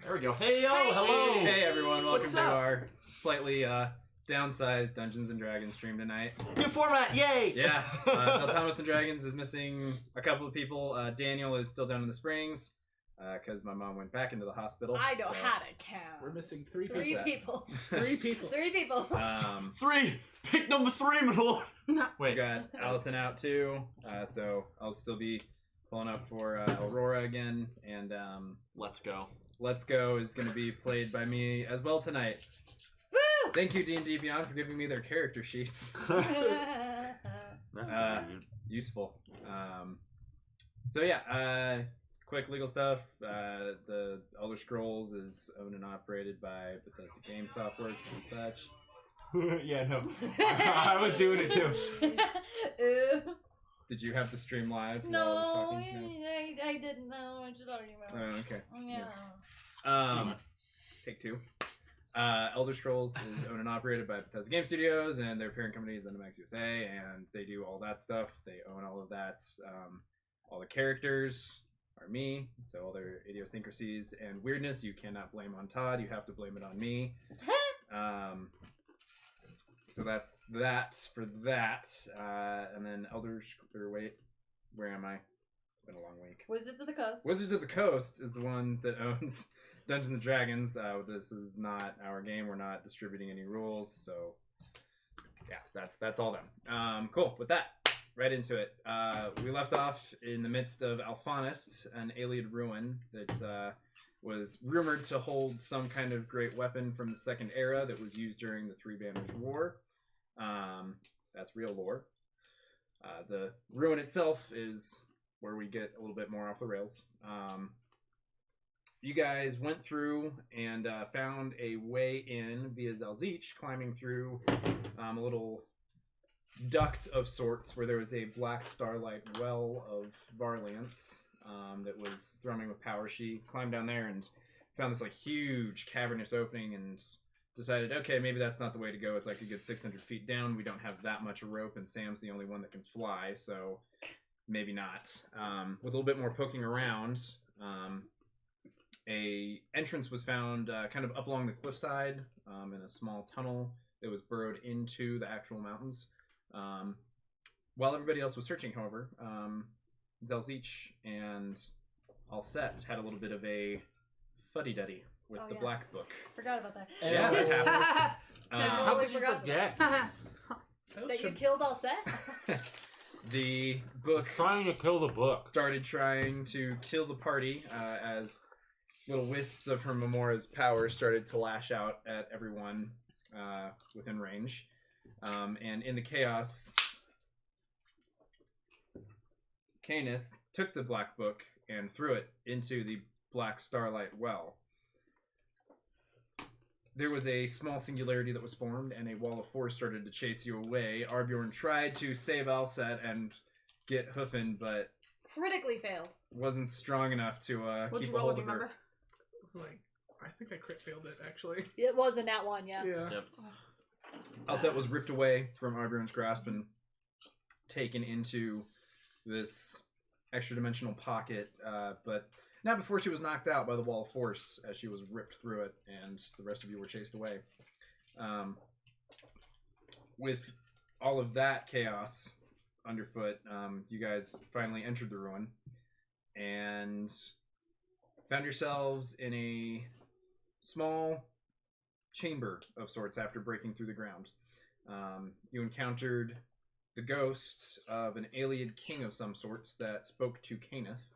There we go. Hey, yo, hello. Hey, everyone. Welcome to our slightly downsized Dungeons & Dragons stream tonight. New format, yay! Yeah, Daltamos and Dragons is missing a couple of people. Daniel is still down in the Springs because my mom went back into the hospital. I know how to count. We're missing three people. Three people. Three people. Three! Pick number 3, my lord! We got Allison out too, so I'll still be pulling up for Aurora again, and Let's go. Let's Go is going to be played by me as well tonight. Woo! Thank you, D&D Beyond, for giving me their character sheets. Useful. So yeah, quick legal stuff. The Elder Scrolls is owned and operated by Bethesda Game Softworks and such. Yeah, no. I was doing it too. Did you have the stream live? No, while I was talking? No? I didn't know. I just already remember. Oh, okay. Yeah. Take two. Elder Scrolls is owned and operated by Bethesda Game Studios, and their parent company is ZeniMax USA, and they do all that stuff. They own all of that. All the characters are me, so all their idiosyncrasies and weirdness you cannot blame on Todd. You have to blame it on me. So that's that for that. And then where am I? It's been a long week. Wizards of the Coast. Wizards of the Coast is the one that owns Dungeons & Dragons. This is not our game. We're not distributing any rules. So, yeah, that's all them. Cool. With that, right into it. We left off in the midst of Alfaunest, an Ayleid ruin that was rumored to hold some kind of great weapon from the Second Era that was used during the Three Banners War. That's real lore. The ruin itself is where we get a little bit more off the rails. You guys went through and found a way in via Zalzich, climbing through a little duct of sorts where there was a black starlight well of Varliance that was thrumming with power. She climbed down there and found this like huge cavernous opening and decided, okay, maybe that's not the way to go. It's like a good 600 feet down. We don't have that much rope, and Sam's the only one that can fly, so maybe not. With a little bit more poking around, a entrance was found kind of up along the cliffside in a small tunnel that was burrowed into the actual mountains. While everybody else was searching, however, Zalzich and Alset had a little bit of a fuddy-duddy with the black book. Forgot about that. Yeah, that happens. I totally forgot that you killed Alset. The book Trying to kill the book. started trying to kill the party as little wisps of her Memora's power started to lash out at everyone within range. And in the chaos, Kenneth took the black book and threw it into the black starlight well. There was a small singularity that was formed, and a wall of force started to chase you away. Arbjorn tried to save Alset and get Hoofin, but Critically failed. wasn't strong enough to keep a hold of her. It was like, I think I crit failed it, actually. It was in that one, yeah. Yep. Alset was ripped away from Arbjorn's grasp and taken into this extra-dimensional pocket, but not before she was knocked out by the wall of force as she was ripped through it, and the rest of you were chased away. With all of that chaos underfoot, you guys finally entered the ruin and found yourselves in a small chamber of sorts after breaking through the ground. You encountered the ghost of an Ayleid king of some sorts that spoke to Kenneth.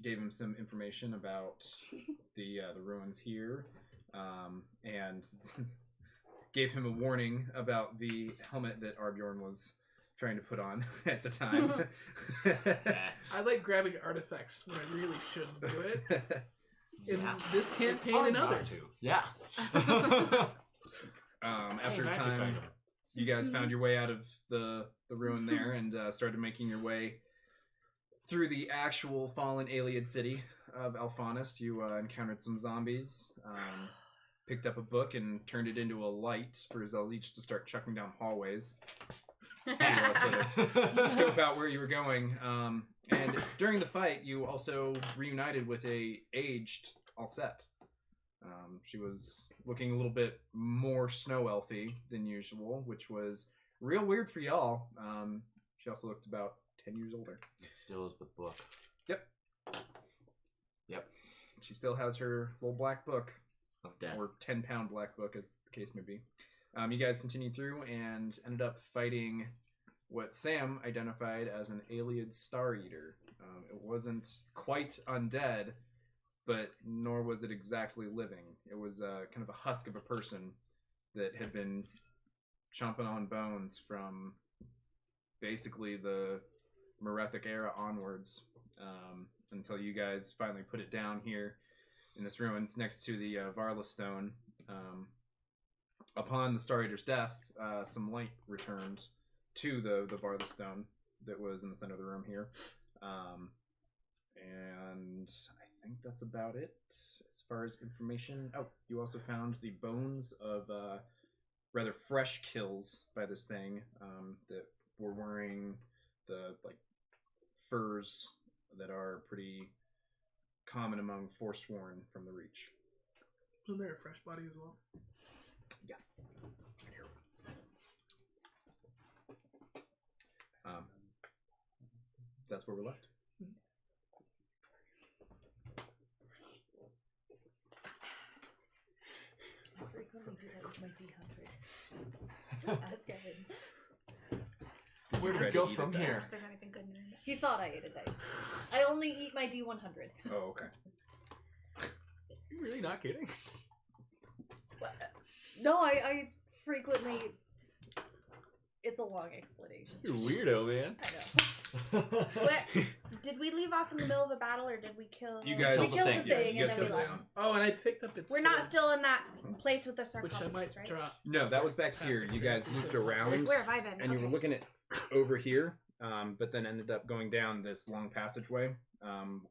Gave him some information about the ruins here, and gave him a warning about the helmet that Arbjorn was trying to put on at the time. I like grabbing artifacts when I really shouldn't do it. In this campaign and others. Yeah. After a time, you guys found your way out of the ruin there and started making your way through the actual fallen Ayleid city of Alfaunest. You encountered some zombies, picked up a book and turned it into a light for Zalzich to start chucking down hallways. To sort of scope out where you were going. And during the fight, you also reunited with a aged Alset. She was looking a little bit more snow elfy than usual, which was real weird for y'all. She also looked about 10 years older. It still is the book. Yep. Yep. She still has her little black book. Of death. Or 10-pound black book, as the case may be. You guys continued through and ended up fighting what Sam identified as an Ayleid Star Eater. It wasn't quite undead, but nor was it exactly living. It was kind of a husk of a person that had been chomping on bones from basically the Merethic era onwards, until you guys finally put it down here in this ruins next to the Varla Stone. Upon the Star Eater's death, some light returned to the Varla Stone that was in the center of the room here. And I think that's about it as far as information. Oh, you also found the bones of rather fresh kills by this thing that were wearing the furs that are pretty common among Forsworn from the Reach. Wasn't there a fresh body as well? Yeah. Right here. That's where we're left. I frequently do that with my D100. Ask Evan. Where do Try we to go eat from a here? dice. If there's anything good in there. He thought I ate a dice. I only eat my D100. Oh, okay. You're really not kidding? No, I frequently... It's a long explanation. You're a weirdo, man. I know. What? Did we leave off in the middle of a battle, or did we kill? You guys- We killed the Yeah, thing you and guys then we Put it left. down. Oh, and I picked up its We're not sword, still in that place with the which I might sarcophagus, right? drop. No, that was back here. You guys looped around, Where have I been? and you were Okay. looking at over here, but then ended up going down this long passageway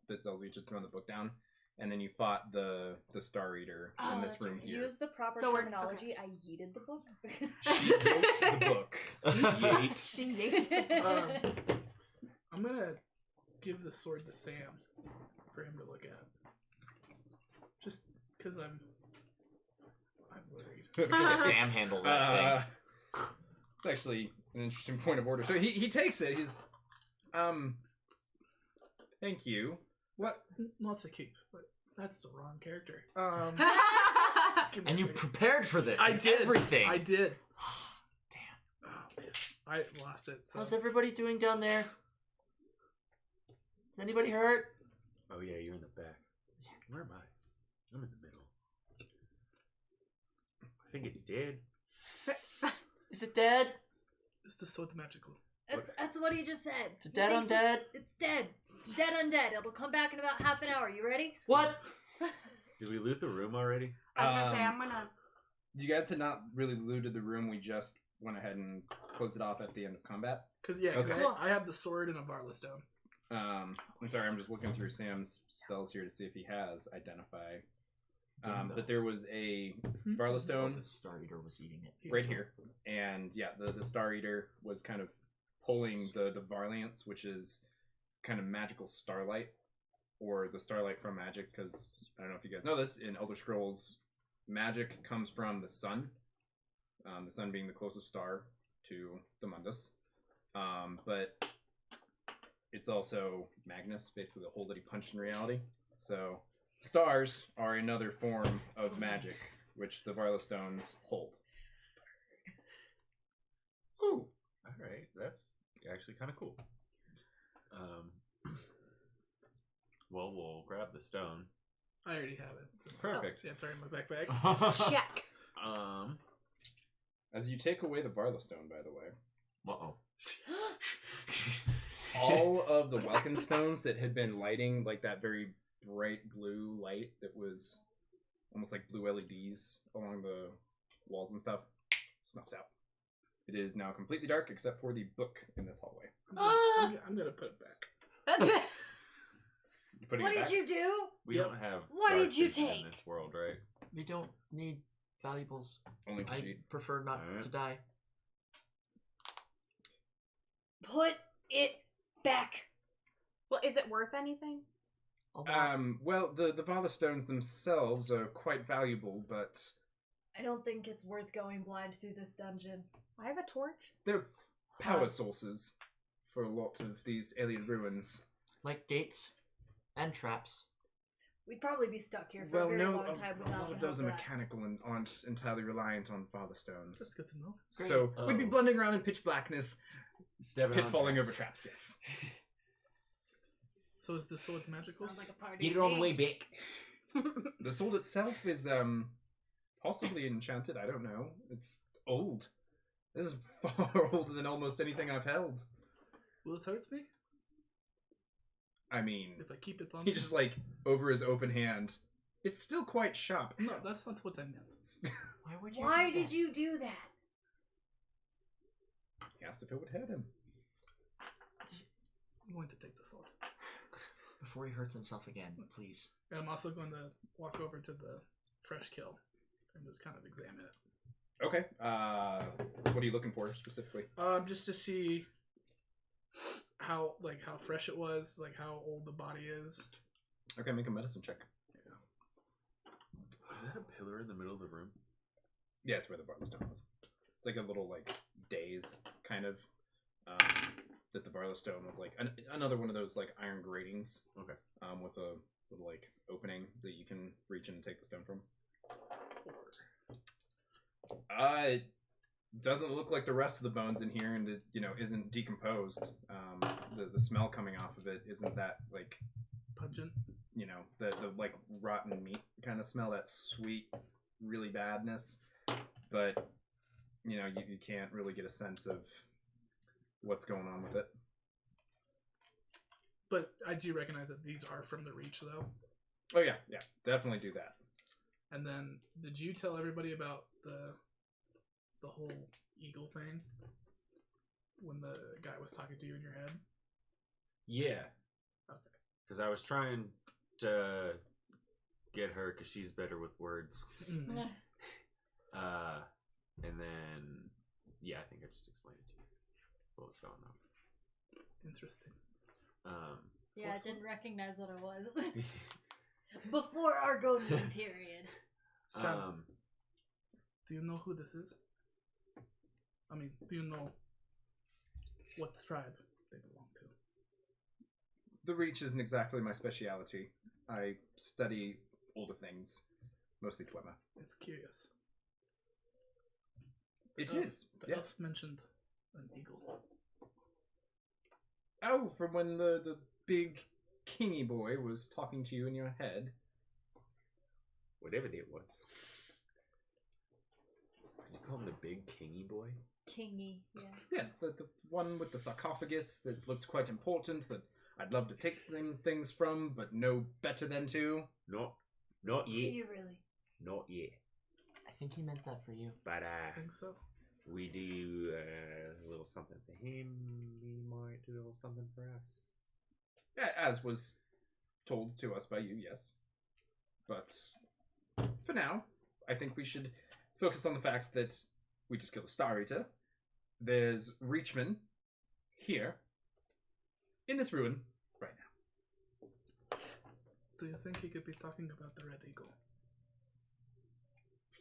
that tells you to throw the book down, and then you fought the Star Eater in this room here. Use the proper So we're- terminology. I yeeted the book. She yeets the book. Yeet. She ate. I'm gonna give the sword to Sam for him to look at. Just because I'm worried. Let's get a Sam handle that It's actually an interesting point of order. So he takes it. He's thank you. What? Not to keep, but that's the wrong character. thing. And you prepared for this. I and did. Everything. I did. Damn. Oh man, I lost it. So. How's everybody doing down there? Is anybody hurt? Oh yeah, you're in the back. Where am I? I'm in the middle. I think it's dead. Is it dead? Is the sword magical? That's what he just said. It's dead He thinks undead? It's dead. It's dead undead. It'll come back in about half an hour. You ready? What? Did we loot the room already? I was gonna say I'm gonna. You guys had not really looted the room. We just went ahead and closed it off at the end of combat. Because yeah, Okay. I have the sword and a Varla stone. I'm sorry, I'm just looking through Sam's spells here to see if he has identify. But there was a Varla stone The Star Eater was eating it. right here, and yeah, the Star Eater was kind of pulling the Varliance, which is kind of magical starlight, or the starlight from magic, because I don't know if you guys know this, in Elder Scrolls, magic comes from the sun being the closest star to the Mundus, but it's also Magnus, basically the hole that he punched in reality. So stars are another form of magic, which the Varla stones hold. Ooh. Alright, that's actually kind of cool. Well, we'll grab the stone. I already have it. So. Perfect. Yeah, it's already in my backpack. Check. As you take away the Varla stone, by the way, Uh-oh. all of the Welkin stones that had been lighting like that very bright blue light that was almost like blue LEDs along the walls and stuff snuffs out. It is now completely dark except for the book in this hallway. I'm gonna put it back. You putting What it did back? you do? We Yep. don't have What dark did you vision take? in this world, right? We don't need valuables. Only I Khajiit. prefer not Alright. to die. Put it back. Well, is it worth anything? A lot. Well, the Valor Stones themselves are quite valuable, but I don't think it's worth going blind through this dungeon. I have a torch. they're power sources for a lot of these alien ruins. Like gates and traps. We'd probably be stuck here for Well, a very no, long time a without lot the of help those are of that. mechanical and aren't entirely reliant on Father Stones. That's good to know. Great. So we'd be Oh. blundering around in pitch blackness, Stepping on pitfalling over traps. traps, yes. So is the sword magical? Sounds like a party. Get it to all the me. way back. The sword itself is possibly enchanted, I don't know. It's old. This is far older than almost anything I've held. Will it hurt me I mean, if I keep it on? he just like over his open hand. It's still quite sharp. No, that's not what I meant. Why would you? Why do did that? you do that? He asked if it would hurt him. I'm going to take the sword. Before he hurts himself again, please. And I'm also going to walk over to the fresh kill and just kind of examine it. Okay. What are you looking for specifically? Just to see how fresh it was, like how old the body is. Okay, make a medicine check. Is that a pillar in the middle of the room? Yeah, it's where the Barlowstone was. It's like a little like daze kind of. That the Barlowstone was like another one of those like iron gratings. Okay. With a little like opening that you can reach in and take the stone from. It doesn't look like the rest of the bones in here, and it isn't decomposed. The smell coming off of it isn't that like Pungent. the like rotten meat kind of smell, that sweet, really badness. But you can't really get a sense of what's going on with it. But I do recognize that these are from the Reach, though. Oh yeah, definitely do that. And then, did you tell everybody about the whole eagle thing when the guy was talking to you in your head? Yeah. Okay. Because I was trying to get her because she's better with words. Mm. And then, yeah, I think I just explained it to you. What was going on. Interesting. Yeah, I didn't recognize what it was. Before Argonian period. Sam, do you know who this is? I mean, do you know what tribe they belong to? The Reach isn't exactly my speciality. I study older things, mostly Dwemer. It's curious. It The is. The Yes. elf mentioned an eagle. Oh, from when the big kingy boy was talking to you in your head. Whatever it was. You call him the big kingy boy? Kingy, yeah. Yes, the one with the sarcophagus that looked quite important, that I'd love to take things from, but know better than to. Not Do yet. you really? Not yet. I think he meant that for you. But I think so. we do a little something for him. We might do a little something for us. As was told to us by you, yes. But for now, I think we should focus on the fact that we just killed a Star Eater. There's Reachmen here in this ruin right now. Do you think he could be talking about the Red Eagle?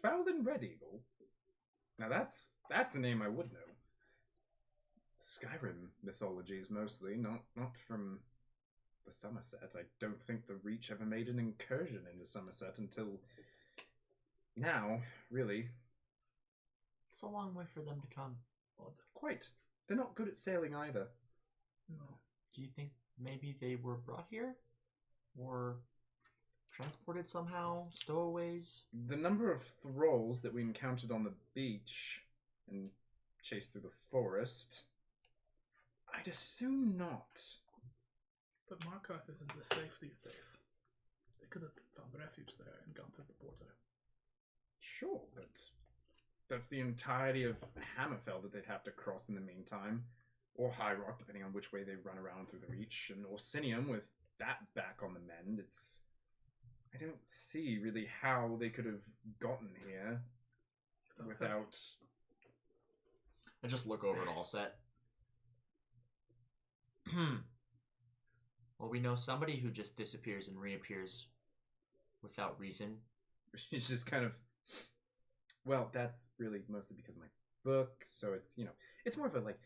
Fowlin Red Eagle. Now that's a name I would know. Skyrim mythologies mostly, not from the Somerset. I don't think the Reach ever made an incursion into Somerset until now, really. It's a long way for them to come. Quite. They're not good at sailing either. No. Do you think maybe they were brought here? Or transported somehow? Stowaways? The number of thralls that we encountered on the beach and chased through the forest, I'd assume not. But Markarth isn't as safe these days. They could have found refuge there and gone through the border. Sure, but that's the entirety of Hammerfell that they'd have to cross in the meantime. Or High Rock, depending on which way they run around through the Reach. And Orsinium, with that back on the mend, I don't see really how they could have gotten here without... I just look over at All Set. Well, we know somebody who just disappears and reappears without reason. She's just kind of. Well, that's really mostly because of my book. So it's it's more of a like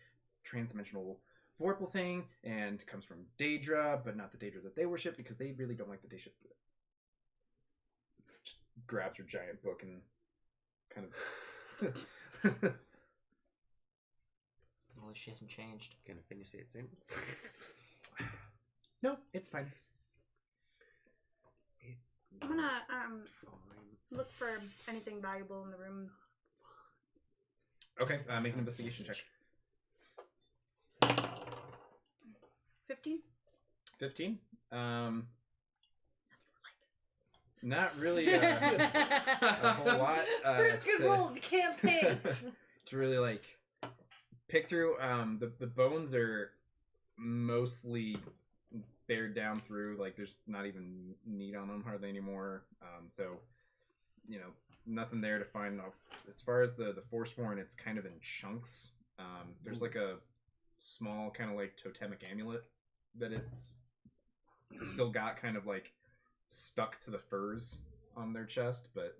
transdimensional vorpal thing, and comes from Daedra, but not the Daedra that they worship because they really don't like the Daedra. Just grabs her giant book and kind of. Well, she hasn't changed. Gonna finish that sentence. No, it's fine. It's. I'm gonna fine. look for anything valuable in the room. Okay, make an investigation check. 15. 15. Not really a whole lot. First good roll of the campaign. To really like pick through. The bones are mostly bared down through. Like there's not even meat on them hardly anymore. So nothing there to find. As far as the Forsworn, it's kind of in chunks. There's like a small kind of like totemic amulet that it's still got kind of like stuck to the furs on their chest, but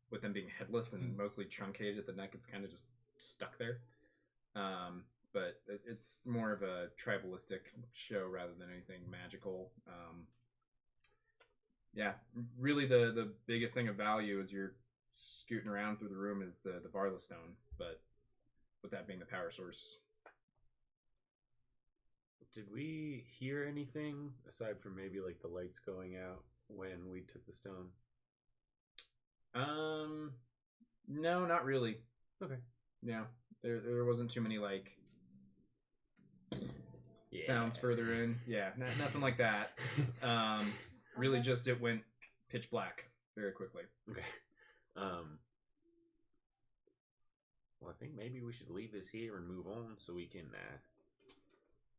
with them being headless and mostly truncated at the neck, it's kind of just stuck there. But it's more of a tribalistic show rather than anything magical. Yeah, really the biggest thing of value as you're scooting around through the room is the Varla Stone, but with that being the power source. Did we hear anything aside from maybe like the lights going out when we took the stone? No, not really. Okay. Yeah, there wasn't too many like sounds further in. Yeah, nothing like that. Really, just it went pitch black very quickly. Okay. Well, I think maybe we should leave this here and move on so we can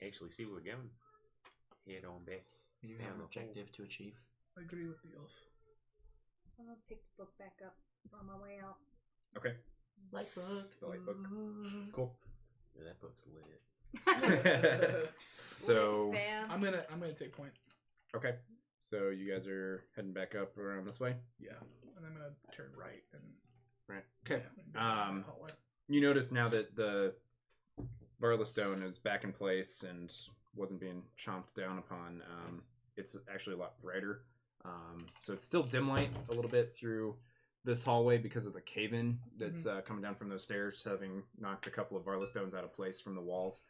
actually see where we're going. Head on back. We do have an objective to achieve. I agree with the elf. I'm gonna pick the book back up on my way out. Okay. Light book. The light book. Cool. Yeah, that book's lit. So Bam. I'm gonna take point. okay. So you guys are heading back up around this way. Yeah, and I'm gonna turn right and Right. Okay. go down that hallway. You notice now that the Varla Stone is back in place and wasn't being chomped down upon. It's actually a lot brighter. So it's still dim light a little bit through this hallway because of the cave-in that's coming down from those stairs, having knocked a couple of Varla Stones out of place from the walls.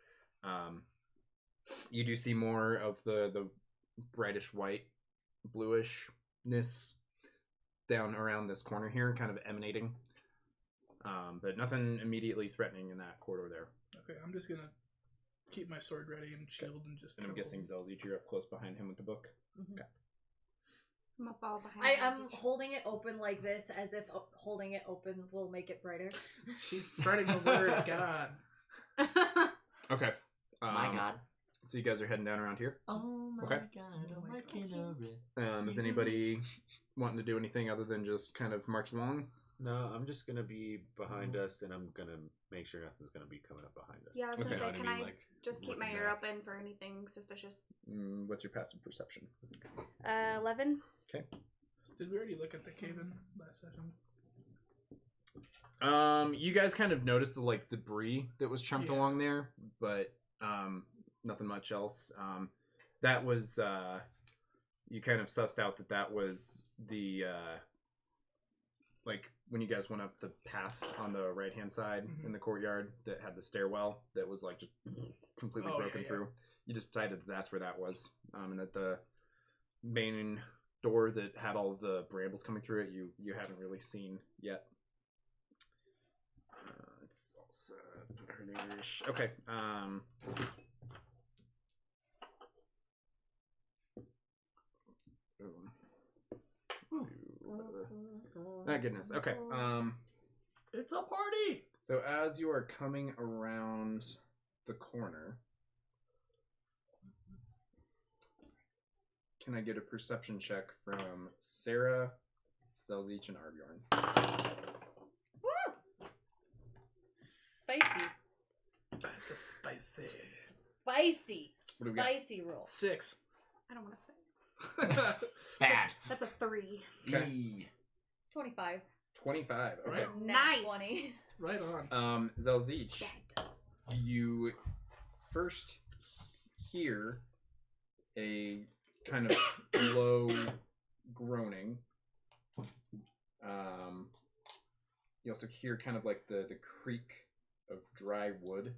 You do see more of the brightish white, bluishness down around this corner here, kind of emanating. But nothing immediately threatening in that corridor there. Okay, I'm just gonna keep my sword ready and shield and just. And I'm guessing Zelzich, you're up close behind him with the book. Mhm. Okay. I'm gonna follow behind. I'm holding it open like this, as if holding it open will make it brighter. She's spreading the word of God. Okay. My God. So you guys are heading down around here. Oh my Okay. God. Oh Oh my my God. Is anybody wanting to do anything other than just kind of march along? No, I'm just gonna be behind us, and I'm gonna make sure nothing's gonna be coming up behind us. Yeah, I was gonna Okay. say, You know can what I Like, just keep my looking ear back. open for anything suspicious? What's your passive perception? 11. Did we already look at the cave-in last session? You guys kind of noticed the like debris that was chumped Yeah. along there, but nothing much else. That was you kind of sussed out that was the like when you guys went up the path on the right hand side in the courtyard that had the stairwell that was like just completely Oh, broken yeah. through. You just decided that's where that was, and that the main door that had all of the brambles coming through it you haven't really seen yet. It's all set. Put her there. Okay. My goodness. Okay. It's a party. So as you are coming around the corner, can I get a perception check from Sarah, Zelzich, and Arbjorn? Woo! Spicy. That's a spicy. Spicy. What do we got? Spicy roll. 6. I don't want to say. Bad. That's a 3. Okay. 25. 25. Okay. Right. Nat Nice. 20. Right on. Zelzich, you first hear a kind of low groaning. You also hear kind of like the creak of dry wood.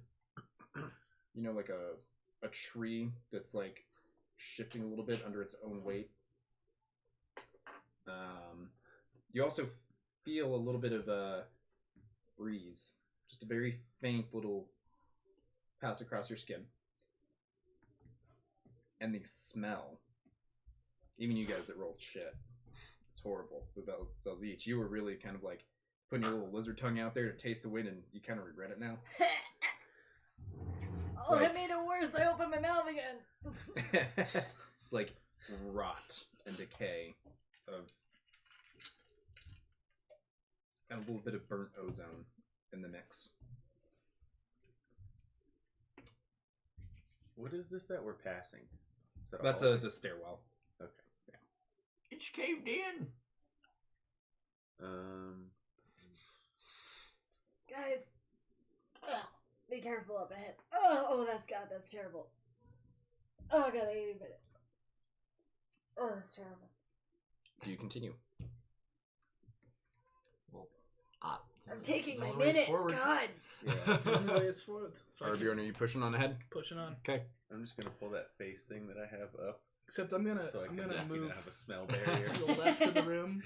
You know, like a tree that's like shifting a little bit under its own weight. You also feel a little bit of a breeze, just a very faint little pass across your skin. And the smell, even you guys that rolled shit, it's horrible. But Zelzich, you were really kind of like putting your little lizard tongue out there to taste the wind, and you kind of regret it now. Oh, like- that made it worse. I opened my mouth again. It's like rot and decay and a little bit of burnt ozone in the mix. What is this that we're passing? Is that a That's hallway? the stairwell. Okay. It's caved in. Guys, be careful up ahead. Oh, that's terrible. Oh, I got 80 minutes. Oh, that's terrible. Do you continue? Well, I'm taking the my only way is minute. forward. God. The only way is forward. So I keep Arbion, are you pushing on ahead? pushing on. Okay. I'm just gonna pull that face thing that I have up, Except I'm gonna so I I'm can gonna move have a smell barrier. to the left of the room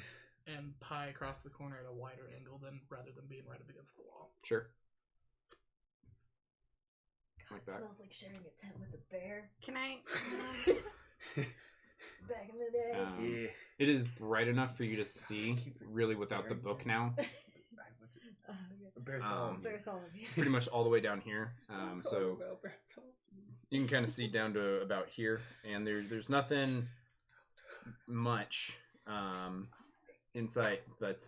and pie across the corner at a wider angle rather than being right up against the wall. Sure. God, Like it that. smells like sharing a tent with a bear. Can I? Back in the day. Yeah. It is bright enough for you to see, really, without the book now. Oh, okay. Bartholomew. Pretty much all the way down here. So you can kind of see down to about here, and there's nothing much in sight, but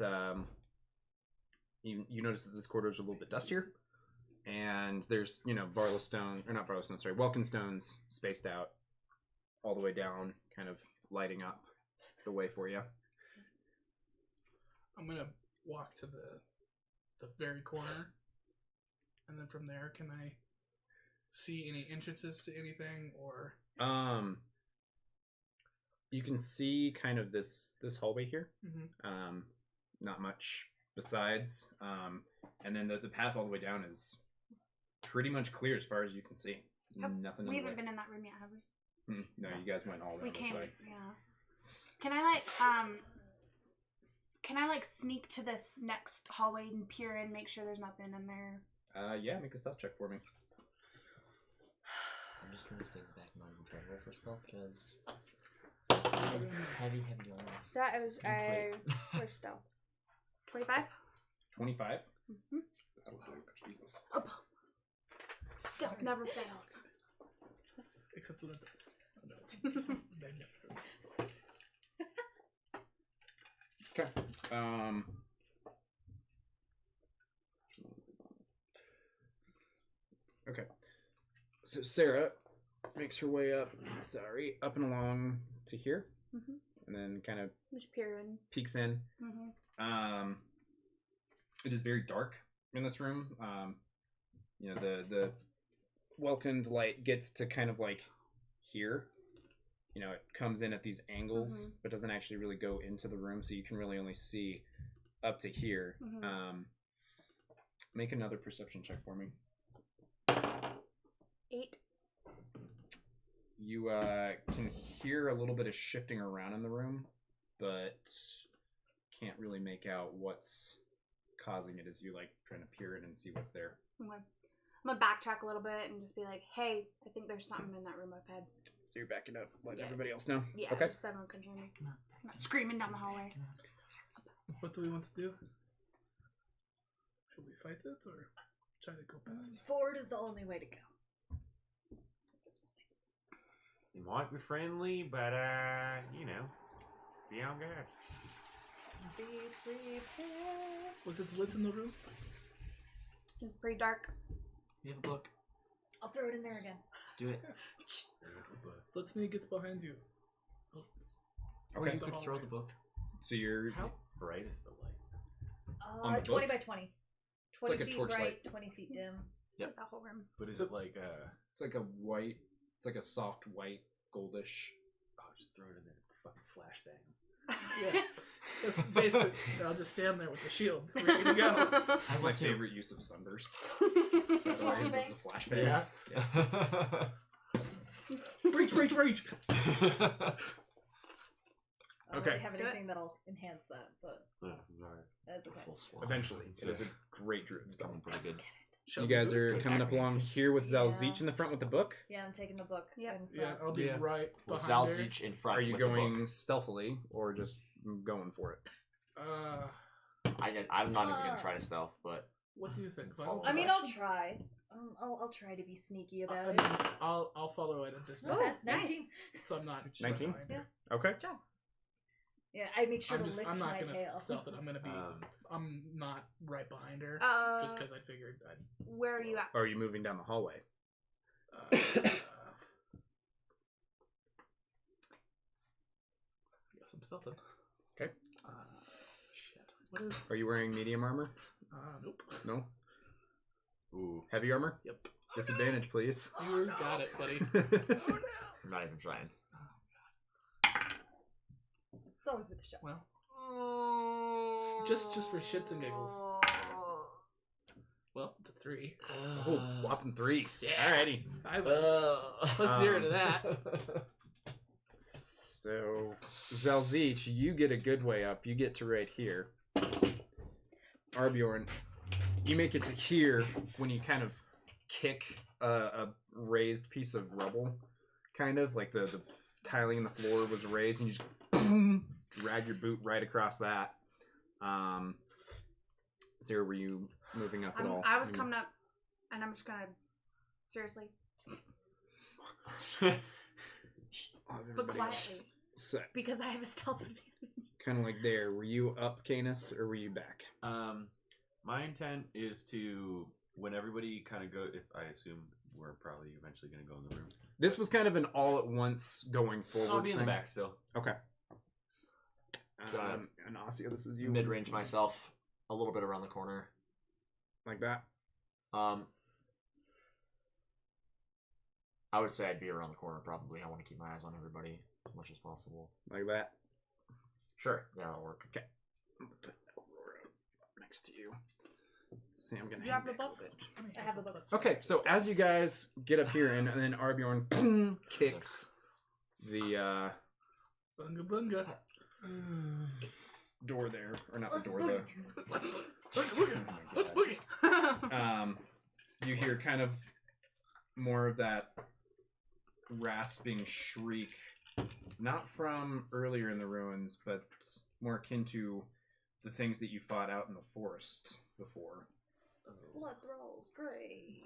you notice that this corridor is a little bit dustier, and there's Welkin stones spaced out all the way down, kind of lighting up the way for you. I'm gonna walk to the very corner, and then from there, can I see any entrances to anything, or You can see kind of this hallway here. Mhm. Not much besides, and then the path all the way down is pretty much clear as far as you can see. Nothing. We in the haven't way. been in that room yet, have we? No, you guys went all We around the came. side. Yeah. Can I like sneak to this next hallway and peer in, make sure there's nothing in there? Yeah, make a stealth check for me. I'm just gonna stay in the back and not even try to roll for stealth because heavy on that. That was a Wait. first stealth. 25. 25. Mm-hmm. That'll do. Jesus. Stealth never fails. except for the dice. Oh, no, it's magnificent. Okay. Okay. So Sarah makes her way up. Up and along to here, Mhm. and then kind of Just peer in. peeks in. Mm-hmm. It is very dark in this room. The welcomed light gets to kind of like here. It comes in at these angles, but doesn't actually really go into the room, so you can really only see up to here. Make another perception check for me. 8. You can hear a little bit of shifting around in the room, but can't really make out what's causing it as you like trying to peer in and see what's there. Okay. I'm gonna backtrack a little bit and just be like, "Hey, I think there's something in that room up ahead." So you're backing up, letting Yeah. everybody else know? Yeah, Okay. just so everyone can hear me. I'm not screaming down the hallway. What do we want to do? Should we fight it or try to go past? Forward is the only way to go. You might be friendly, but be on guard. Be prepared. Was it lit in the room? It's pretty dark. You have a book. I'll throw it in there again. Do it. Let me get behind you. Or you The could throw hallway. the book. So you're How bright is the light? On the 20 book? by 20. It's 20 like a feet torchlight. bright, 20 feet dim. Yep. That whole room. But is it like it's like a white. It's like a soft white, goldish. oh, just throw it in there, fucking flashbang. Yeah. That's basically. I'll just stand there with the shield, ready to go. That's my one too. favorite use of sunburst. By the way, is as a flashbang. Breach, breach, breach. I don't Okay. really have Do it. anything that'll enhance that, but Yeah, sorry. that's okay. Full swarm. Eventually, it is a great druid It's spell. coming pretty good. You guys are Good coming up acting. along here with Yeah. Zalzeech in the front with the book. Yeah, I'm taking the book Yep. in Yeah, front. I'll be Yeah. right Well, behind her. Zalzeech in front. Are you with the book. going stealthily or just going for it? I'm not even gonna try to stealth, but What do you think? I mean, I'll try. I'll try to be sneaky about it. I'll follow at a distance. Oh, nice. 19. So I'm not 19? behind her. Okay. Yeah, I make sure I'm to just. lift I'm not my gonna tail. stealth it. I'm gonna be. Um, I'm not right behind her. Just because I figured I'd. Where are you at? Or are you moving down the hallway? Guess I'm stealthing. Okay. Shit. What is? Are you wearing medium armor? Nope. No. ooh. Heavy armor? Yep. Disadvantage, please. You got it, buddy. I'm not even trying. It's always with a shot. Well, just for shits and giggles. Well, it's a 3. Oh, whopping 3. Yeah. Alrighty. I plus 0 to that. So, Zalzeech, you get a good way up. You get to right here. Arbjorn, you make it to here when you kind of kick a raised piece of rubble. Kind of like the tiling in the floor was raised, and you just boom, drag your boot right across that. Sarah, were you moving up at all? I was coming up, and I'm just gonna seriously, but quietly, because I have a stealth advantage. Kind of like there. Were you up, Kenneth, or were you back? My intent is to when everybody kind of go. If I assume we're probably eventually going to go in the room. This was kind of an all at once going forward. I'll be in the thing. back still. Okay. Got it. And Ossia, this is you. Mid range myself, a little bit around the corner. Like that. I would say I'd be around the corner probably. I want to keep my eyes on everybody as much as possible. Like that. Sure. Yeah, that'll work. Okay. I'm gonna put Aurora up next to you. See, I'm gonna You hang have the back a book? little bit. I have a book. Okay, so as you guys get up here, and then Arbjorn boom, kicks the Bunga bunga. door there, or not Let's the door, boogie. Let's boogie. Let's boogie. You hear kind of more of that rasping shriek, not from earlier in the ruins, but more akin to the things that you fought out in the forest before. Blood rolls, great.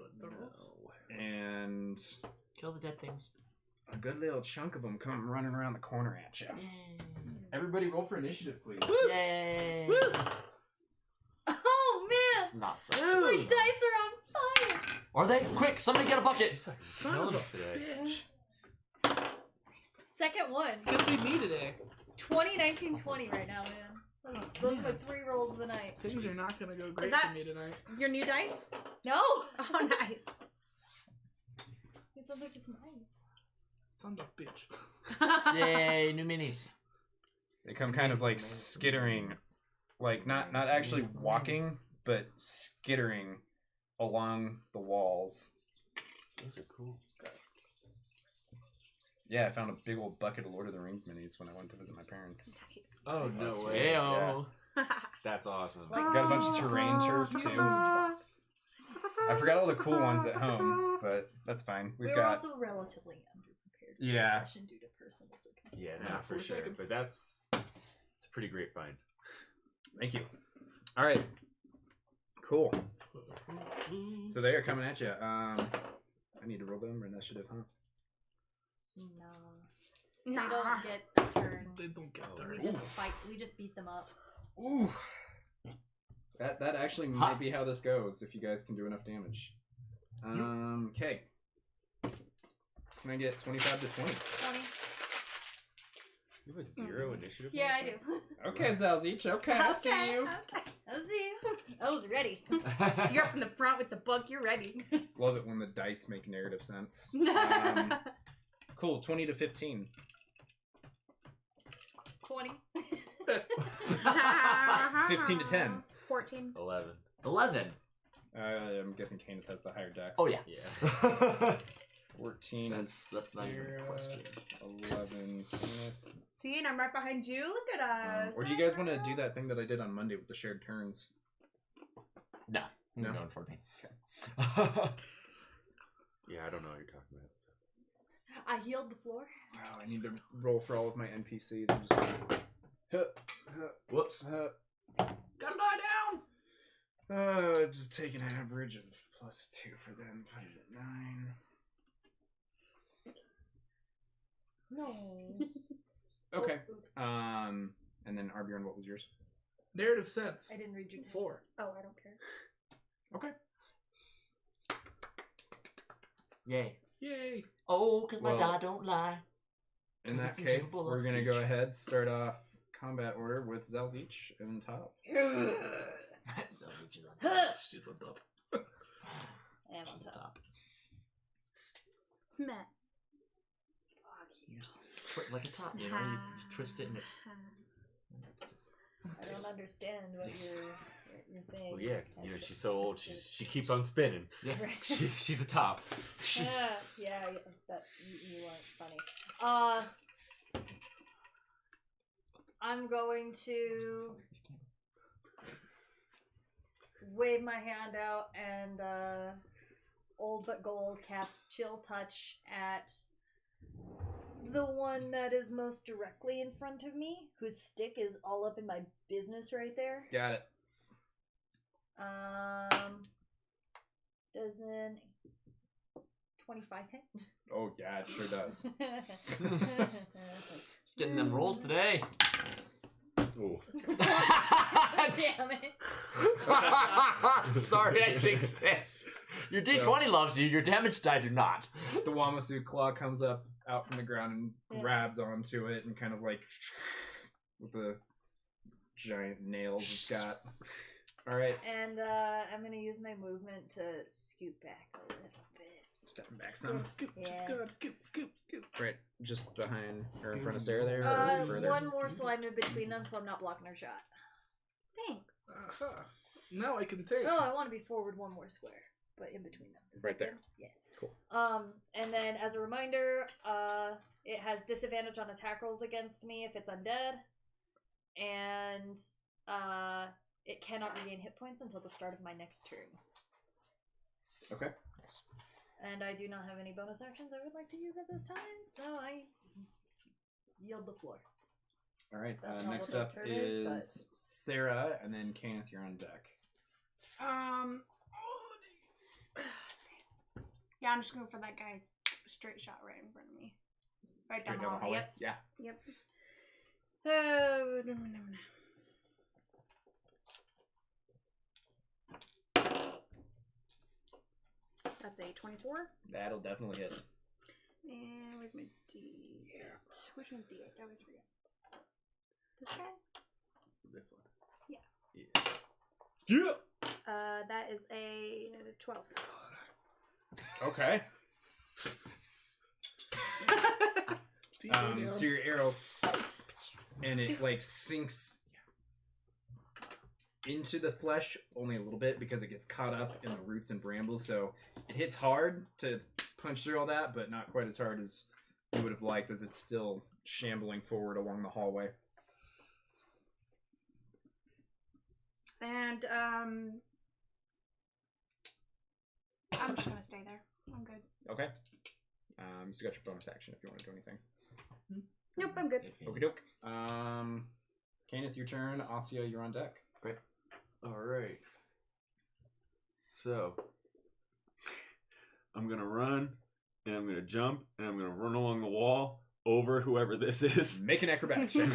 And Kill the dead things. a good little chunk of them come running around the corner at you. Everybody roll for initiative, please. Yay! Oh man, It's not so. my dice are on fire. Are they? Quick! Somebody get a bucket! Son of a bitch. Second one. It's gonna be me today. 20, 19, 20 right now, man. Those are my 3 rolls of the night. Things are not gonna go great that- for me tonight. Your new dice? No! Oh, nice. It sounds like just nice. Son of a bitch. Yay! New minis. They come kind of like skittering, like not actually walking, but skittering along the walls. Those are cool. Yeah, I found a big old bucket of Lord of the Rings minis when I went to visit my parents. Oh no That's way! Heyo. That's awesome. Like- Got a bunch of terrain turf too. I forgot all the cool ones at home, but that's fine. We We've were got also relatively underprepared for Yeah. the session due to personal circumstances. Yeah, Yeah, no, for 4 sure. seconds. But it's a pretty great find. Thank you. All right. Cool. So they are coming at you. I need to roll them initiative, huh? No. Nah. They don't get a turn. They don't get We there. just fight. We just beat them up. Ooh. That actually might be how this goes if you guys can do enough damage. Okay. Can I get 25 to 20? 20. You have a 0 initiative. Yeah, I do. Okay, Zalzich. Okay, I see you. Okay. I see. I was ready. You're up in the front with the book. You're ready. Love it when the dice make narrative sense. Cool. 20 to 15. 20. 15 to 10. 14. 11. 11. I'm guessing Kenneth has the higher dex. Oh yeah. Yeah. 14 That's not even a Sarah, question. 11 Kenneth. See, and I'm right behind you. Look at us. Or do you guys want to do that thing that I did on Monday with the shared turns? No. No? We're going 14. Yeah, I don't know what you're talking about. I healed the floor. Wow, I need to roll for all of my NPCs. I'm just Whoops. Gotta lie down. just take an average of +2 for them. Put it at 9. No. Okay. Oh, oops. And then Arbjorn, what was yours? Narrative sense. I didn't read your dice. 4. Oh, I don't care. Okay. Yay. Yay. Oh, because my Well- dad don't lie. In 'Cause that it's case, incapable we're of gonna go speech. ahead, start off combat order with Zalzich in top. Zalzich is on top. She's on top. I am on top. Meh. Fuck you. You just like a top, you know? You twist it and it. I don't understand what you're saying. Well, yeah, you know, she's so old. She keeps on spinning. Yeah. Right. She's a top. She's. Yeah, that you weren't funny. I'm going to wave my hand out and old but gold cast chill touch at the one that is most directly in front of me, whose stick is all up in my business right there. Got it. Does an 25 hit? Oh yeah, it sure does. Getting them rolls today. Ooh. Damn it. Sorry, I jinxed it. Your D20 loves you, your damage die do not. The Wamasu claw comes up out from the ground and grabs onto it and kind of like with the giant nails it's got. All right. And I'm gonna use my movement to scoot back a little bit. Stepping back some. Yeah. Scoop. Right, just behind or in front of Sarah there, or further. One more so I'm in between them so I'm not blocking her shot. Thanks. Uh-huh. Now I can take. No, I want to be forward one more square, but in between them. Is Right that there. good? Yeah. Cool. And then as a reminder, it has disadvantage on attack rolls against me if it's undead, and it cannot regain hit points until the start of my next turn. Okay. And I do not have any bonus actions I would like to use at this time, so I yield the floor. All right. That's not Next what up the turn is, but- is Sarah, and then Kenneth, you're on deck. Yeah, I'm just going for that guy. Straight shot right in front of me. Right down Straight the down the hallway. hallway. Yep. Yeah. That's a 24. That'll definitely hit. And where's my D8? Which one's D8? I always forget. This guy? This one. Yeah. Yeah. That is a 12. Okay. So your arrow, and it like sinks into the flesh only a little bit because it gets caught up in the roots and brambles. So it hits hard to punch through all that, but not quite as hard as you would have liked, as it's still shambling forward along the hallway. And I'm just gonna stay there. I'm good. Okay. You still got your bonus action if you want to do anything. Nope, I'm good. Okie doke. Kenneth, your turn. Asia, you're on deck. All right. So I'm gonna run, and I'm gonna jump, and I'm gonna run along the wall over whoever this is. Make an acrobatics check.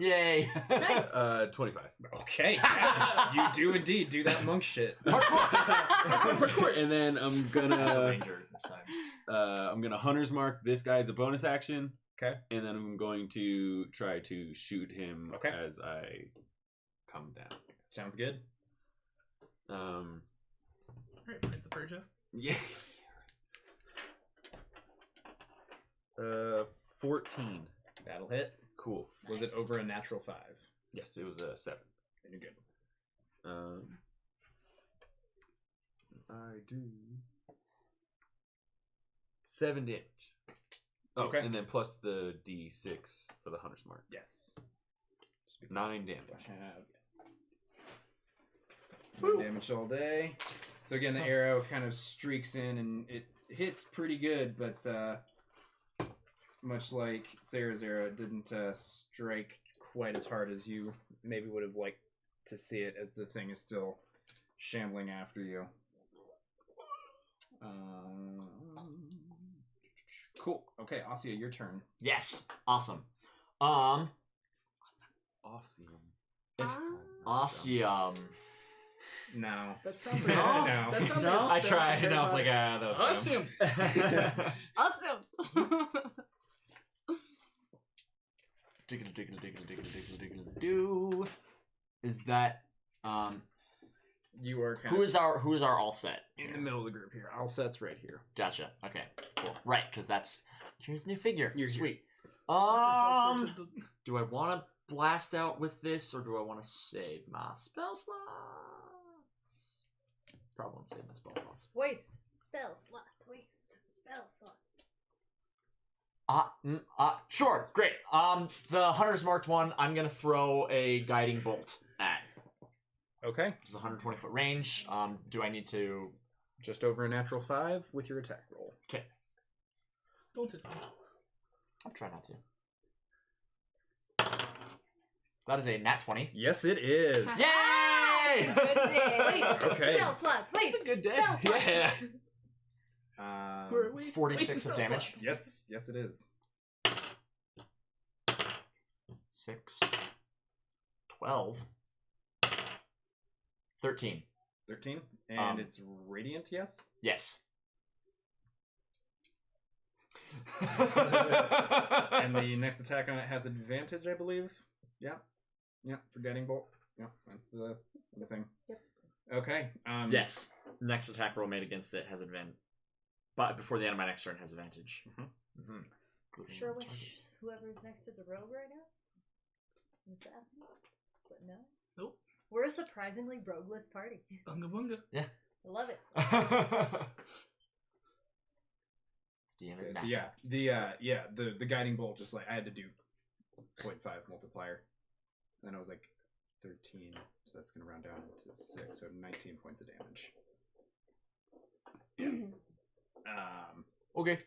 Yay! Nice. 25. Okay, yeah, you do indeed do that monk shit. Parkour. And then I'm As a gonna ranger this time. I'm gonna hunter's mark this guy as a bonus action. Okay. And then I'm going to try to shoot him Okay. as I come down. Sounds good. Alright, Prince of Persia. Yeah. 14. That'll hit. Cool. Was it over a natural 5? Yes, it was a 7. Then you're good. I do 7 damage. Oh, Okay. and then plus the D6 for the hunter's mark. Yes. 9 damage. Yes. No damage all day. So again, the arrow kind of streaks in and it hits pretty good, but much like Sarah's arrow, it didn't strike quite as hard as you maybe would have liked to see it, as the thing is still shambling after you. Cool. Okay, Asya, your turn. Yes. Awesome. Awesome. Awesome. No. That sounds No. like that sounds No, like a I spell tried, for and I was like, everybody. that was Awesome. Do is that You are kind who of is our all set? in the middle of the group here. All set's right here. Gotcha. Okay. Cool. Right, because that's here's the new figure. You're here. Sweet. Sacrifice Do I want to blast out with this, or do I want to save my spell slots? Probably want to save my spell slots. Waste. Spell slots. Waste. Spell slots. Sure. Great. The hunter's marked one. I'm gonna throw a guiding bolt at. Okay. It's 120-foot range. Do I need to? Just over a natural 5 with your attack roll. Okay. Don't hit me. I'll try not to. That is a nat 20. Yes, it is. Yay! Good day. Waste. Okay. Spell slots. Waste. It's a good day. Spell slots. Yeah. We're- It's we- 46 waste of spell damage. slots. Yes, it is. 6, 12, 13. 13. And it's radiant, yes? Yes. And the next attack on it has advantage, I believe. Yeah. Yeah, for guiding bolt. Yeah, that's the thing. Yep. Okay. Yes. Next attack roll made against it has advantage. But before the end of my next turn has advantage. Sure wish whoever's next is a rogue right now. An assassin. But no. Nope. We're a surprisingly rogueless party. Bunga bunga. I love it. DM Okay, is so back. the guiding bolt, just like I had to do 0.5 multiplier. And then I was like 13, so that's gonna round down to 6, so 19 points of damage. Okay.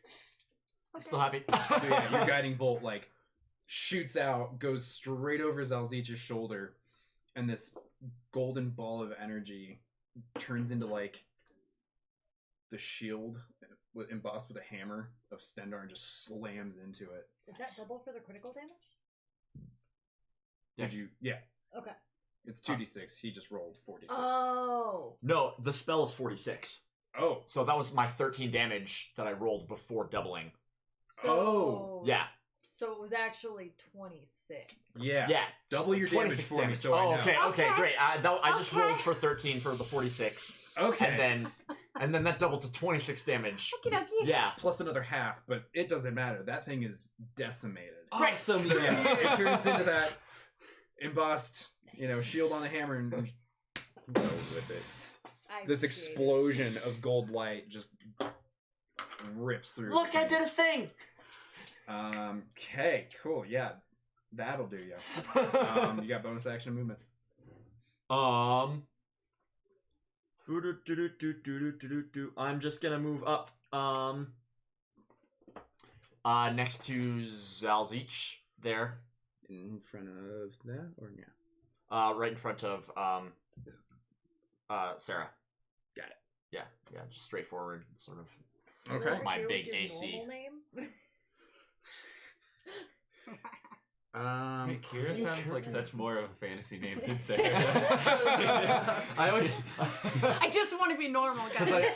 I'm still happy. So yeah, your guiding bolt like shoots out, goes straight over Zalzich's shoulder, and this golden ball of energy turns into like the shield embossed with a hammer of Stendar and just slams into it. Is that double for the critical damage? Did you? Yeah. Okay. It's 2d6. He just rolled 46. Oh. No, the spell is 46. Oh. So that was my 13 damage that I rolled before doubling. So. Yeah. So it was actually 26. Yeah. Yeah. Double your damage 26 for me, damage. so I know. Okay, Okay. great. I just Okay. rolled for 13 for the 46. Okay. And then that doubled to 26 damage. Okie dokie. Yeah. Plus another half, but it doesn't matter. That thing is decimated. Awesome. So yeah, it turns into that embossed, shield on the hammer and go with it. This explosion of gold light just rips through. Look, I did a thing. Okay, cool. Yeah, that'll do you. You got bonus action movement. I'm just gonna move up. Next to Zalzich there. In front of that, or yeah? Right in front of Sarah. Got it. Yeah, just straightforward, sort of. Okay. My Here with big your AC. normal name? Kira sounds like such more of a fantasy name than Sarah. I always I just want to be normal, guys.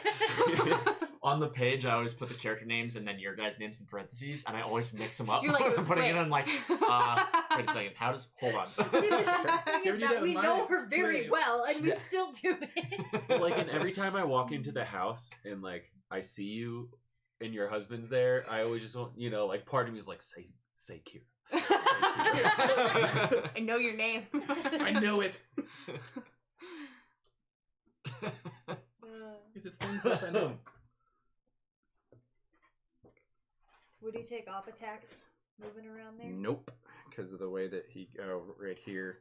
on the page I always put the character names and then your guys' names in parentheses, and I always mix them up. You're like, I'm putting wait. it on like, wait a second. Hold on. See, the shocking Do you ever is do that that we with know mine? her It's very two. well, and we Yeah. still do it. Like, and every time I walk into the house and like I see you and your husband's there, I always just want, like part of me is like, say Kira. I know your name. I know it. It is things that I know. Would he take off attacks moving around there? Nope, because of the way that he right here.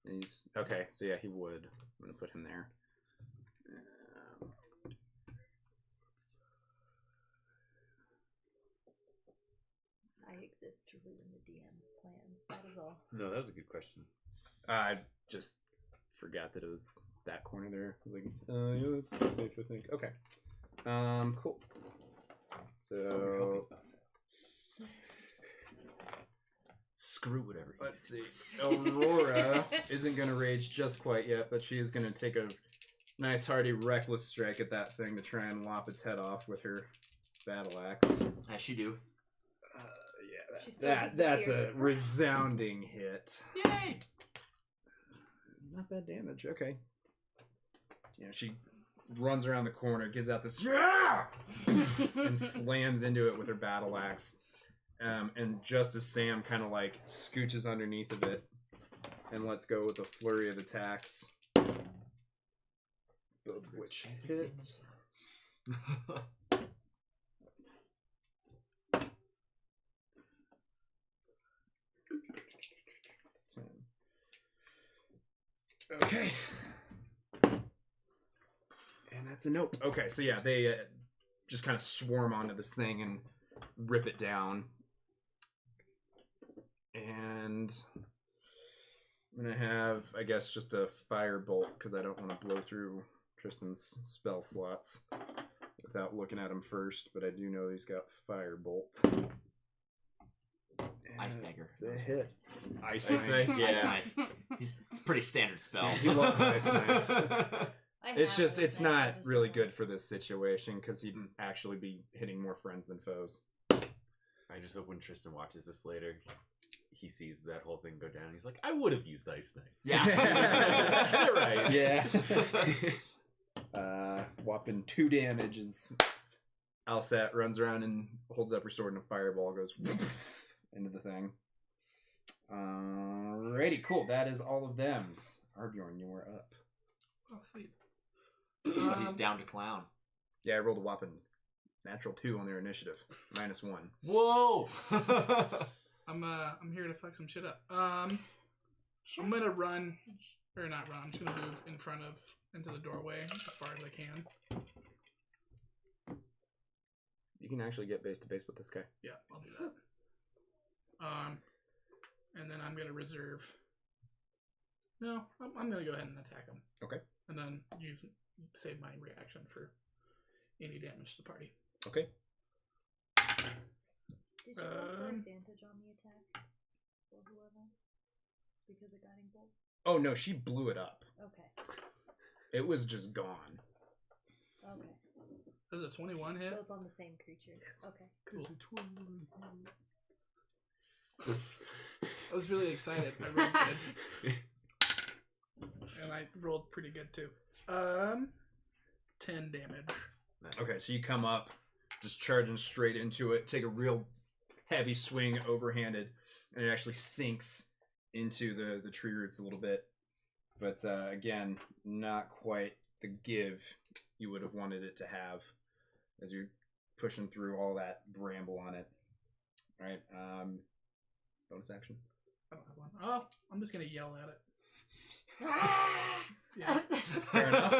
He's okay. So yeah, he would. I'm gonna put him there. I exist to ruin the DM's plans. That is all. No, that was a good question. I just forgot that it was that corner there. Like, yeah, that's safe, I think. Okay. Cool. So Screw whatever. let's see. Aurora isn't gonna rage just quite yet, but she is gonna take a nice hearty reckless strike at that thing to try and lop its head off with her battle axe. As she do. She still That's disappears. a resounding hit. Yay! Not bad damage. Okay. Yeah, she runs around the corner, gives out this yeah, and slams into it with her battle axe. And just as Sam kind of like scooches underneath of it and lets go with a flurry of attacks, both of which hit. Okay. And that's a nope. Okay, so yeah, they just kind of swarm onto this thing and rip it down. And I'm going to have, I guess, just a firebolt because I don't want to blow through Tristan's spell slots without looking at him first, but I do know he's got firebolt. Ice dagger. It's a hit. Ice Ice knife. knife, Yeah. Ice knife. It's a pretty standard spell. He loves ice knife. I It's have just, it, it's I not just really don't. good for this situation because he'd actually be hitting more friends than foes. I just hope when Tristan watches this later, he sees that whole thing go down. He's like, I would have used ice knife. Yeah. You're right. Yeah. Whopping 2 damage is Alsat runs around and holds up her sword and a fireball goes into the thing. Alrighty, cool. That is all of them's. Arbjorn, you were up. Oh, sweet. He's down to clown. Yeah, I rolled a whopping natural 2 on their initiative. -1. Whoa! I'm here to fuck some shit up. Sure. I'm gonna run, or not run. I'm just gonna move into the doorway as far as I can. You can actually get base to base with this guy. Yeah, I'll do that. And then I'm gonna reserve. No, I'm gonna go ahead and attack him. Okay. And then save my reaction for any damage to the party. Okay. Did you roll for Um, advantage on the attack? For whoever? Because of guiding bolt? Oh no, she blew it up. Okay. It was just gone. Okay. Does a 21 hit? So it's on the same creature. Yes. Okay. Cool. I was really excited. I rolled good. And I rolled pretty good too. 10 damage. Nice. Okay, so you come up, just charging straight into it, take a real heavy swing overhanded, and it actually sinks into the tree roots a little bit. But again, not quite the give you would have wanted it to have as you're pushing through all that bramble on it. All right, bonus action. I don't have one. Oh, I'm just gonna yell at it. Yeah. Fair enough.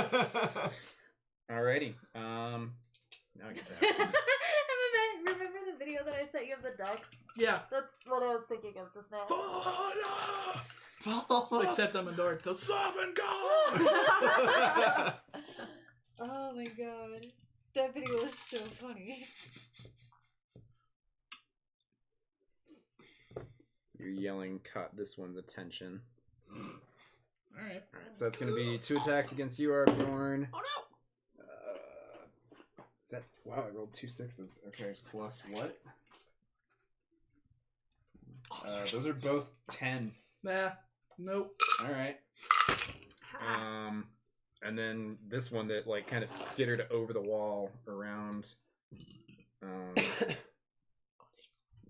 Alrighty. Now I get to action. Remember the video that I sent you of the ducks? Yeah. That's what I was thinking of just now. Except I'm adored, so soften God! Oh my god. That video was so funny. Your yelling caught this one's attention. Alright. Alright, so that's going to be 2 attacks against you, Arbjorn. Oh no! Is that... Wow, I rolled 2 6s. Okay, plus what? Those are both 10. Nah. Nope. Alright. And then this one that, like, kind of skittered over the wall around...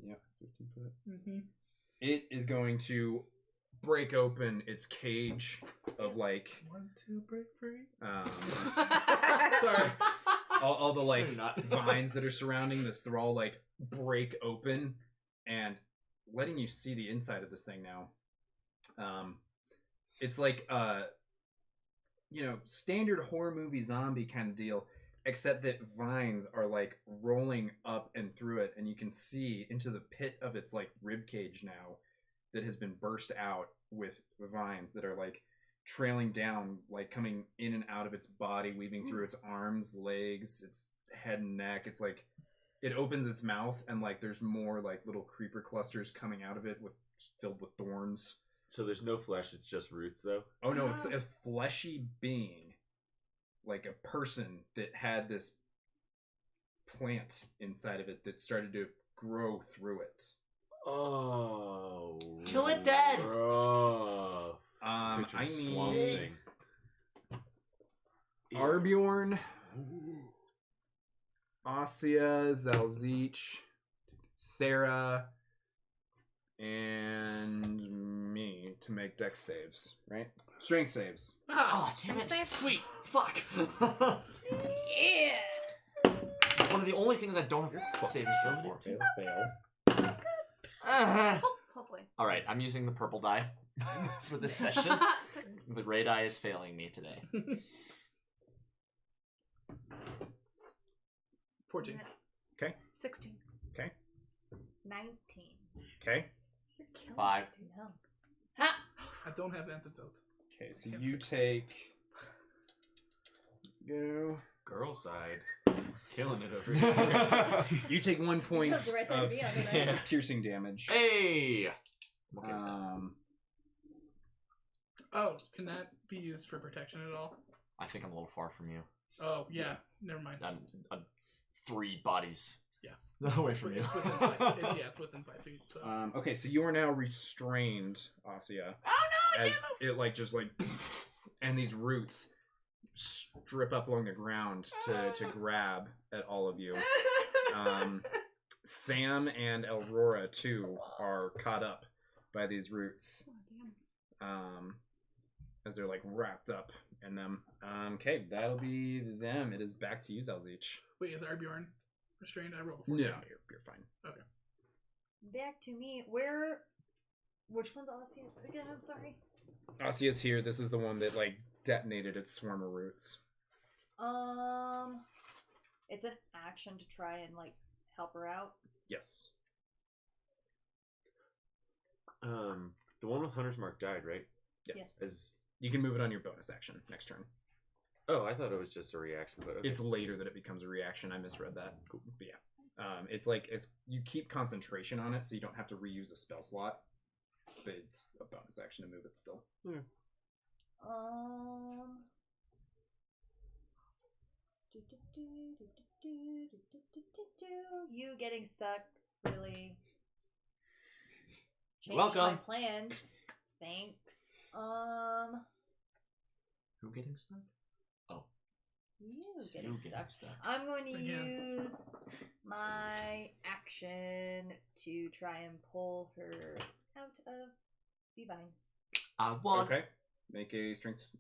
Yep, 15 foot. Mm-hmm. It is going to break open its cage of, like... Want to break free? Sorry. All the, like, Maybe not. vines that are surrounding this thrall, like, break open and letting you see the inside of this thing now. It's like, standard horror movie zombie kind of deal, except that vines are, like, rolling up and through it, and you can see into the pit of its, like, rib cage now that has been burst out with vines that are, like, trailing down, like, coming in and out of its body, weaving through its arms, legs, its head and neck. It's like, it opens its mouth, and, like, there's more, like, little creeper clusters coming out of it filled with thorns. So there's no flesh, it's just roots, though? Oh, no, it's a fleshy being. Like a person that had this plant inside of it that started to grow through it. Oh. Kill it dead! Rough. I Swamp need Thing. Arbjorn, Asya, Zalzich, Sarah, and me to make dex saves, right? Strength saves. Oh, damn it. Save. Sweet. Fuck. Yeah. One of the only things I don't have saving throw for. Fail. Hopefully. Alright, I'm using the purple die for this session. The gray die is failing me today. 14. 16. 19. Okay. You're killing 5. me, no. Ha! I don't have antidote. Okay, so you take... Go. Girl side. Killing it over here. You take 1 point That's the right time of to be on tonight. piercing damage. Hey! I'm okay with that. Oh, can that be used for protection at all? I think I'm a little far from you. Oh, yeah. Never mind. I'm 3 bodies. Yeah. Away from you. It's within 5. It's within 5 feet. So. Okay, so you are now restrained, Asya. Oh no! As it like just like, and these roots strip up along the ground to grab at all of you. Sam and Aurora too are caught up by these roots. Oh, damn. As they're like wrapped up in them. Okay, that'll be them. It is back to you, Zalzich. Wait, is Arbjorn restrained? I rolled a No, 14. you're fine. Okay. Back to me. Which one's Aussie again? I'm sorry. Asya's here. This is the one that like detonated its swarm of roots. It's an action to try and like help her out. Yes. The one with Hunter's Mark died, right? Yes. As You can move it on your bonus action next turn. Oh, I thought it was just a reaction, but okay. It's later that it becomes a reaction. I misread that. Cool. But yeah. It's like you keep concentration on it, so you don't have to reuse a spell slot. But it's a bonus action to move it still. Yeah. You getting stuck really changed Welcome. my plans. Thanks. Who getting stuck? You getting You stuck. getting stuck. I'm going to Again. use my action to try and pull her out of the vines. I won. Okay. Make a strength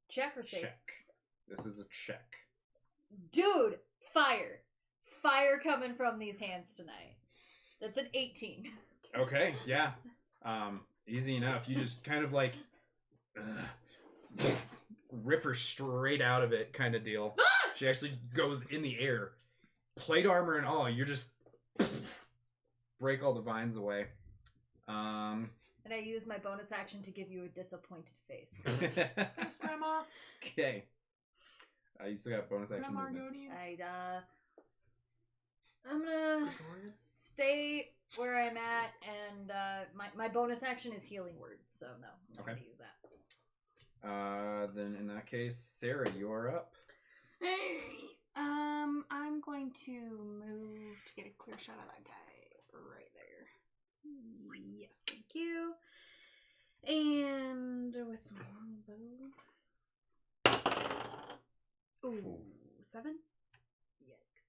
Check or save? check. This is a check. Dude, fire. Fire coming from these hands tonight. That's an 18. Okay, yeah. Easy enough. You just kind of like rip her straight out of it kind of deal. She actually goes in the air. Plate armor and all, you're just break all the vines away. And I use my bonus action to give you a disappointed face. Thanks, Grandma. Okay. You still got bonus action Grandma movement. Godian. I'm gonna stay where I'm at, and my bonus action is healing words, so no, I'm not Okay. going to use that. Then in that case, Sarah, you're up. I'm going to move to get a clear shot of that guy right there. Yes, thank you. And with my longbow. Ooh, 7? Yikes.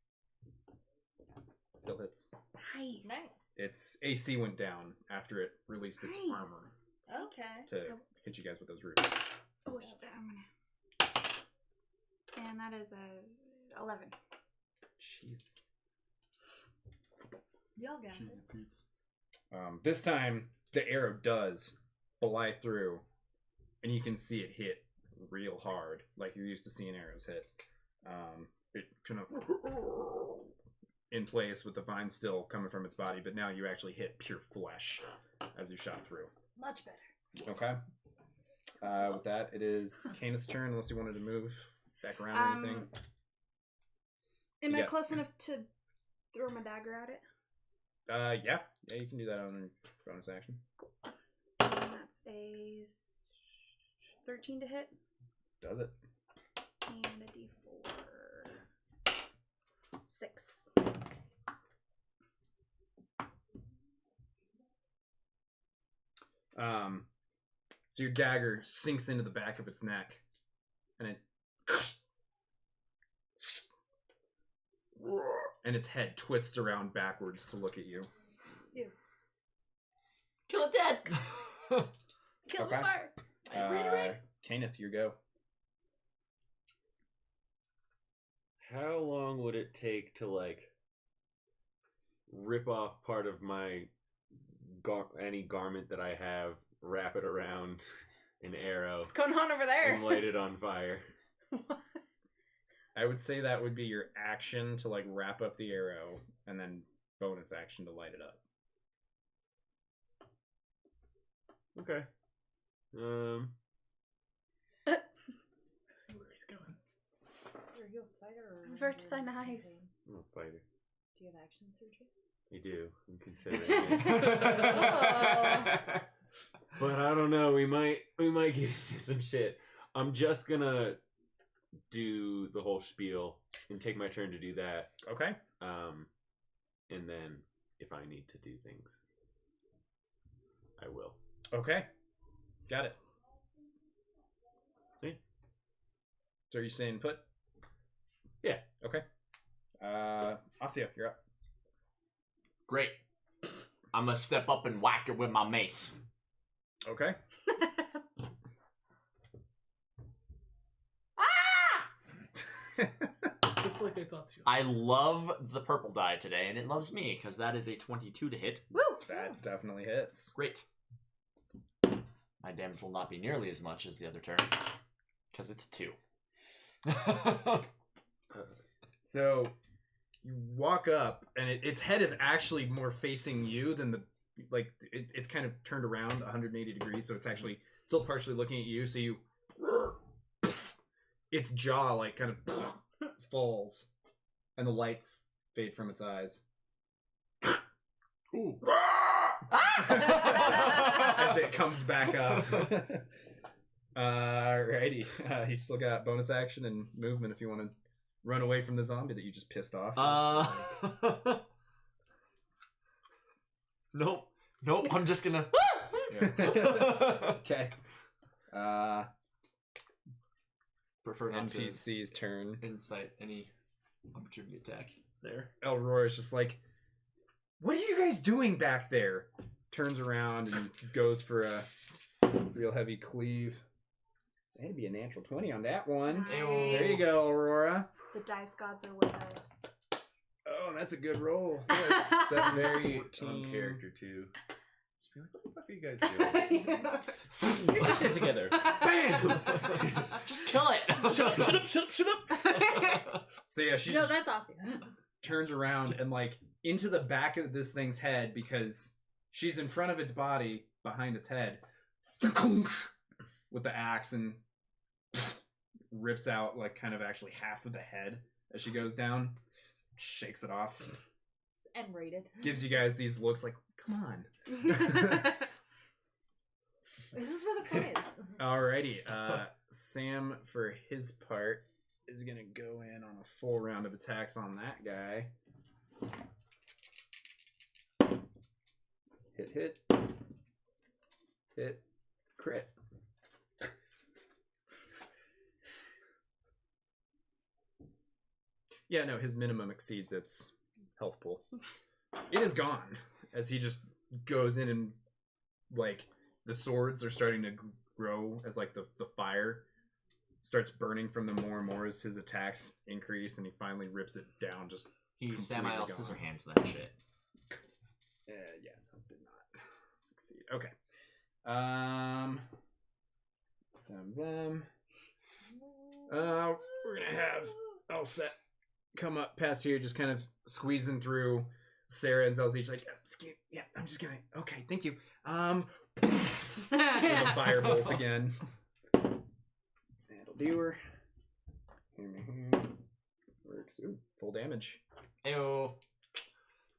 Still hits. Nice. Nice. Its AC went down after it released its Nice. armor Okay. to hit you guys with those roots. Oh, I'm gonna. And that is a 11. Jeez. Y'all got it. This time, the arrow does fly through, and you can see it hit real hard, like you're used to seeing arrows hit. It kind of in place with the vine still coming from its body, but now you actually hit pure flesh as you shot through. Much better. Okay. With that, it is Kana's turn, unless you wanted to move back around or anything. Am I Yeah. close enough to throw my dagger at it? Yeah, you can do that on your bonus action. And that's a 13 to hit. Does it? And a d4. 6. So your dagger sinks into the back of its neck, and its head twists around backwards to look at you. Kill it dead. Kill Okay. the fire. Kenneth, you go. How long would it take to like rip off part of my any garment that I have, wrap it around an arrow, What's going on over there? and light it on fire? I would say that would be your action to like wrap up the arrow, and then bonus action to light it up. Okay. I see where he's going. Are you a fighter or Revert to ranger thine or eyes. something? I'm a fighter. Do you have action surgery? I do. I'm considering it. But I don't know. We might get into some shit. I'm just gonna do the whole spiel and take my turn to do that. Okay. And then if I need to do things, I will. Okay. Got it. See? So are you saying put? Yeah. Okay. Asya, you're up. Great. I'm gonna step up and whack it with my mace. Okay. Just like I thought to. I love the purple die today, and it loves me, because that is a 22 to hit. Woo! That definitely hits. Great. My damage will not be nearly as much as the other turn, because it's 2. So you walk up, and its head is actually more facing you than the it's kind of turned around 180 degrees, so it's actually still partially looking at you. So you, its jaw like kind of falls, and the lights fade from its eyes. Ooh. As it comes back up. Alrighty. He's still got bonus action and movement if you want to run away from the zombie that you just pissed off. Nope. I'm just gonna. Okay. Prefer not NPC's turn. to incite any opportunity attack there. Elrora's just like, what are you guys doing back there? Turns around and goes for a real heavy cleave. That'd be a natural 20 on that one. Nice. There you go, Aurora. The dice gods are with us. Oh, that's a good roll. 7, Very 14. on character too. Just be like, what the fuck are you guys doing? Get your shit together. Bam! Just kill it. Shut up! So yeah, she No, just that's awesome. turns around and like into the back of this thing's head, because she's in front of its body, behind its head, with the axe, and rips out like kind of actually half of the head as she goes down, shakes it off. M-rated. Gives you guys these looks like, come on. This is where the fun is. Alrighty. Sam, for his part, is going to go in on a full round of attacks on that guy. Hit. Hit. Crit. Yeah, no, his minimum exceeds its health pool. It is gone as he just goes in and, like, the swords are starting to grow as, like, the fire starts burning from them more and more as his attacks increase, and he finally rips it down. Just He completely Samael gone. scissor hands that shit. Yeah, no, did not succeed. Okay. Them. We're gonna have Elset come up past here, just kind of squeezing through Sarah and Zel's each like, yeah, I'm just gonna. Okay, thank you. With a firebolt again. That'll do her. Works. Ooh, full damage. Ayo.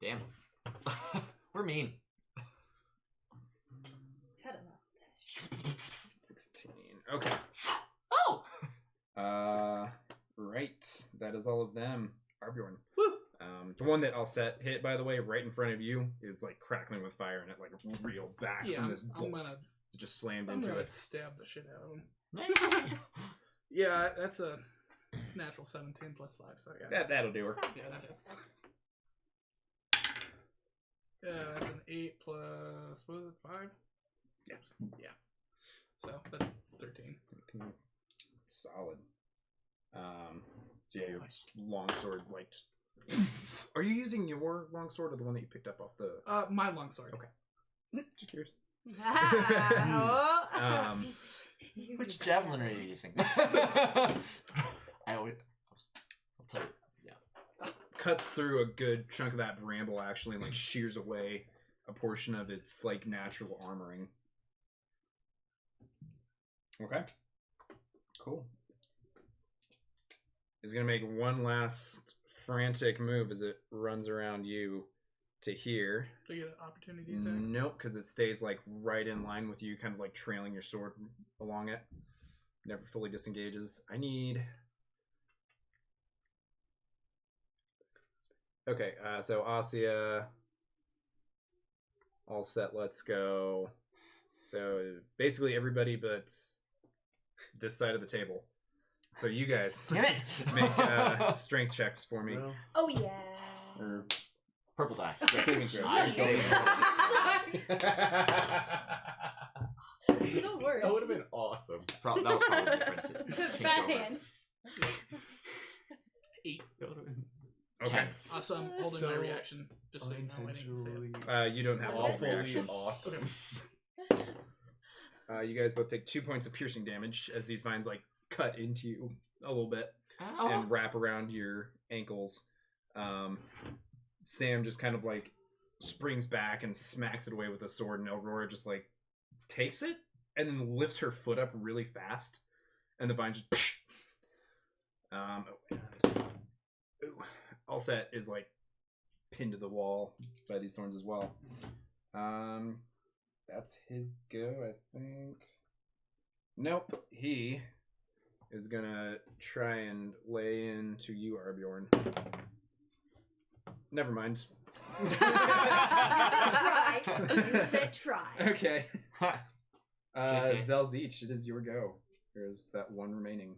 Damn. We're mean. Had enough. 16. Okay. Oh! Right. That is all of them. Arbjorn. Woo! The one that I'll set hit, by the way, right in front of you is like crackling with fire and it like reeled back Yeah, from this I'm bolt. gonna It just slammed I'm into gonna it. stab the shit out of him. Maybe. Yeah, that's a natural 17 plus 5, so yeah. That'll do her. Yeah, that hits. Yeah, that's an 8 plus, what is it, 5? Yeah. So that's 13. Solid. So yeah, your Nice. longsword like just... Are you using your longsword or the one that you picked up off the... My longsword. Okay. Just curious. Ah, Which javelin are you using? I always. I'll tell you. Yeah. Cuts through a good chunk of that bramble actually and like shears away a portion of its like natural armoring. Okay. Cool. Is gonna make one last frantic move as it runs around you to here. Do you get an opportunity attack? Nope, because it stays like right in line with you, kind of like trailing your sword along it. Never fully disengages. I need. Okay, so Asya, all set. Let's go. So basically everybody but this side of the table. So you guys Damn it! make strength checks for me. Well, oh yeah. Or Purple die. saving throws. I'm Sorry. saving. The worst. that would have been awesome. That was probably the difference. It changed Bad over. hand. 8. That would have been Okay. Also, I'm holding my So reaction, just so you know. I didn't say it. You don't have to make awfully reactions. awesome. Okay. You guys both take 2 points of piercing damage as these vines like cut into you a little bit Ow. and wrap around your ankles. Sam just kind of like springs back and smacks it away with a sword, and Elrora just like takes it and then lifts her foot up really fast, and the vine just. All set is like pinned to the wall by these thorns as well. That's his go, I think. Nope, he is gonna try and lay into you, Arbjorn. Never mind. You said try. Okay. JK. Zelzeech, it is your go. There's that one remaining.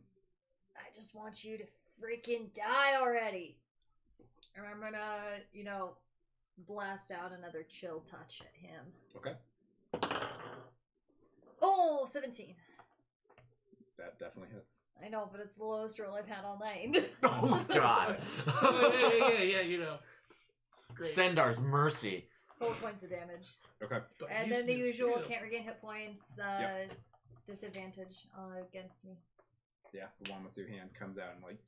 I just want you to freaking die already. And I'm gonna, blast out another chill touch at him. Okay. Oh, 17. That definitely hits. I know, but it's the lowest roll I've had all night. Oh my god. Yeah. Great. Stendar's mercy. 4 points of damage. Okay. But And you then the see it's usual, good. can't regain hit points, Yep. disadvantage against me. Yeah, the Wamasu hand comes out and like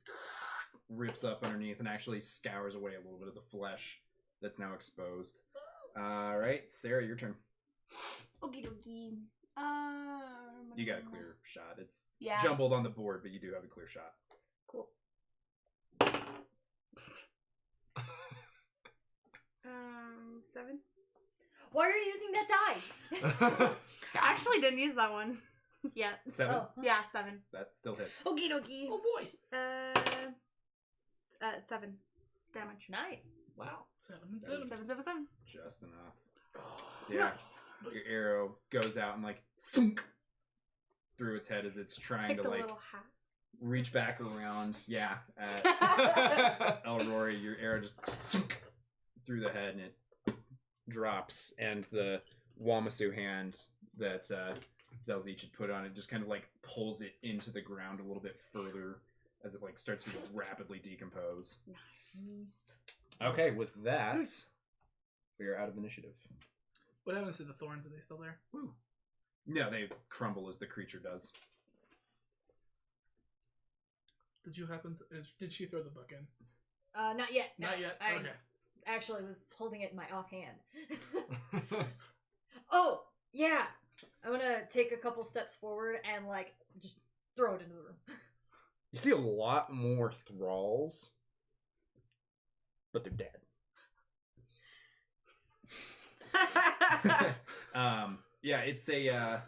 rips up underneath and actually scours away a little bit of the flesh that's now exposed. Alright, Sarah, your turn. Okie dokie. You got a clear shot. It's Yeah. jumbled on the board, but you do have a clear shot. Cool. 7. Why are you using that die? I actually didn't use that one. Yeah. 7. Oh. Yeah, 7. That still hits. Okie dokie. Oh boy. 7 damage. Nice. Wow. 7 and That 7. was 7. just enough. Yeah. Nice. Your arrow goes out and like thunk through its head as it's trying Like to the like little hat. reach back around. Yeah. At Elroy, your arrow just thunk through the head and it drops, and the Wamasu hand that Zelzich had put on it just kind of like pulls it into the ground a little bit further as it like starts to rapidly decompose. Nice. Okay, with that, we are out of initiative. What happens to the thorns? Are they still there? Woo. No, they crumble as the creature does. Did you happen to... Did she throw the book in? Not yet. No. Not yet? I Okay. actually was holding it in my offhand. Oh, yeah. I'm gonna take a couple steps forward and, like, just throw it into the room. You see a lot more thralls, but they're dead. Yeah, it's a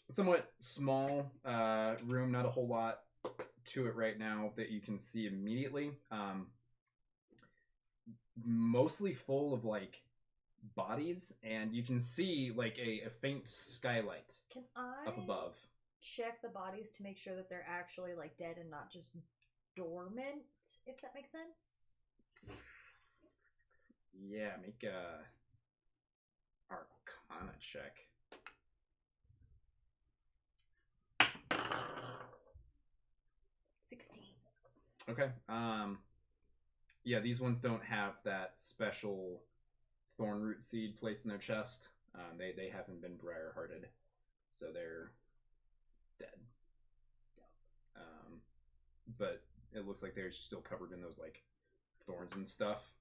somewhat small room, not a whole lot to it right now that you can see immediately. Mostly full of like bodies, and you can see like a faint skylight Can I up above. check the bodies to make sure that they're actually, like, dead and not just dormant, if that makes sense? Yeah, make a Arcana check. Okay. Yeah, these ones don't have that special thorn root seed placed in their chest. They haven't been briar hearted, so they're dead. But it looks like they're still covered in those like thorns and stuff.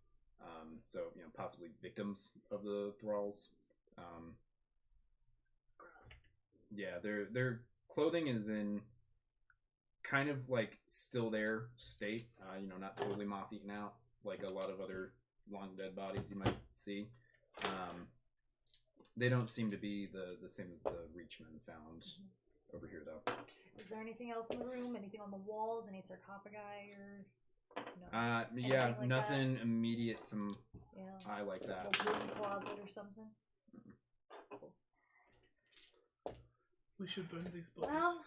So possibly victims of the thralls. Yeah, their clothing is in kind of like still there state, not totally moth eaten out like a lot of other long dead bodies you might see. They don't seem to be the same as the Reachmen found over here though. Is there anything else in the room? Anything on the walls? Any sarcophagi or no? Yeah, Anything like nothing immediate to Yeah. eye like A that. little broom closet or something? We should burn these books. Well,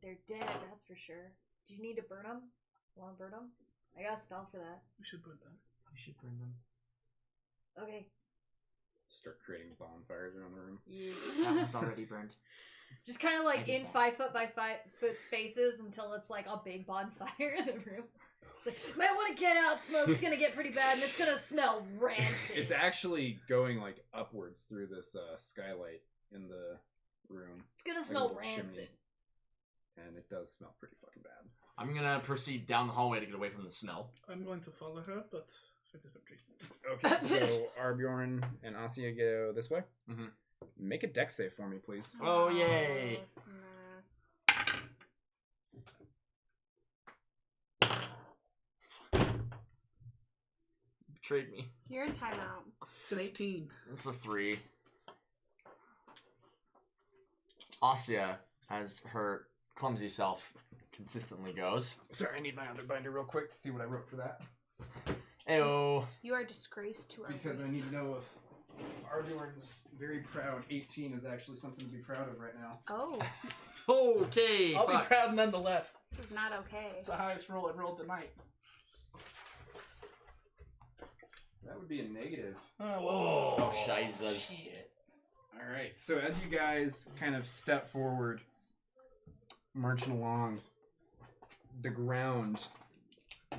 they're dead, that's for sure. Do you need to burn them? Want to burn them? I got a spell for that. We should burn them. We should burn them. Okay. Start creating bonfires around the room. That one's already burned. Just kind of like I did in that. 5 foot by 5 foot spaces until it's like a big bonfire in the room. It's like, might want to get out, smoke's gonna get pretty bad and it's gonna smell rancid. It's actually going like upwards through this skylight in the room. It's gonna like a smell little chimney. rancid. And it does smell pretty fucking bad. I'm gonna proceed down the hallway to get away from the smell. I'm going to follow her, but for different reasons. Okay, so Arbjorn and Asia go this way. Mhm. Make a dex save for me, please. Oh, yay. Betrayed me. You're in timeout. It's an 18. It's a 3. Asia, as her clumsy self consistently goes. Sorry, I need my other binder real quick to see what I wrote for that. Ayo. You are a disgrace to our Because I race. need to know if Arbjorn's very proud 18 is actually something to be proud of right now. Oh, Okay. I'll be fuck. proud nonetheless. this is not okay. It's the highest roll I've rolled tonight. That would be a negative. Oh, shizzas. Shit. Alright, so as you guys kind of step forward, marching along, the ground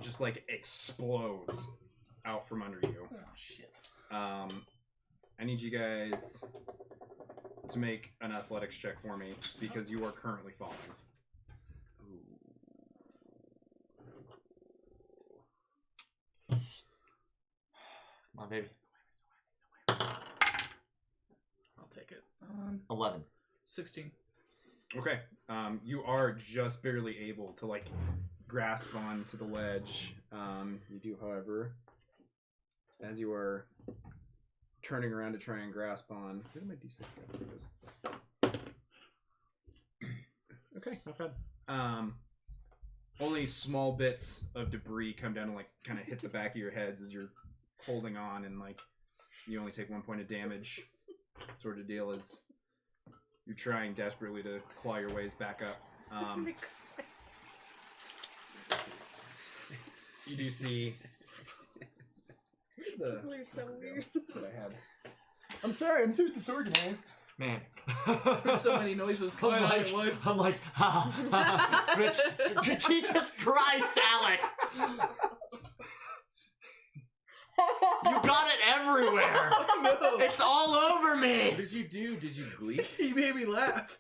just like explodes out from under you. Oh, shit. I need you guys to make an athletics check for me because you are currently falling. Come on, baby. I'll take it. 11. 16. Okay, you are just barely able to like grasp onto the ledge You do, however, as you are turning around to try and grasp on. Where did my d6 go? There it goes. Okay, not bad. Only small bits of debris come down and like kind of hit the back of your heads as you're holding on, and like you only take 1 point of damage, sort of deal, as you're trying desperately to claw your ways back up. You do see the People are so weird. that I had. I'm sorry, I'm so disorganized. Man. There's so many noises coming I'm out like, at once. I'm like, Jesus Christ, Alec! You got it everywhere! No. It's all over What me! did you do? Did you gleek? He made me laugh.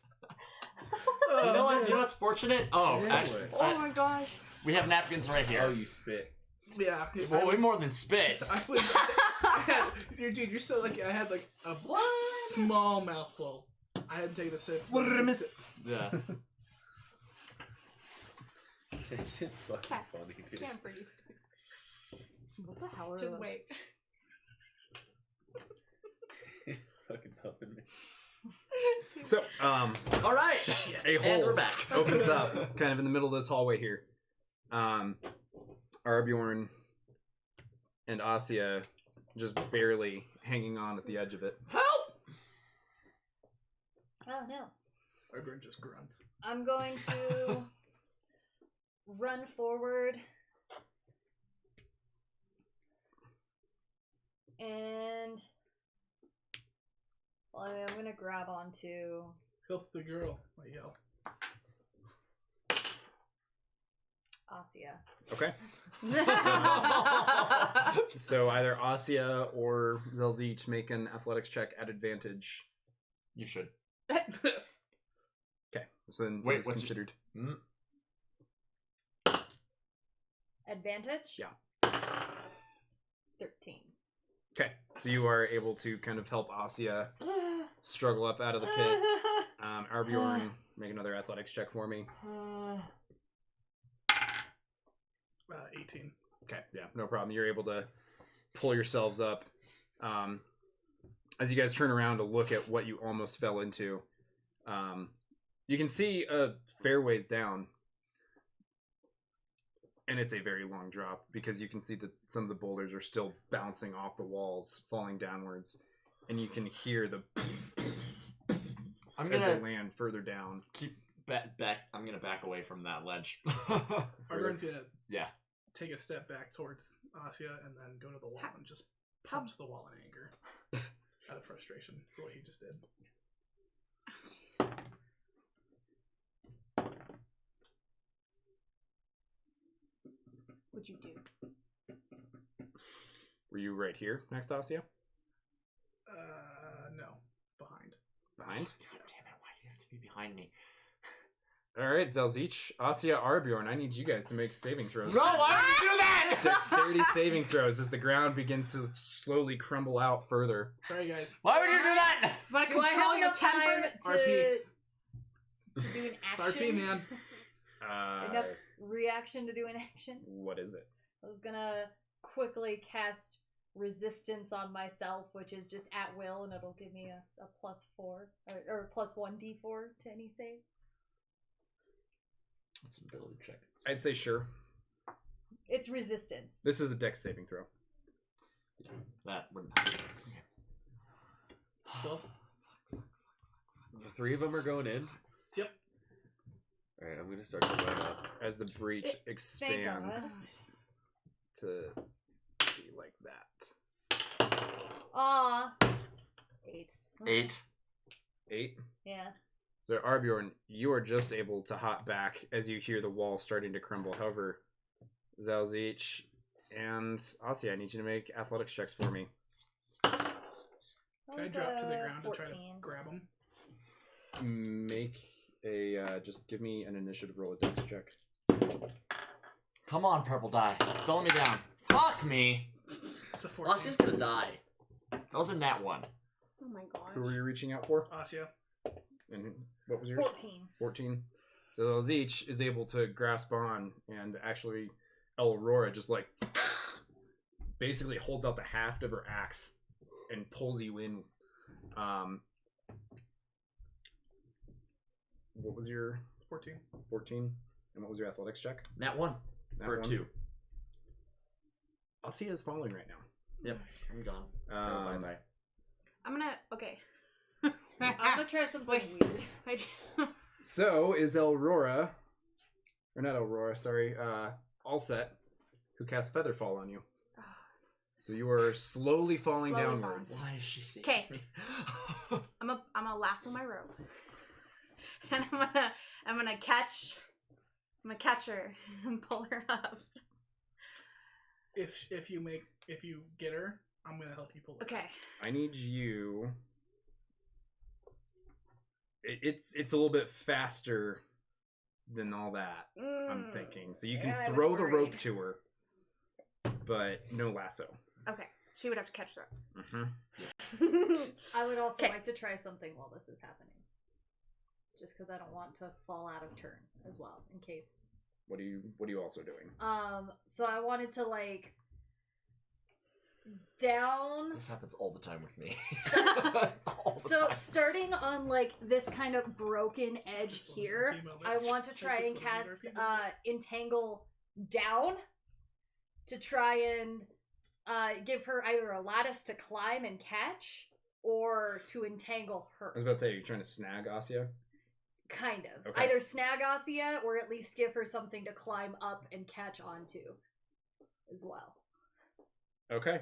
You know what? You know what's fortunate? Oh, Yeah. actually, Oh my gosh. we have napkins right here. Oh, you spit. Yeah. Well, way more than spit. I had, dude, you're so lucky. I had like a small mouthful. I had to take a sip. What did I miss? Yeah. It's fucking Cat. funny, dude. Can't breathe. What the hell are Just those? wait. Fucking pumping me. So, All right. a And hole we're back. opens up kind of in the middle of this hallway here. Arbjorn and Asya just barely hanging on at the edge of it. Help! Oh no. Everyone just grunts. I'm going to run forward and well, I'm gonna grab onto Health the girl. I yell. Asya. Okay. So either Asya or Zelzich make an athletics check at advantage. You should. Okay. So then Wait, it's what's considered. Advantage? Yeah. 13. Okay. So you are able to kind of help Asya struggle up out of the pit. Arbjorn, make another athletics check for me. 18. Okay, yeah, no problem. You're able to pull yourselves up. As you guys turn around to look at what you almost fell into, you can see a fair ways down. And it's a very long drop because you can see that some of the boulders are still bouncing off the walls, falling downwards. And you can hear the I'm as they gonna land further down. keep back. I'm gonna back away from that ledge. Argon's gonna Yeah. take a step back towards Asya and then go to the wall and just punch the wall in anger. Out of frustration for what he just did. What'd you do? Were you right here next to Asya? No. Behind. Behind? God damn it! Why do you have to be behind me? All right, Zelzich, Asya, Arbjorn, I need you guys to make saving throws. No! Why would you do that? Dexterity saving throws as the ground begins to slowly crumble out further. Sorry, guys. Why would you do that? But Do I have enough time RP. to do an It's action? RP, man. Enough reaction to do an action? What is it? I was gonna quickly cast resistance on myself, which is just at will, and it'll give me a +4 or +1 d4 to any save. It's an ability check. I'd say sure. It's resistance. This is a dex saving throw. Yeah, that wouldn't happen. 12. The three of them are going in. Yep. All right, I'm gonna start to line up. As the breach Thank expands to be like that. Aw. 8. 8. 8. Yeah. So Arbjorn, you are just able to hop back as you hear the wall starting to crumble. However, Zelzich and Asya, I need you to make athletics checks for me. That Can I was, drop to the ground 14. and try to grab him? Make a just give me an initiative roll, a dex check. Come on, purple die. Don't let me down. Fuck me. It's a 14. Asya's gonna die. That was in that one. Oh my gosh. Who were you reaching out for? Asya. And what was yours? 14. 14. So Zelzich is able to grasp on and actually Aurora just like basically holds out the haft of her axe and pulls you in. What was your 14. 14? And what was your athletics check? That one. That For a one? 2. Alcia is falling right now. Yep. I'm gone. Bye-bye. I'm gonna. Okay. I'm gonna try something weird. So is Aurora, or not Aurora, sorry, all set, who casts Featherfall on you. So you are slowly falling Slowly downwards. Why is she seeing 'Kay. me? I'm gonna lasso my rope, and I'm gonna catch her and pull her up. If you get her, I'm gonna help you pull her. Okay. I need you. It's a little bit faster than all that. I'm thinking, so you can I was throw the rope worried. to her, but no lasso. Okay. She would have to catch the Mm-hmm. rope. I would also 'Kay. like to try something while this is happening. Just because I don't want to fall out of turn as well, in case. What are you also doing? So I wanted to like down. This happens all the time with me. It's all the So time. starting on like this kind of broken edge here, I want to try and cast entangle down to try and give her either a lattice to climb and catch or to entangle her. I was about to say, are you trying to snag Asya? Kind of. Okay. Either snag Asya or at least give her something to climb up and catch onto as well. Okay.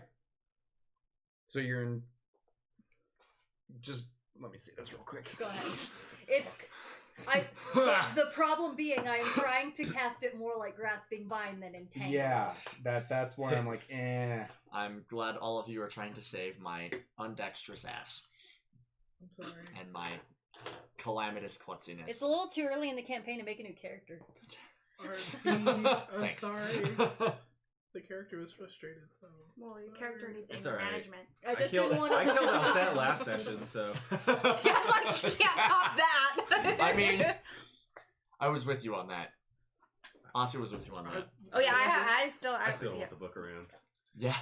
So you're in. Just let me see this real quick. Go ahead. It's the problem being I am trying to cast it more like grasping vine than entangle. Yeah, that's where I'm like, eh. I'm glad all of you are trying to save my undexterous ass I'm sorry. and my calamitous klutziness. It's a little too early in the campaign to make a new character. I'm Thanks. sorry. The character was frustrated, so. Well, your character needs It's anger alright. management. I just didn't want to. I killed Alsat last session, so Yeah, like you can't top that. I mean, I was with you on that. Asya was with you on that. oh yeah, I still I still yeah. want the book around. Yeah.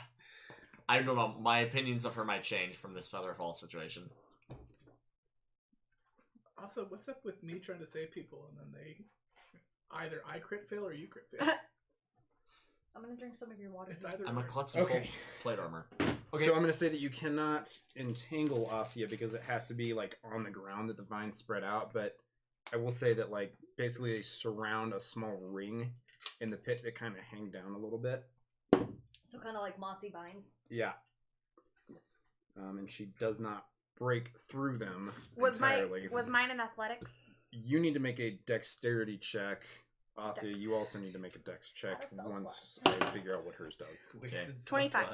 I don't know. My opinions of her might change from this Featherfall situation. Also, what's up with me trying to save people and then they either I crit fail or you crit fail? I'm gonna drink some of your water. It's either I'm a way. klutz in Okay. full plate armor. Okay. So I'm gonna say that you cannot entangle Asya because it has to be like on the ground that the vines spread out. But I will say that like basically they surround a small ring in the pit that kind of hang down a little bit. So kind of like mossy vines. Yeah. And she does not break through them Was entirely. mine in athletics? You need to make a dexterity check. Asya, Dex. you also need to make a dex check How does once spell I figure out what hers does. Okay. 25.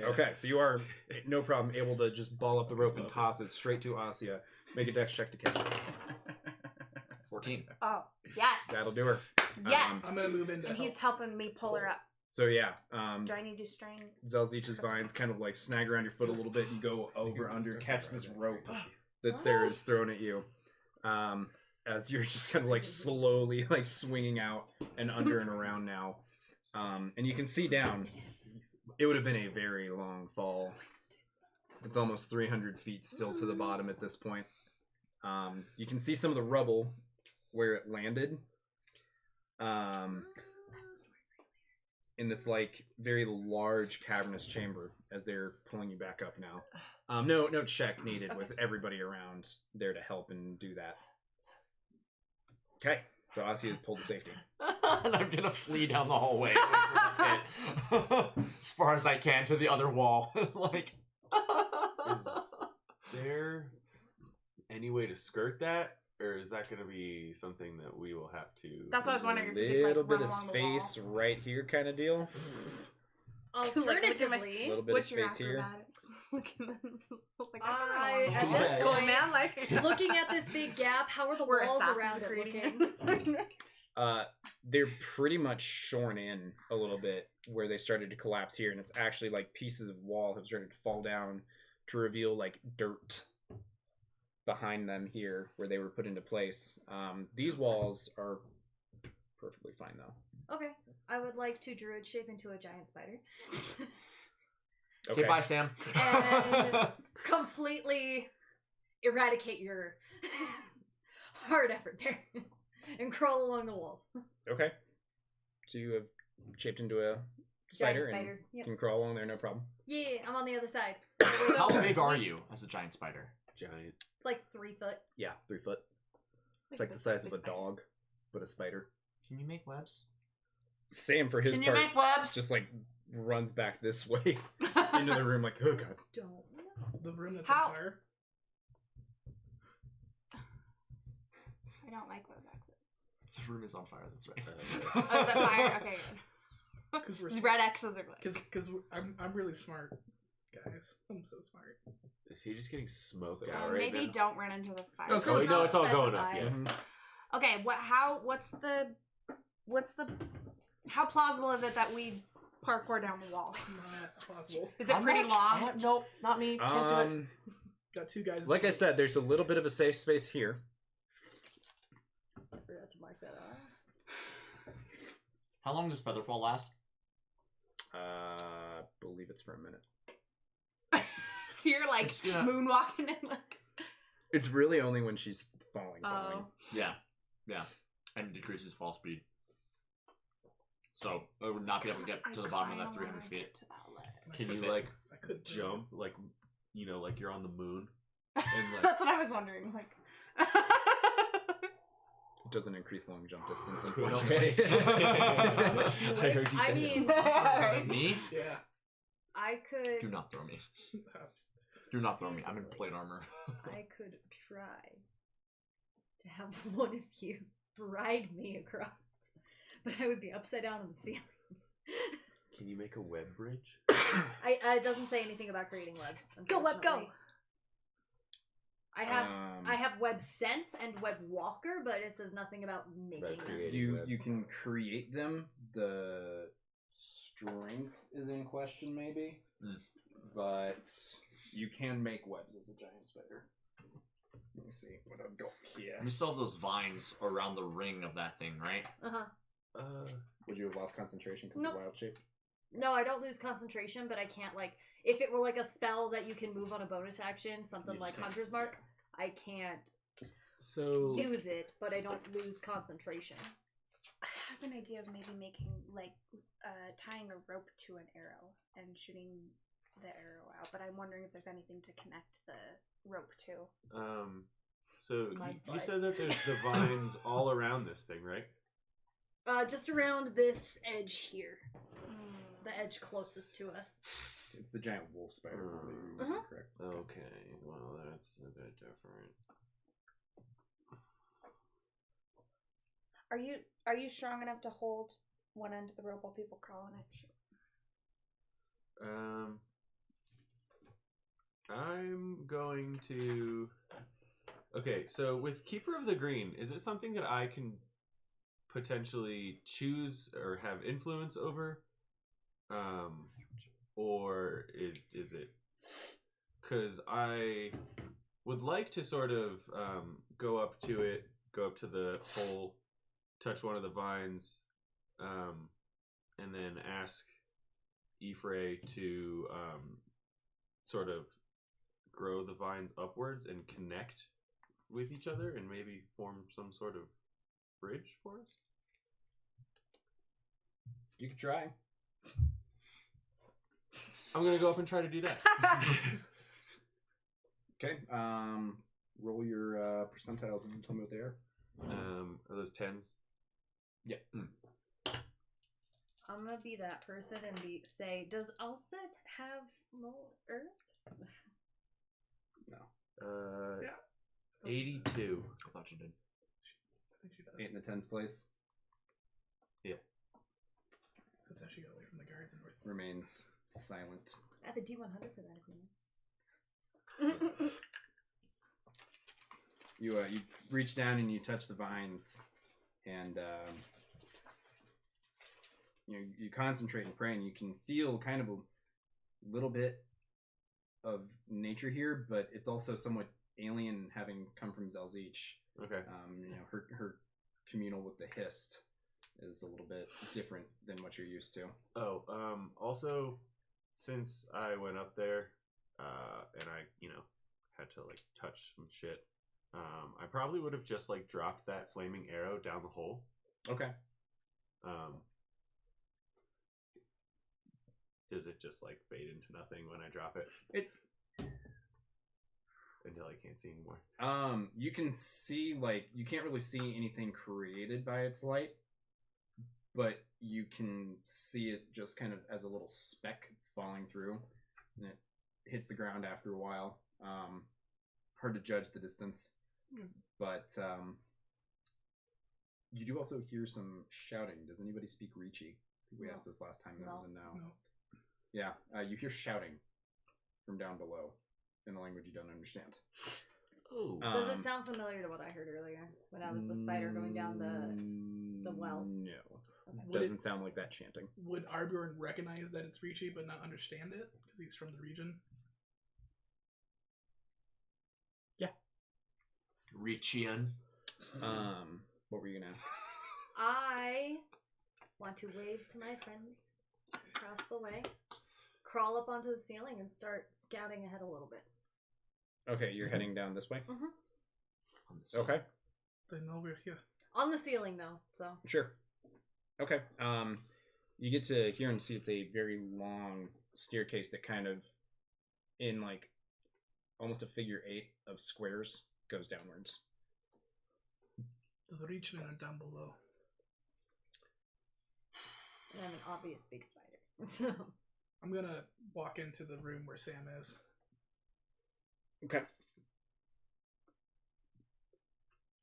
Okay, so you are no problem able to just ball up the rope and toss it straight to Asya. Make a dex check to catch it. 14. Oh yes. That'll do her. Yes. I'm gonna move into and he's help. helping me pull her up. So yeah, Do I need to string? Zelzich's vines kind of like snag around your foot a little bit and go over under, catch this rope that Sarah's thrown at you. As you're just kind of like slowly like swinging out and under and around now. And you can see down, it would have been a very long fall. It's almost 300 feet still to the bottom at this point. You can see some of the rubble where it landed. In this like very large cavernous chamber as they're pulling you back up now. No check needed with everybody around there to help and do that. Okay, so Asya is pulled to safety. And I'm gonna flee down the hallway away from the pit, as far as I can to the other wall. Like, Is there any way to skirt that, or is that going to be something that we will have to? That's what I was wondering if A you could like little run bit of along the wall. space right here kind of deal. Like, look at my- A Alternatively, little bit What's of your space here. acrobatics? Look at this. Like, I, I at can this run along the wall. point, man, like looking at this big gap, how are the we're walls Assassin's around it Creed. looking? They're pretty much shorn in a little bit where they started to collapse here, and it's actually like pieces of wall have started to fall down to reveal like dirt behind them here where they were put into place. These walls are perfectly fine though. Okay. I would like to druid shape into a giant spider. Okay, bye, Sam. And completely eradicate your hard effort there. And crawl along the walls. Okay. So you have shaped into a spider, Giant spider, and yep. can crawl along there, no problem. Yeah, I'm on the other side. How big are you as a giant spider? Giant. It's like 3 foot. Yeah, 3 foot. It's like the size of a dog, but a spider. Can you make webs? Sam, for his Can part, you make webs? just like runs back this way into the room, like, oh god. Don't know. The room that's How- on fire. I don't like those exits. The room is on fire. That's right. Oh, is that fire? Okay, good. Because we're These red X's are good. because I'm really smart, guys. I'm so smart. Is he just getting smoked So, out right Maybe now? don't run into the fire. No, it's Oh, going- no, it's all going specify. up. Yeah. Mhm. Okay, what's the how plausible is it that we parkour down the wall? Not possible. Is it pretty long? Nope, not me. Can't do it. Got 2 guys. Like I said, there's a little bit of a safe space here. I forgot to mark that out. How long does Featherfall last? Believe it's for a minute. So you're like Yeah. moonwalking and like. It's really only when she's falling. Oh. Yeah, and decreases fall speed. So I would not be able to get to the bottom of that 300 feet. Can you With it. like I could jump like like you're on the moon? And like That's what I was wondering. Like. It doesn't increase long jump distance, Okay. unfortunately. How much do you I weigh? heard you I say mean- that. Me? Yeah. I Do could. not throw me. Do not throw me. I'm in plate armor. I could try to have one of you ride me across, but I would be upside down on the ceiling. Can you make a web bridge? It doesn't say anything about creating webs. Go web, go. unfortunately. I have web sense and web walker, but it says nothing about making them. creating You webs. you can create them. The strength is in question, maybe, but you can make webs as a giant spider. Let me see what I've got here. We still have those vines around the ring of that thing, right? Would you have lost concentration because Nope. of wild shape? No, I don't lose concentration, but I can't if it were like a spell that you can move on a bonus action, something You like just can't. Hunter's Mark, I can't So use it, but I don't lose concentration. I have an idea of maybe making tying a rope to an arrow and shooting the arrow out, but I'm wondering if there's anything to connect the rope to. so My you butt. said that there's the vines all around this thing, right? Just around this edge here, the edge closest to us. It's the giant wolf spider. Correct. Okay, well that's a bit different. Are you strong enough to hold one end of the rope while people crawl on it? I'm going to. Okay, so with Keeper of the Green, is it something that I can potentially choose or have influence over? Or is it? Because I would like to sort of go up to it, go up to the hole, touch one of the vines, and then ask Ifrei to sort of grow the vines upwards and connect with each other and maybe form some sort of bridge for us. You could try. I'm gonna go up and try to do that. Okay. Roll your percentiles and tell me what they are. Are those 10s? Yeah. I'm gonna be that person and say, does Ulset have more earth? No. Yeah. 82. I thought you did. I think she does. 8 in the tens place. That's how she got away from the guards in North. Remains silent. I have a D100 for that if you want. You reach down and you touch the vines, and you concentrate and pray, and you can feel kind of a little bit of nature here, but it's also somewhat alien, having come from Zelzich. Okay. Her communal with the Hist. is a little bit different than what you're used to. Oh, also, since I went up there, and I, had to like touch some shit, I probably would have just like dropped that flaming arrow down the hole. Okay. Does it just like fade into nothing when I drop it? Until I can't see anymore. You can see, like, you can't really see anything created by its light, but you can see it just kind of as a little speck falling through, and it hits the ground after a while. Hard to judge the distance, but you do also hear some shouting. Does anybody speak Ricci? I think we asked this last time. That was a no. No. Yeah, you hear shouting from down below in a language you don't understand. Oh. Does it sound familiar to what I heard earlier when I was the spider going down the well? No. Okay. Doesn't sound like that chanting. Would Arbjorn recognize that it's Ricci but not understand it because he's from the region? Riccian. What were you gonna ask? I want to wave to my friends across the way, crawl up onto the ceiling, and start scouting ahead a little bit. Okay, you're heading down this way? Mm-hmm. Okay, They know we're here. On the ceiling, though, so. sure. Okay, you get to hear and see it's a very long staircase that kind of, in like, almost a figure 8 of squares, goes downwards. The Reachmen are down below. And I'm an obvious big spider. So. I'm gonna walk into the room where Sam is. Okay.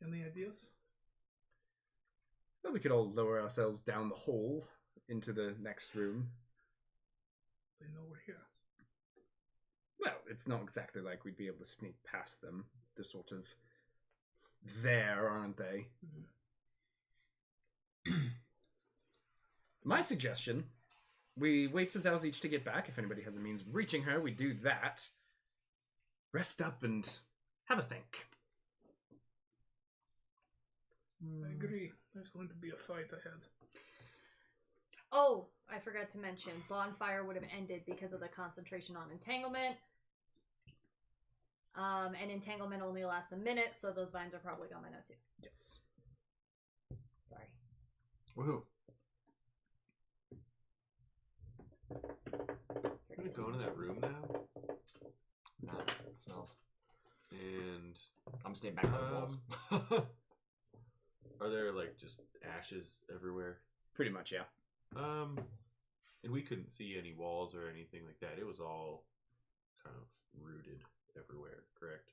Any ideas? Well, we could all lower ourselves down the hole into the next room. They know we're here. Well, it's not exactly like we'd be able to sneak past them. They're sort of there, aren't they? Mm-hmm. My suggestion, we wait for Zalzich to get back. If anybody has a means of reaching her, we do that. Rest up and have a think. I agree. There's going to be a fight ahead. Oh, I forgot to mention, bonfire would have ended because of the concentration on entanglement. And entanglement only lasts a minute, so those vines are probably gone by now too. Yes. Sorry. Woohoo. I'm gonna go into that room now, Nah, it smells. and I'm staying back on the walls. are there like just ashes everywhere? Pretty much, yeah. And we couldn't see any walls or anything like that. It was all kind of rooted everywhere, correct?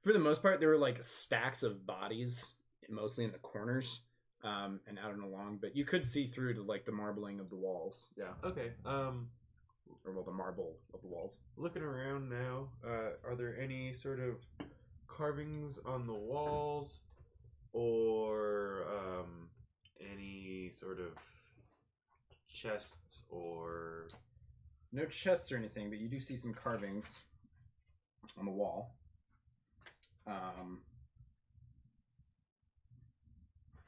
For the most part, there were like stacks of bodies, mostly in the corners, and out and along. But you could see through to like the marbling of the walls. Yeah. Okay. Or well, the marble of the walls. Looking around now, are there any sort of carvings on the walls, or any sort of chests or? No chests or anything, but you do see some carvings on the wall.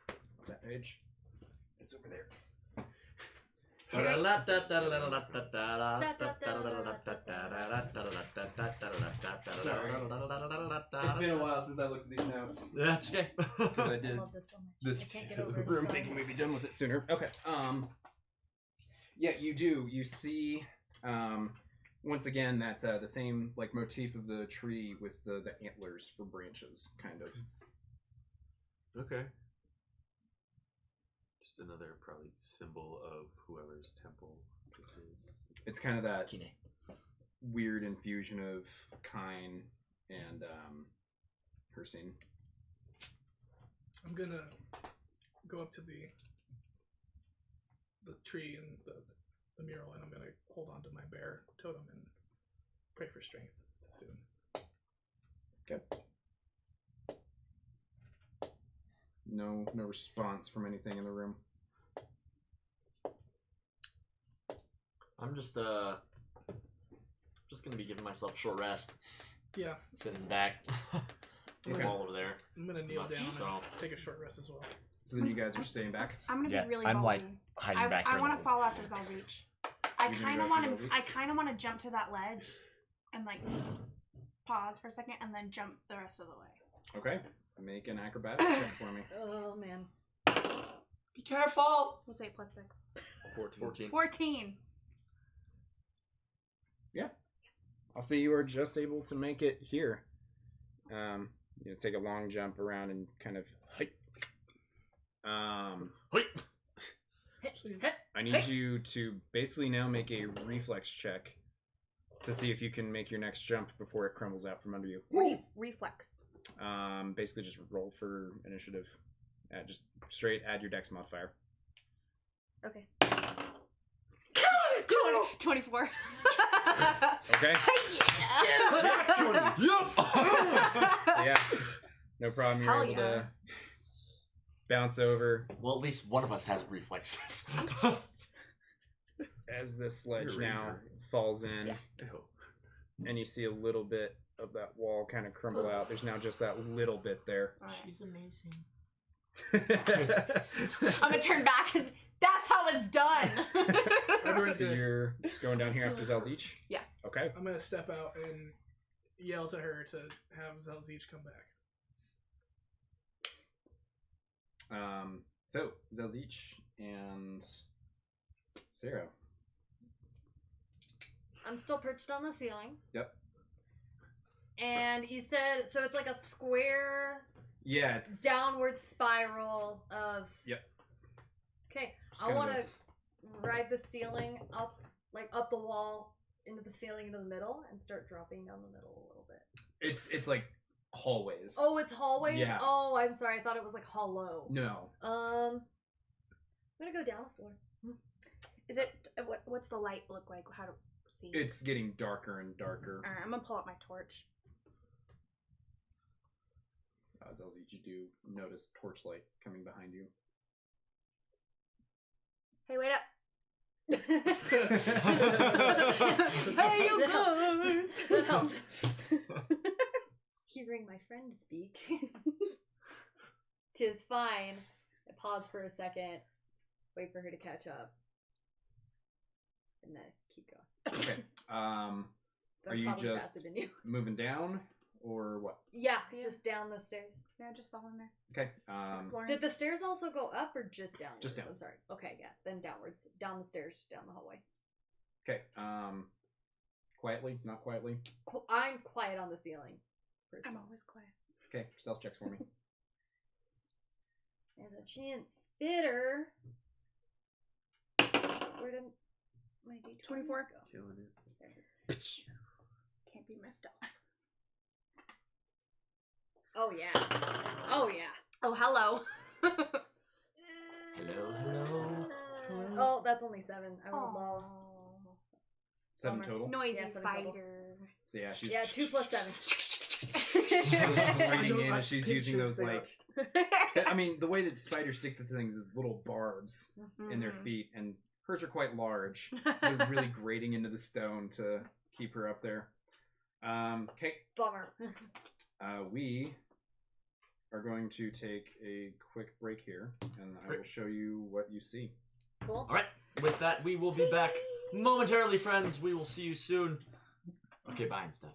It's not that page. It's over there. It's been a while since I looked at these notes. That's okay. Because I I did love this so much. this I can't get over room this thinking song. we'd be done with it sooner. Okay. Yeah, you do. You see, once again, that's the same like motif of the tree with the antlers for branches, kind of. Okay. Just another probably symbol of whoever's temple this is. It's kind of that Kine. weird infusion of Kine and Hircine. I'm gonna go up to the tree and the mural, and I'm gonna hold on to my bear totem and pray for strength to soon. Okay. No response from anything in the room. I'm just gonna be giving myself a short rest. Yeah. Sitting in the back. On the Okay. wall over there. I'm gonna kneel Much down so. and take a short rest as well. So then you guys are staying back. I'm gonna Yeah, be really I'm ballsy. like hiding back I here. want to fall after Zalzeech. I You're gonna kind go of after want to. Zalzeech? I kind of want to jump to that ledge, and like pause for a second, and then jump the rest of the way. Okay. Make an acrobatics check for me. Oh man. Be careful. What's 8 plus 6? 14. 14. I'll say you are just able to make it here. You take a long jump around and kind of. I need you to basically now make a reflex check to see if you can make your next jump before it crumbles out from under you. Reflex. Basically just roll for initiative. Just straight add your dex modifier. Okay. 24. Okay? Yeah. Yeah. No problem. You're Hell able yeah. to bounce over Well, at least one of us has reflexes. as this sledge You're a now ranger. falls in. Ew. And you see a little bit of that wall kind of crumble out. There's now just that little bit there. She's amazing. I'm gonna turn back and that's how it's done. Everyone's So gonna, you're going down here after Zalzeech? Yeah. Okay. I'm gonna step out and yell to her to have Zalzeech come back. So Zalzeech and Sarah. I'm still perched on the ceiling. Yep. And you said so it's like a square Yeah, it's downward spiral of. Yep. Okay, Just I kinda want to ride the ceiling up, like up the wall into the ceiling into the middle, and start dropping down the middle a little bit. It's like hallways. Oh, it's hallways. Yeah. Oh, I'm sorry. I thought it was like hollow. No. I'm gonna go down the floor. Is it? What's the light look like? How to see? It's getting darker and darker. Alright, I'm gonna pull out my torch. Zalzeech, you do notice torchlight coming behind you. Hey, wait up! Hey, you guys! That helps. Hearing my friend speak. 'Tis fine. I pause for a second, wait for her to catch up, and then I keep going. Okay. But Are I'm you probably just faster than you? moving down or what? Yeah, Yeah. just down the stairs. Yeah, just fall in there. Okay. Exploring. Did the stairs also go up or just down? Just down. I'm sorry. Okay, yeah, then downwards, down the stairs, down the hallway. Okay. Quietly, not quietly. I'm quiet on the ceiling. I'm personally. always quiet. Okay, stealth checks for me. There's a chance spitter. Where did my D20s 24. go? Killing it. There it is. Can't be messed up. Oh yeah. Oh yeah. Oh, hello. Hello. Oh, that's only 7. I rolled low. 7 Bummer. total. Noisy Yeah, 7 total. spider. So yeah, she's Yeah, 2 plus 7. running in and she's using those like. I mean, the way that spiders stick to things is little barbs in their Mhm. feet, and hers are quite large, so they're really grating into the stone to keep her up there. Okay, Bummer. we are going to take a quick break here, and I will show you what you see. Cool. All right. With that, we will be back momentarily, friends. We will see you soon. Okay, bye and stuff.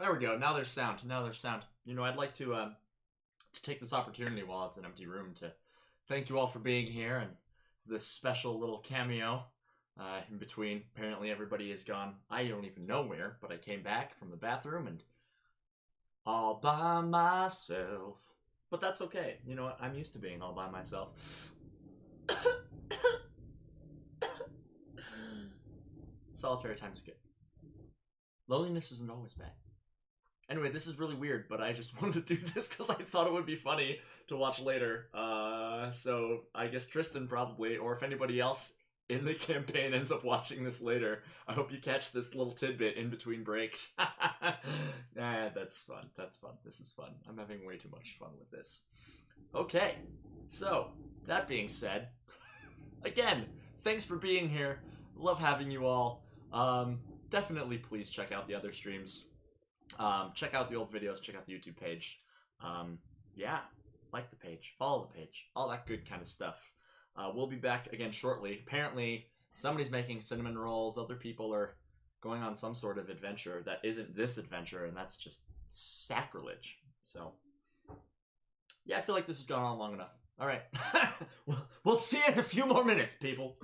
There we go. Now there's sound. Now there's sound. You know, I'd like to take this opportunity while it's an empty room to thank you all for being here and this special little cameo in between. Apparently everybody is gone. I don't even know where, but I came back from the bathroom and all by myself. But that's okay. You know what? I'm used to being all by myself. Solitary time is good. Loneliness isn't always bad. Anyway, this is really weird, but I just wanted to do this because I thought it would be funny to watch later. So I guess Tristan probably, or if anybody else in the campaign ends up watching this later, I hope you catch this little tidbit in between breaks. That's fun. That's fun. This is fun. I'm having way too much fun with this. Okay, so that being said, again, thanks for being here. Love having you all. Definitely please check out the other streams. Check out the old videos, check out the YouTube page. Yeah, like the page, follow the page, all that good kind of stuff. We'll be back again shortly. Apparently, somebody's making cinnamon rolls, other people are going on some sort of adventure that isn't this adventure, and that's just sacrilege. So, yeah, I feel like this has gone on long enough. Alright, we'll see you in a few more minutes, people.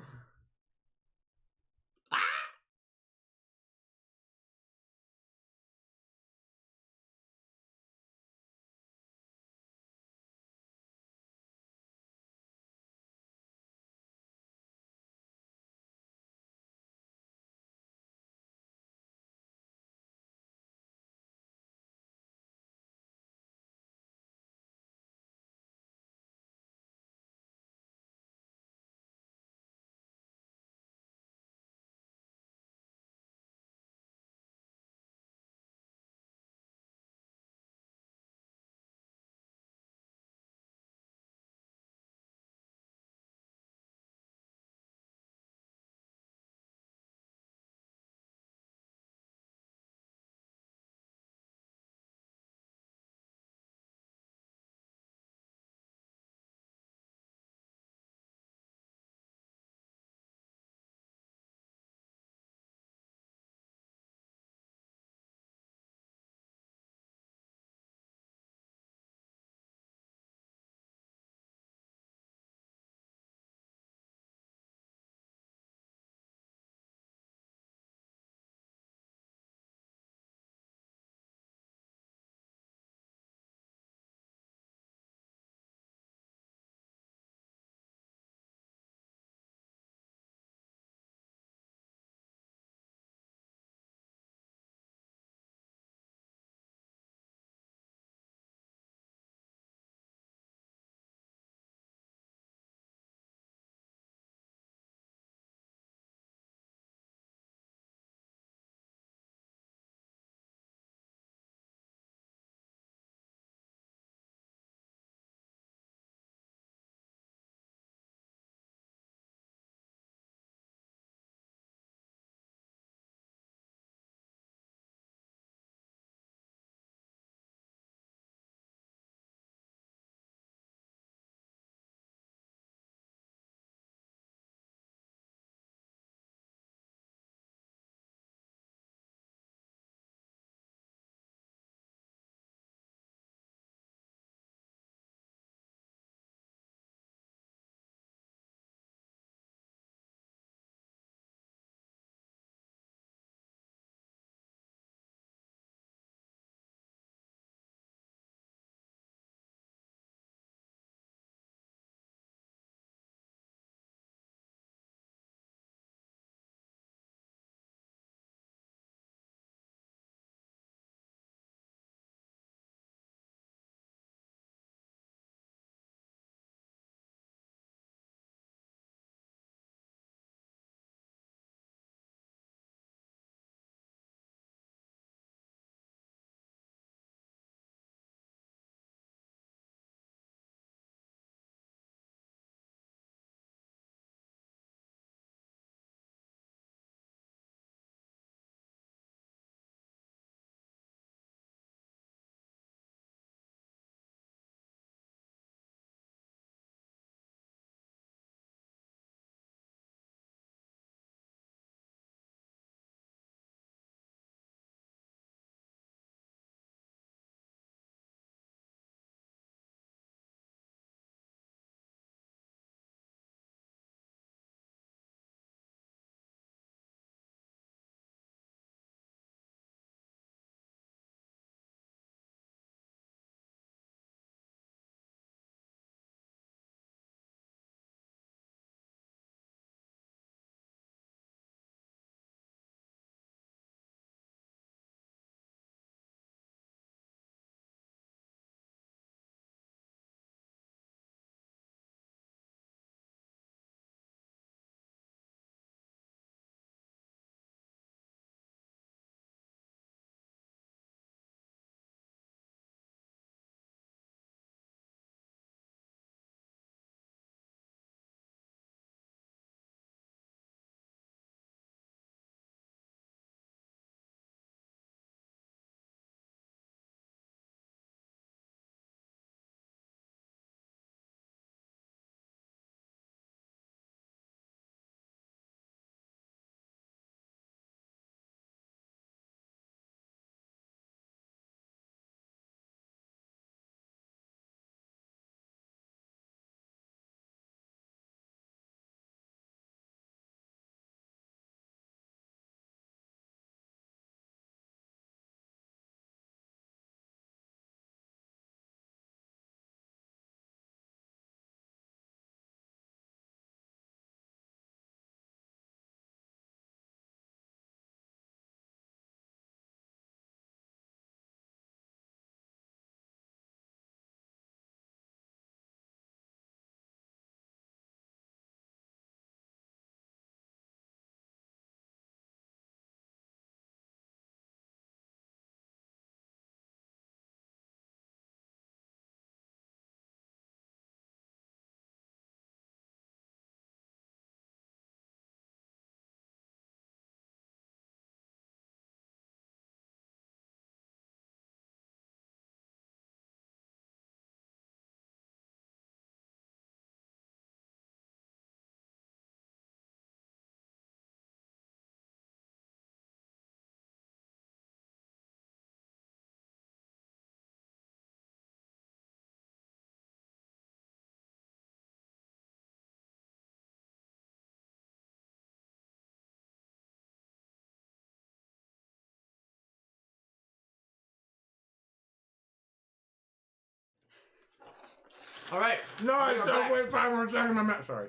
All right. No, it's okay. wait 5 more seconds. I'm not sorry.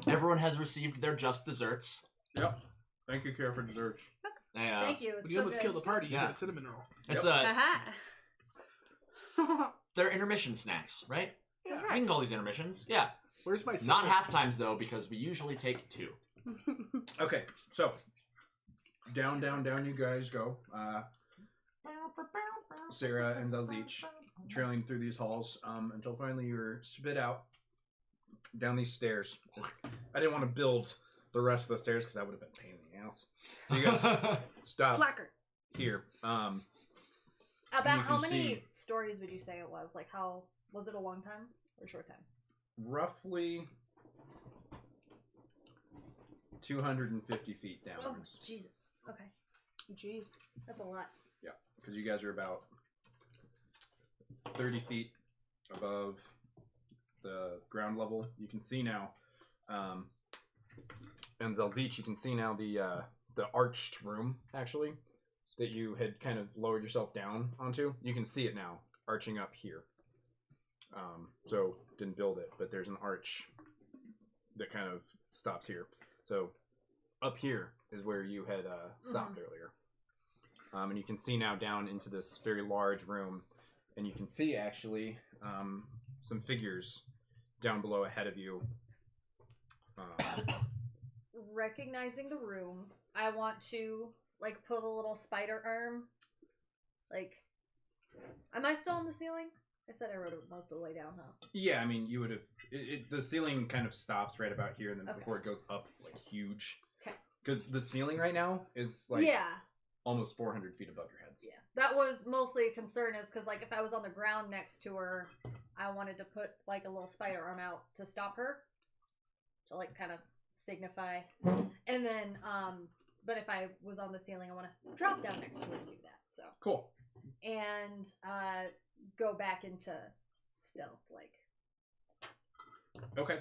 Everyone has received their just desserts. Yep. Thank you, Kara, for desserts. Thank you. When It's you so almost good. kill the party, you Yeah. get a cinnamon roll. It's Aha. they're intermission snacks, right? Yeah. We can call these intermissions. Yeah. Where's my Not cinnamon? half times though, because we usually take 2. Okay, so down you guys go. Sarah and Zalzich trailing through these halls until finally you're spit out down these stairs. I didn't want to build the rest of the stairs because that would have been a pain in the ass. So you guys stop Slacker. here. About you how can many see- stories would you say it was? Like, how was it a long time or a short time? Roughly 250 feet Oh, downwards. Jesus. Okay, Jeez. that's a lot. Yeah, because you guys are about 30 feet above the ground level. You can see now, and Zalzich, you can see now the arched room, actually, that you had kind of lowered yourself down onto. You can see it now, arching up here. So, didn't build it, but there's an arch that kind of stops here. So, up here is where you had stopped earlier. And you can see now down into this very large room, and you can see actually some figures down below ahead of you. Recognizing the room, I want to like put a little spider arm. Like, am I still on the ceiling? I said I wrote it most of the way down, huh? Yeah, I mean, you would have. The ceiling kind of stops right about here, and then Okay. before it goes up like huge. Okay. Because the ceiling right now is like yeah, almost 400 feet above your heads. yeah. That was mostly a concern, is because like if I was on the ground next to her, I wanted to put like a little spider arm out to stop her, to like kind of signify. And then, but if I was on the ceiling, I want to drop down next to her to do that. So Cool. and go back into stealth, like. Okay.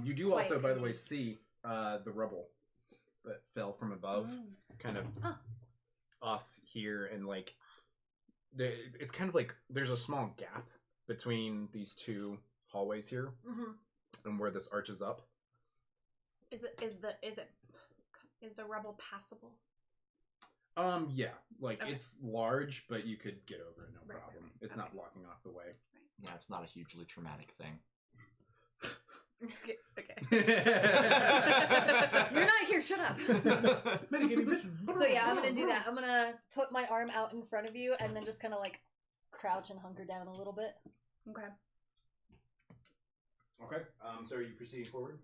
You do Quite also, by the way, confused. see the rubble that fell from above, kind of off here, and like it's kind of like there's a small gap between these two hallways here, and where this arches up. Is the rubble passable? Yeah, like Okay. it's large, but you could get over it, no Right, problem. right. It's Okay. not blocking off the way. Yeah, it's not a hugely traumatic thing. Okay. You're not here. Shut up. Metagaming mission. So yeah, I'm gonna do that. I'm gonna put my arm out in front of you, and then just kind of like crouch and hunker down a little bit. Okay. Okay. So are you proceeding forward?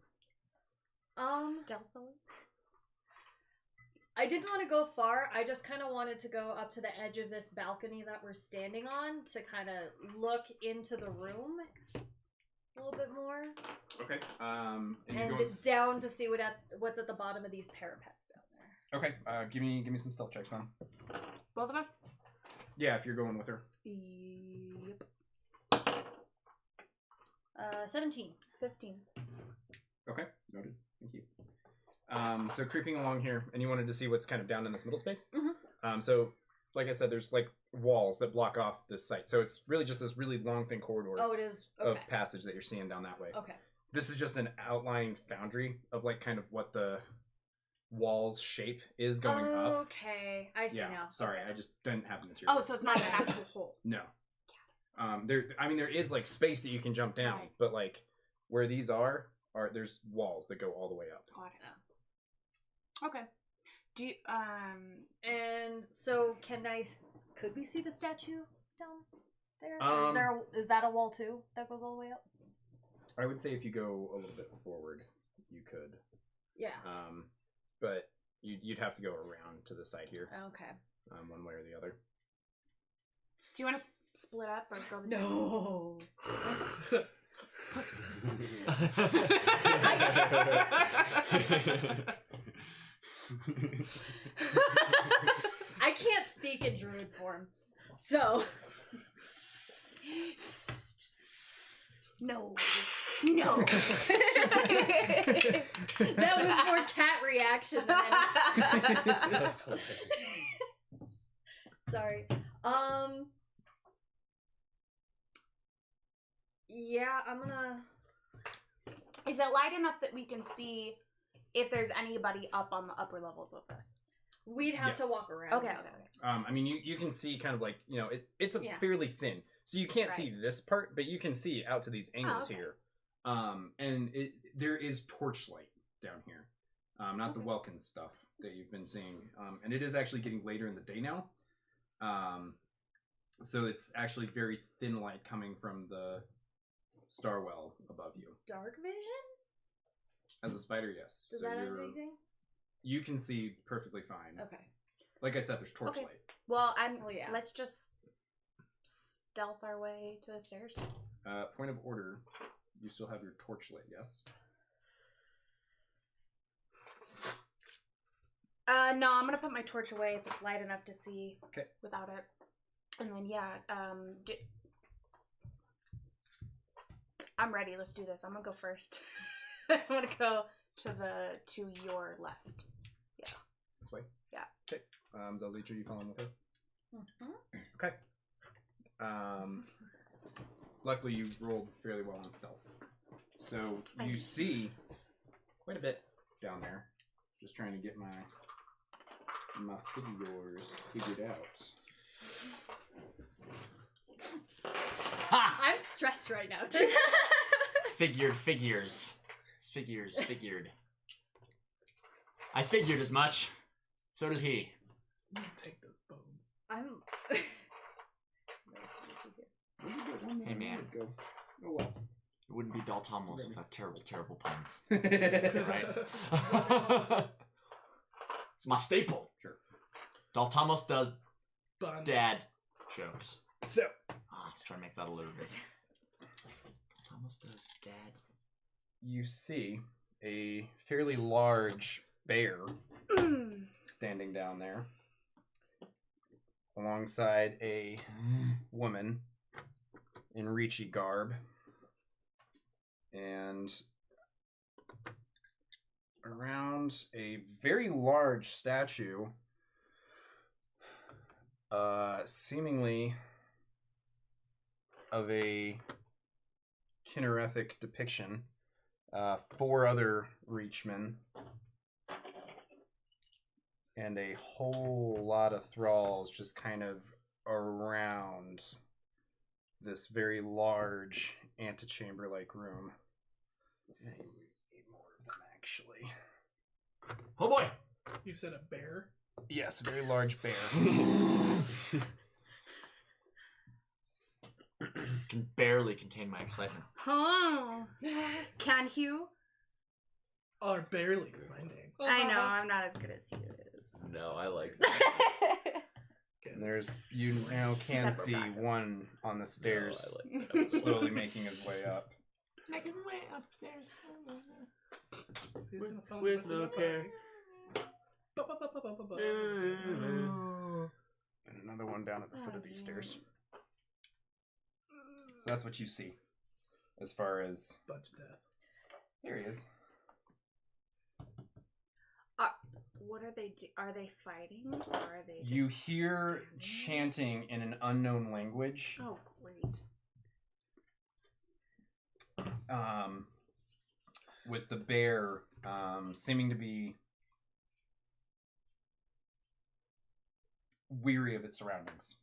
Stealthily. I didn't want to go far. I just kind of wanted to go up to the edge of this balcony that we're standing on to kind of look into the room a little bit more, Okay. And you're and going down to see what's at the bottom of these parapets down there. Okay. Give me some stealth checks then. Both of us? Yeah, if you're going with her. Yep. 17. 15. Okay. Noted. Thank you. So creeping along here, and you wanted to see what's kind of down in this middle space. So, like I said, there's like walls that block off this site. So it's really just this really long, thin corridor Oh, it is. Okay. of passage that you're seeing down that way. Okay. This is just an outline foundry of like kind of what the wall's shape is going up. Okay, I see Yeah. now. Sorry, Okay. I just didn't have the materials. Oh, so it's not an actual hole. No. There is like space that you can jump down, Right. but like where these are there's walls that go all the way up. Got it. Okay. Do you, And so, could we see the statue down there? Is that a wall too that goes all the way up? I would say if you go a little bit forward, you could. Yeah. But you'd have to go around to the side here, Okay. one way or the other. do you want to split up or go the same? No. I can't speak in druid form, so No. No. that was more cat reaction than anything. Sorry. Yeah, I'm gonna. Is it light enough that we can see if there's anybody up on the upper levels with us? We'd have to Yes. walk around. Okay. I mean, you can see kind of like, it's a Yeah. fairly thin, so you can't see Right. this part, but you can see out to these angles okay. here. And there is torchlight down here, not the Welkin stuff that you've been seeing. And it is actually getting later in the day now. So it's actually very thin light coming from the Starwell above you. Dark vision? As a spider, yes. Does so that have anything? you can see perfectly fine. Okay. Like I said, there's torchlight. Well, yeah. let's just stealth our way to the stairs. Point of order, you still have your torchlight, yes? No, I'm gonna put my torch away if it's light enough to see. Okay. Without it, and then I'm ready. Let's do this. I'm gonna go first. I'm gonna go to your left. This way? Yeah. Okay. Zelzich, are you following with her? Mm-hmm. Okay. Luckily you rolled fairly well on stealth. So you see quite a bit down there. Just trying to get my figures figured out. Ha! I'm stressed right now, too. Figured. I figured as much. So did he. I'm gonna take those bones. I'm. Hey, man. Go. Oh well. It wouldn't be Daltamos without terrible puns. Right. Right? It's my staple. Sure. Daltamos does Buns. dad jokes. So Let's try to make that alliterative. Daltamos does dad. you see a fairly large bear standing down there alongside a woman in Ricci garb and around a very large statue, seemingly of a Kinnerethic depiction, 4 other Reachmen, and a whole lot of thralls just kind of around this very large antechamber-like room. I need more of them, actually. Oh boy! You said a bear? Yes, a very large bear. Can barely contain my excitement. Oh, can you? Oh, barely is my name. I know I'm not as good as he is. No, I like And there's, you now can Separate see brackets. one on the stairs, No, I like slowly making his way up. Making his way upstairs. with no care. And another one down at the foot of these stairs. So that's what you see, as far as... Bunch of death. There he is. What are they? Are they fighting? Or are they? You just hear standing? chanting in an unknown language. Oh, great! With the bear seeming to be weary of its surroundings.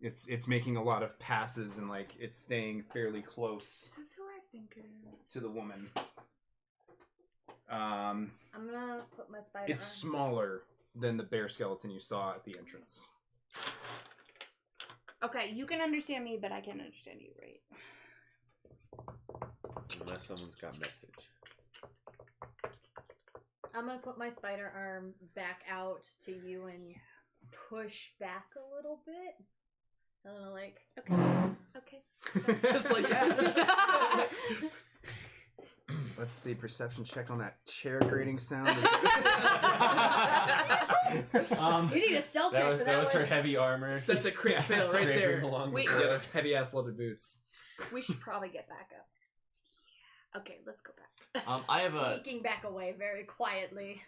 It's making a lot of passes and like it's staying fairly close This is who I think it is. to the woman. I'm gonna put my spider It's arm. smaller than the bear skeleton you saw at the entrance. Okay, you can understand me, but I can't understand you, right? Unless someone's got message. I'm gonna put my spider arm back out to you and push back a little bit. I don't know, like. Okay. Just like that. Let's see, perception check on that chair grating sound. You need a stealth check for that, That was her one. heavy armor. That's a crit fail right Scraping there. along Wait. the Yeah, floor. those heavy ass leather boots. We should probably get back up. Okay, let's go back. I have a Sneaking back away very quietly.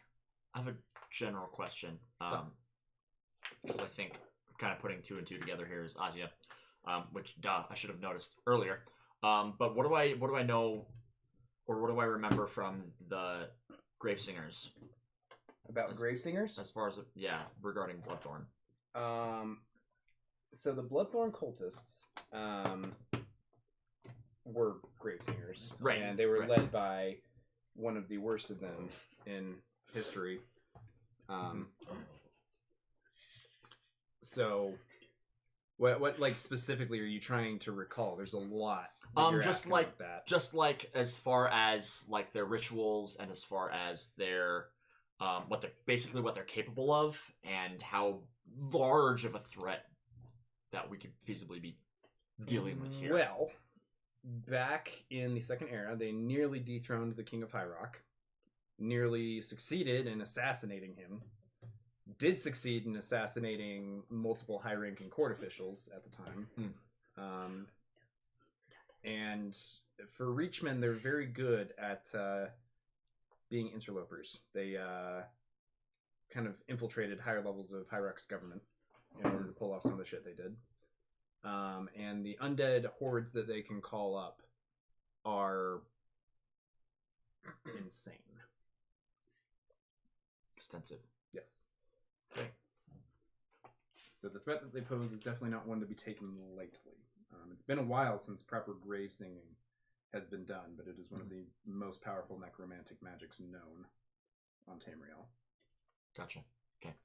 general question. Because I think kind of putting 2 and 2 together here is Asia. which duh, I should have noticed earlier. But what do I know, or what do I remember from the Grave Singers About grave singers? as far as regarding Bloodthorn? So the Bloodthorn cultists were grave singers, Right, and they were right. led by one of the worst of them in history. So, what like specifically are you trying to recall? There's a lot. that you're Just asking like about that. just like as far as like their rituals and as far as their what they're capable of and how large of a threat that we could feasibly be dealing with here. Well, back in the Second Era, they nearly dethroned the King of High Rock, nearly succeeded in assassinating him, did succeed in assassinating multiple high-ranking court officials at the time. And for Reachmen, they're very good at being interlopers. They kind of infiltrated higher levels of High Rock's government in order to pull off some of the shit they did. And the undead hordes that they can call up are insane. Extensive. Yes. Okay. So the threat that they pose is definitely not one to be taken lightly. It's been a while since proper grave singing has been done, but it is one of the most powerful necromantic magics known on Tamriel. Gotcha. Okay.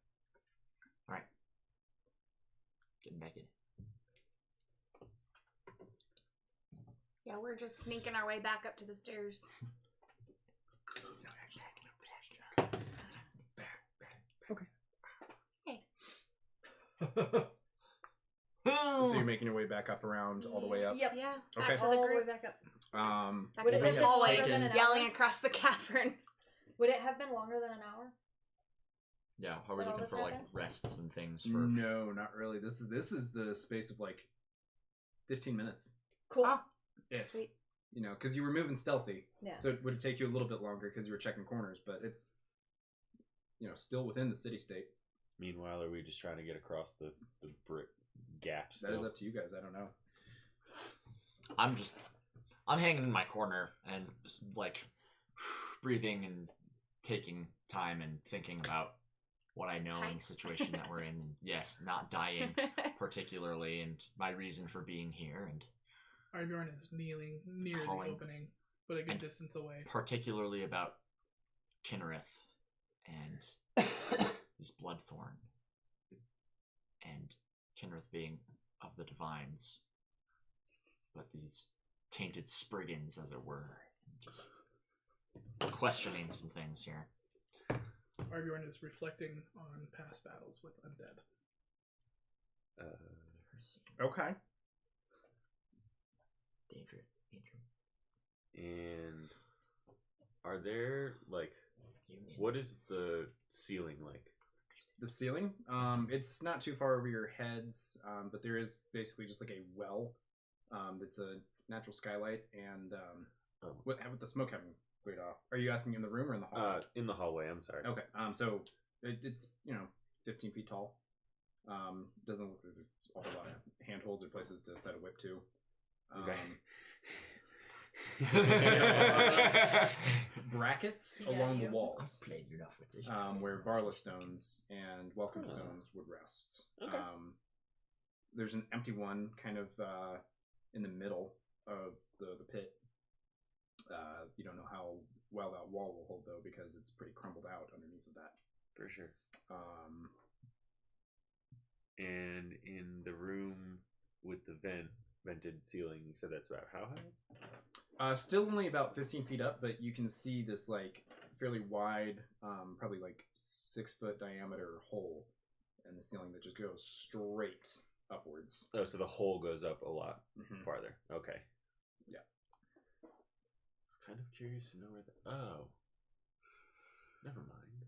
All right. Getting back in. Yeah, we're just sneaking our way back up to the stairs. No, actually, so you're making your way back up around all the way up? Yep. Yeah. Okay. Back to All the the way group. back up. Back Would to it the have been hallway, longer than an yelling hour? across the cavern. Would it have been longer than an hour? Yeah, how are we When all looking this for like happened? rests and things for? No, not really. This is the space of like 15 minutes. Cool. Ah. If Sweet. you know, because you were moving stealthy, Yeah. so it would take you a little bit longer because you were checking corners, but it's still within the city state. Meanwhile, are we just trying to get across the brick gap still? That is up to you guys. I don't know. I'm hanging in my corner and just, like breathing and taking time and thinking about what I know in the Nice. situation that we're in. And yes, not dying particularly, and my reason for being here, and Arbjorn is kneeling near Calling. the opening, but a good And- distance away. particularly about Kinnereth and his Bloodthorn, and Kinnereth being of the Divines, but these tainted Spriggans, as it were, and just questioning some things here. Arbjorn is reflecting on past battles with undead. Okay. Danger. And are there like Union. what is the ceiling like? The ceiling, it's not too far over your heads, but there is basically just like a well, that's a natural skylight, and with the smoke having cleared off. Are you asking in the room or in the hall? In the hallway. I'm sorry. Okay. So it's 15 feet tall. Doesn't look like there's a whole lot of handholds or places to set a whip to. Brackets along the walls, Played enough with this. where Varla stones and welcome stones would rest. Okay. There's an empty one kind of in the middle of the pit. You don't know how well that wall will hold though, because it's pretty crumbled out underneath of that. For sure. And in the room with the vented ceiling, you said that's about how high? Still only about 15 feet up, but you can see this like fairly wide, probably like 6 foot diameter hole in the ceiling that just goes straight upwards. Oh, so the hole goes up a lot Mhm. farther. Okay. Yeah. I was kind of curious to know where the... Oh. Never mind.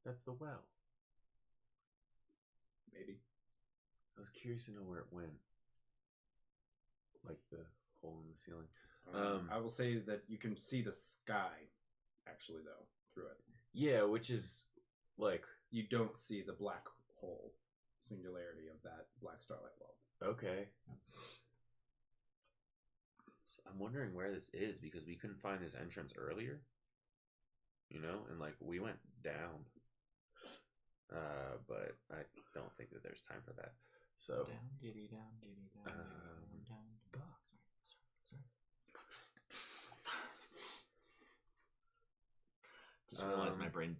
That's the well. Maybe. I was curious to know where it went. Like the hole in the ceiling. I will say that you can see the sky, actually, though, through it. Yeah, which is like... You don't see the black hole singularity of that black starlight wall. Okay. So I'm wondering where this is because we couldn't find this entrance earlier. You know, and like we went down. But I don't think that there's time for that. So Down, diddy, down, diddy, down, down, down. Sorry. Just realized my brain.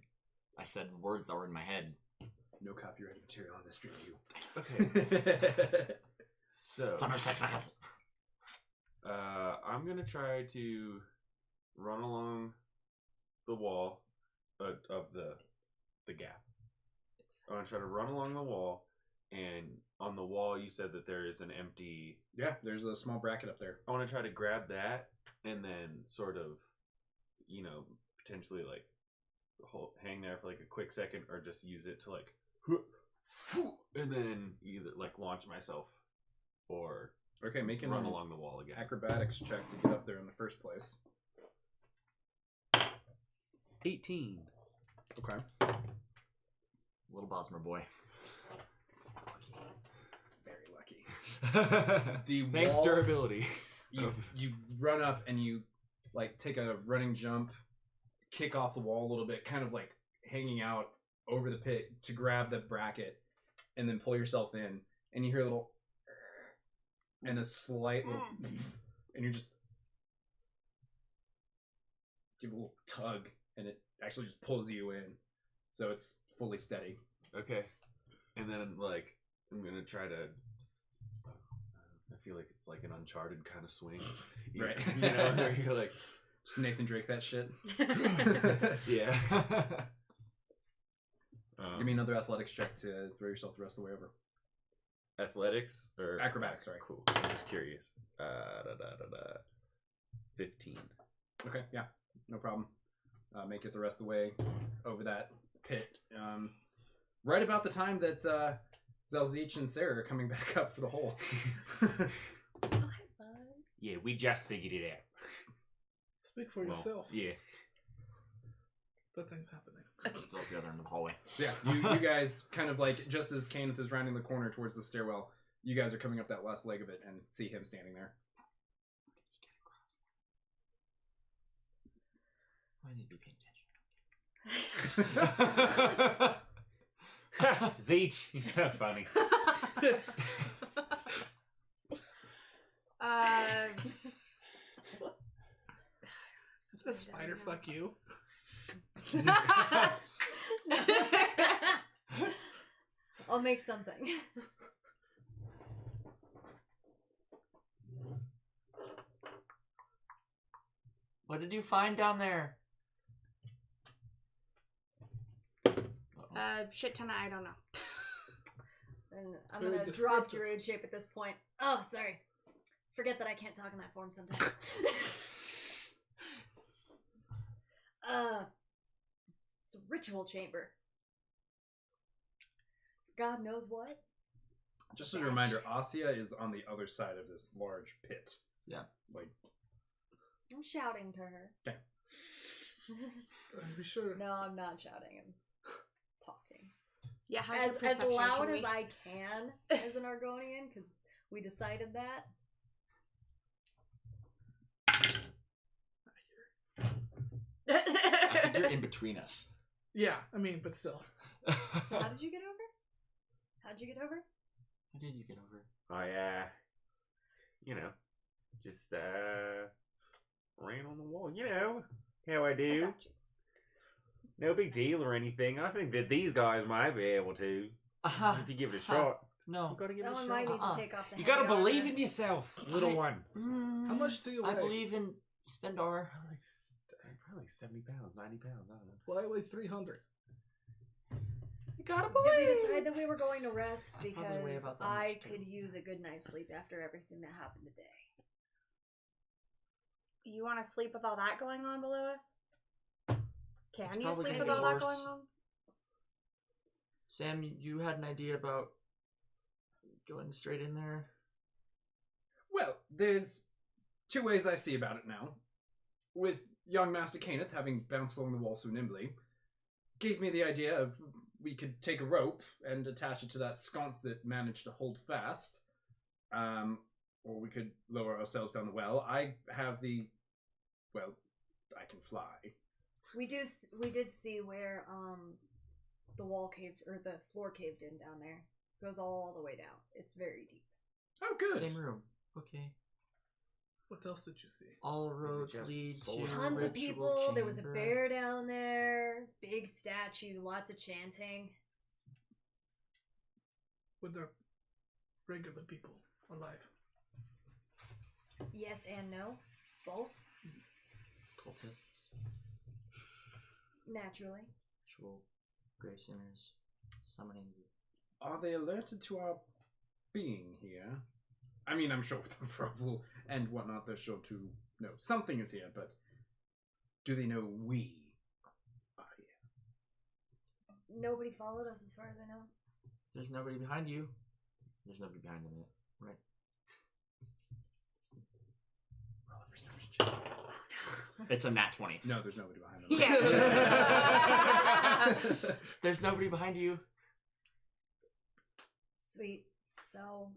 I said words that were in my head. No copyrighted material on this review. okay. So It's under 6 seconds. I'm gonna try to run along the wall of the gap. I'm gonna try to run along the wall, and on the wall you said that there is an empty. Yeah, there's a small bracket up there. I want to try to grab that and then sort of, potentially like hang there for like a quick second, or just use it to like, and then either like launch myself or Okay, make an run along the wall again. acrobatics check to get up there in the first place. 18. Okay. Little Bosmer boy. Very lucky. The Thanks wall, durability. you run up and you like take a running jump, kick off the wall a little bit, kind of like hanging out over the pit to grab the bracket, and then pull yourself in, and you hear a little and a slight little and you just give a little tug, and it actually just pulls you in, so it's fully steady. Okay. And then like I'm gonna try to. I feel like it's like an Uncharted kind of swing, Right. Where you're like, Just Nathan Drake that shit. yeah. Give me another athletics check to throw yourself the rest of the way over. Athletics or Acrobatics, sorry. Cool. I'm just curious. 15. Okay, yeah, no problem. Make it the rest of the way over that pit. Right about the time that Zelzich and Sarah are coming back up for the hole. Oh, hi, bud. Yeah, we just figured it out. Speak for yourself. Yeah. That thing's happening. Still at the other end of the hallway. Yeah, you guys kind of like, just as Kenneth is rounding the corner towards the stairwell, you guys are coming up that last leg of it and see him standing there. I need to be paying attention. Zeech, you're so funny. Is that a spider fuck you? I'll make something. What did you find down there? Shit ton of I don't know. And I'm Very gonna drop descriptive. druid shape at this point. Oh, sorry. Forget that I can't talk in that form sometimes. It's a ritual chamber. God knows what. Just as a reminder, Asya is on the other side of this large pit. Yeah. Like, I'm shouting to her. Okay. Be sure. No, I'm not shouting. I'm talking. Yeah, how's your As perception? loud Can as we- I can as an Argonian, because we decided that. I think you're in between us. Yeah, I mean, but still. So how did you get over? How'd you get over? How did you get over? I, just, ran on the wall. You know how I I do. got you. No big deal or anything. I think that these guys might be able to. If you give it a shot. No. You gotta give That it a one shot. might need Uh-uh. to take off the You heavy gotta believe armor. in yourself, little one. How much do you weigh? I believe in Stendar. Probably 70 pounds, 90 pounds. I don't know. Well, I weigh 300. You gotta Did we decide that we were going to rest I probably weigh because about that I much, too. could use a good night's sleep after everything that happened today? You want to sleep with all that going on below us? Can It's you probably sleep gonna with all get that going worse. on? Sam, you had an idea about going straight in there? well, there's two ways I see about it now. With young Master Kenneth having bounced along the wall so nimbly, gave me the idea of we could take a rope and attach it to that sconce that managed to hold fast, Or we could lower ourselves down the well. I have the, well, I can fly. We did see where the wall caved or the floor caved in down there. It goes all the way down. It's very deep. Oh, good. Same room. Okay. What else did you see? All roads just lead solar? to Tons of ritual people. There was a chamber. bear down there. Big statue. Lots of chanting. With the regular people alive. Yes and no. Both. Cultists, Naturally. ritual grave sinners, summoning you. Are they alerted to our being here? I mean, I'm sure with the rubble and whatnot, they're sure to know something is here, but do they know we are here? Nobody followed us as far as I know. There's nobody behind you. There's nobody behind them yet. Right. Roll a perception check. It's a nat 20. No, there's nobody behind them. Yeah. There's nobody behind you. Sweet. So,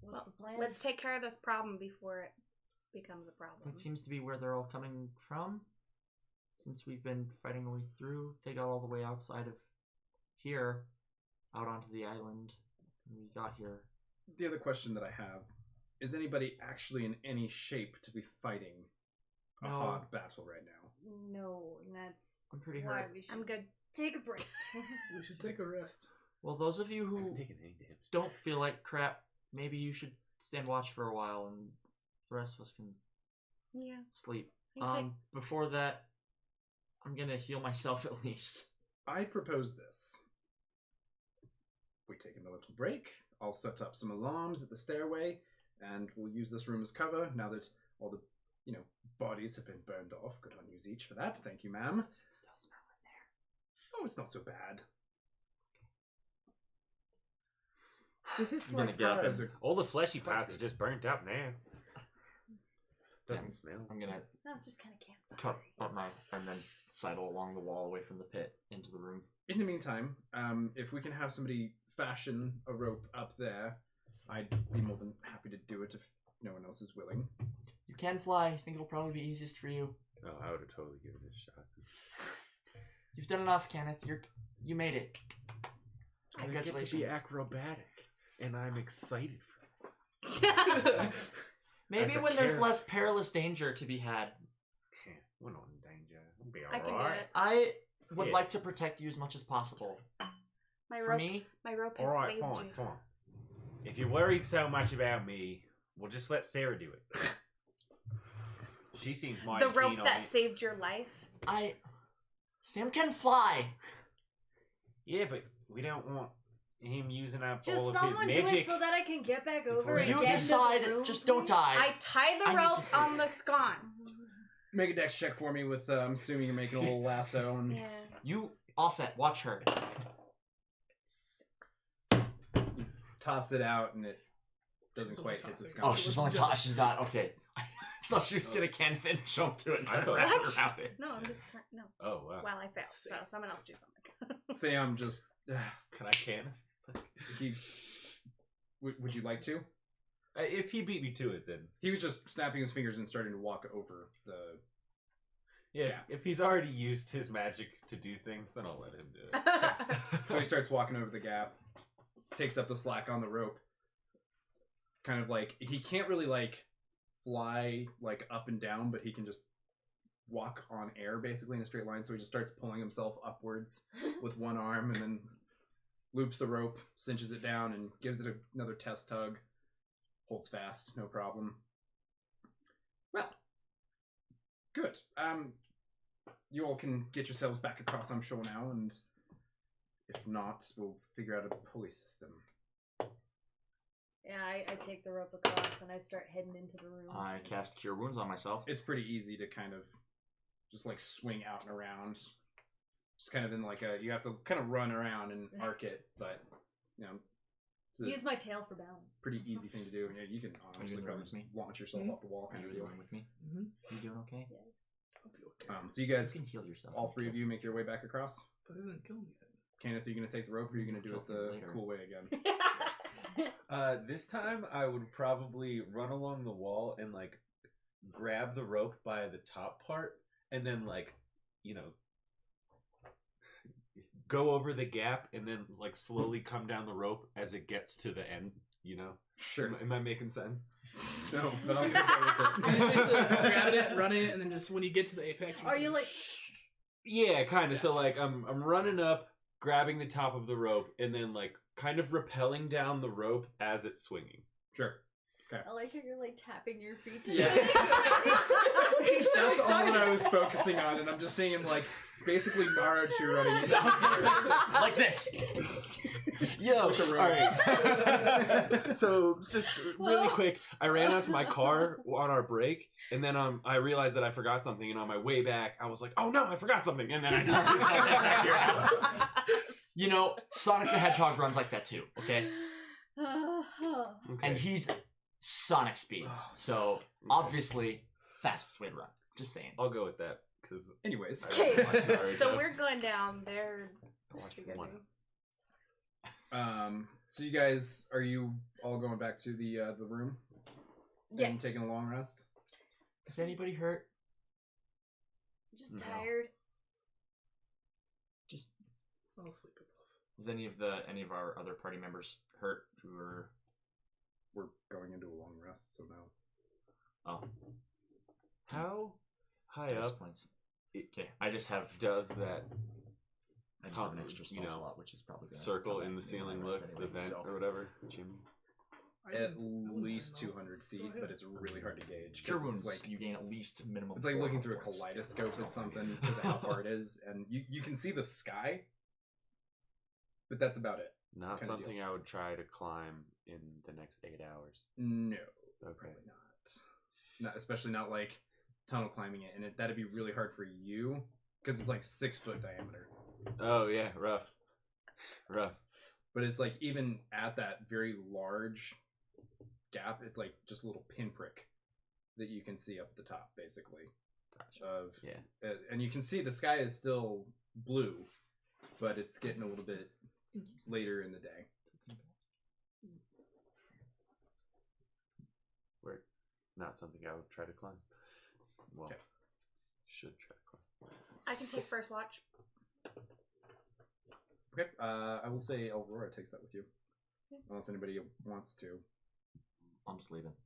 what's the plan? Let's take care of this problem before it becomes a problem. That seems to be where they're all coming from. Since we've been fighting our way through, they got all the way outside of here, out onto the island. And we got here. The other question that I have, is anybody actually in any shape to be fighting a No. hard battle right now? No, and that's I'm pretty why hurt. we should I'm good. take a break. We should take a rest. Well, those of you I who haven't taken any damage. don't feel like crap, maybe you should stand watch for a while and the rest of us can Yeah. sleep. You take- Before that, I'm gonna heal myself at least. I propose this. We take a little break. I'll set up some alarms at the stairway, and we'll use this room as cover now that all the, bodies have been burned off. Good on you each for that. Thank you, ma'am. Does it still smell in there? Oh, it's not so bad. The I'm gonna hiss-like get up fires and are... all the fleshy quite parts are good. just burnt up now. Doesn't Yeah. smell. I'm gonna That was just kind of campfire. cut up my and then sidle along the wall away from the pit into the room. In the meantime, if we can have somebody fashion a rope up there, I'd be more than happy to do it if no one else is willing. You can fly. I think it'll probably be easiest for you. Oh, I would have totally given it a shot. You've done enough, Kenneth. You made it. I get to Congratulations. be acrobatic, and I'm excited for Maybe As a when there's character. less perilous danger to be had. it. We're not in danger. We'll be I can do alright. it. I would Yeah. like to protect you as much as possible. My For rope. me, My rope has Alright, saved fine, you. fine. If you're worried so much about me, we'll just let Sarah do it. She seems mighty The rope keen on that it. saved your life. Sam can fly. Yeah, but we don't want him using up Just all of his someone do magic. it so that I can get back over Before and You you get decide. into the room, Just don't please. die. I tie the I need rope to see on it. the sconce. Make a dex check for me with, I'm assuming you're making a little lasso. And Yeah. You all set. Watch her. 6. toss it out, and it doesn't She's quite only hit the tossing. Oh, sconce. she's only she's not okay. I thought she was gonna Kenneth and jump to it and I thought- wrap it What? around it. No, I'm just no. Oh, wow. Well, I failed, so someone else do something. Sam just... Can I can? he... Would you like to? If he beat me to it, then. He was just snapping his fingers and starting to walk over the... Yeah, Yeah. if he's already used his magic to do things, then I'll let him do it. So he starts walking over the gap, takes up the slack on the rope. Kind of like... He can't really, fly, up and down, but he can just walk on air, basically, in a straight line. So he just starts pulling himself upwards with one arm, and then loops the rope, cinches it down, and gives it another test tug. Holds fast, no problem. Well, good. You all can get yourselves back across, I'm sure, now, and if not, we'll figure out a pulley system. Yeah, I take the rope across and I start heading into the room. I cast Cure Wounds on myself. It's pretty easy to kind of just swing out and around. Just kind of in you have to kind of run around and arc it, but it's a Use my tail for balance. pretty easy thing to do. Yeah, you can honestly doing probably with just me? launch yourself off the wall kind Are of you deal. doing with me? Mm-hmm. You doing okay? I'll be okay. So you guys, You can heal yourself. all three of you, make your way back across. But it didn't kill anything. Kenneth, are you going to take the rope, or are you going to do it Kill the them later. cool way again? This time I would probably run along the wall and like grab the rope by the top part and then like, you know, go over the gap and then like slowly come down the rope as it gets to the end, you know? Sure. Am I making sense? No, but I'll go with You just basically it. grab it, run it, and then just when you get to the apex, Are you like? Yeah, kind of. So like I'm running up, grabbing the top of the rope and then like kind of rappelling down the rope as it's swinging. Sure. I like how you're like tapping your feet. Yeah. That's all that I was focusing on, and I'm just seeing him like basically Naruto running into Like this. Yo, With the rope. all right. So just really quick, I ran out to my car on our break, and then I realized that I forgot something, and on my way back, I was like, "Oh no, I forgot something!" And then I knocked back to your house. You know, Sonic the Hedgehog runs like that too, okay? Okay. And he's Sonic speed. So, obviously, fastest way to run. Just saying. I'll go with that because Anyways. Okay, Naruto. so we're going down there. I watched You guys one. doing? So you guys, are you all going back to the room? And Yes. taking a long rest? Is anybody hurt? Just No. tired. Just I'll sleep it off. is any of our other party members hurt who are We're going into a long rest, so no. oh How high bonus up points? Okay, I just have does that I just have an extra spell you know, slot, which is probably gonna circle come in the my ceiling rest look, anyway, the vent so- or whatever, Jimmy? At least 200 feet, Still but hit. it's really hard to gauge. Cure 'Cause wounds, it's like you gain at least minimum. it's like 4 looking health through a points. kaleidoscope with something because of how far it is, and you can see the sky, but that's about it. Not Kinda something I would try to climb in the next 8 hours. No, Okay. probably not. Especially not like tunnel climbing it, and that'd be really hard for you because it's like 6 foot diameter. Oh yeah, rough. But it's like even at that very large gap, it's like just a little pinprick that you can see up at the top, basically. Gotcha. Of Yeah. and you can see the sky is still blue, but it's getting a little bit later in the day. Work. Not something I would try to climb. Well, Okay. should try to climb. I can take first watch. Okay, I will say Aurora takes that with you, unless anybody wants to. I'm sleeping.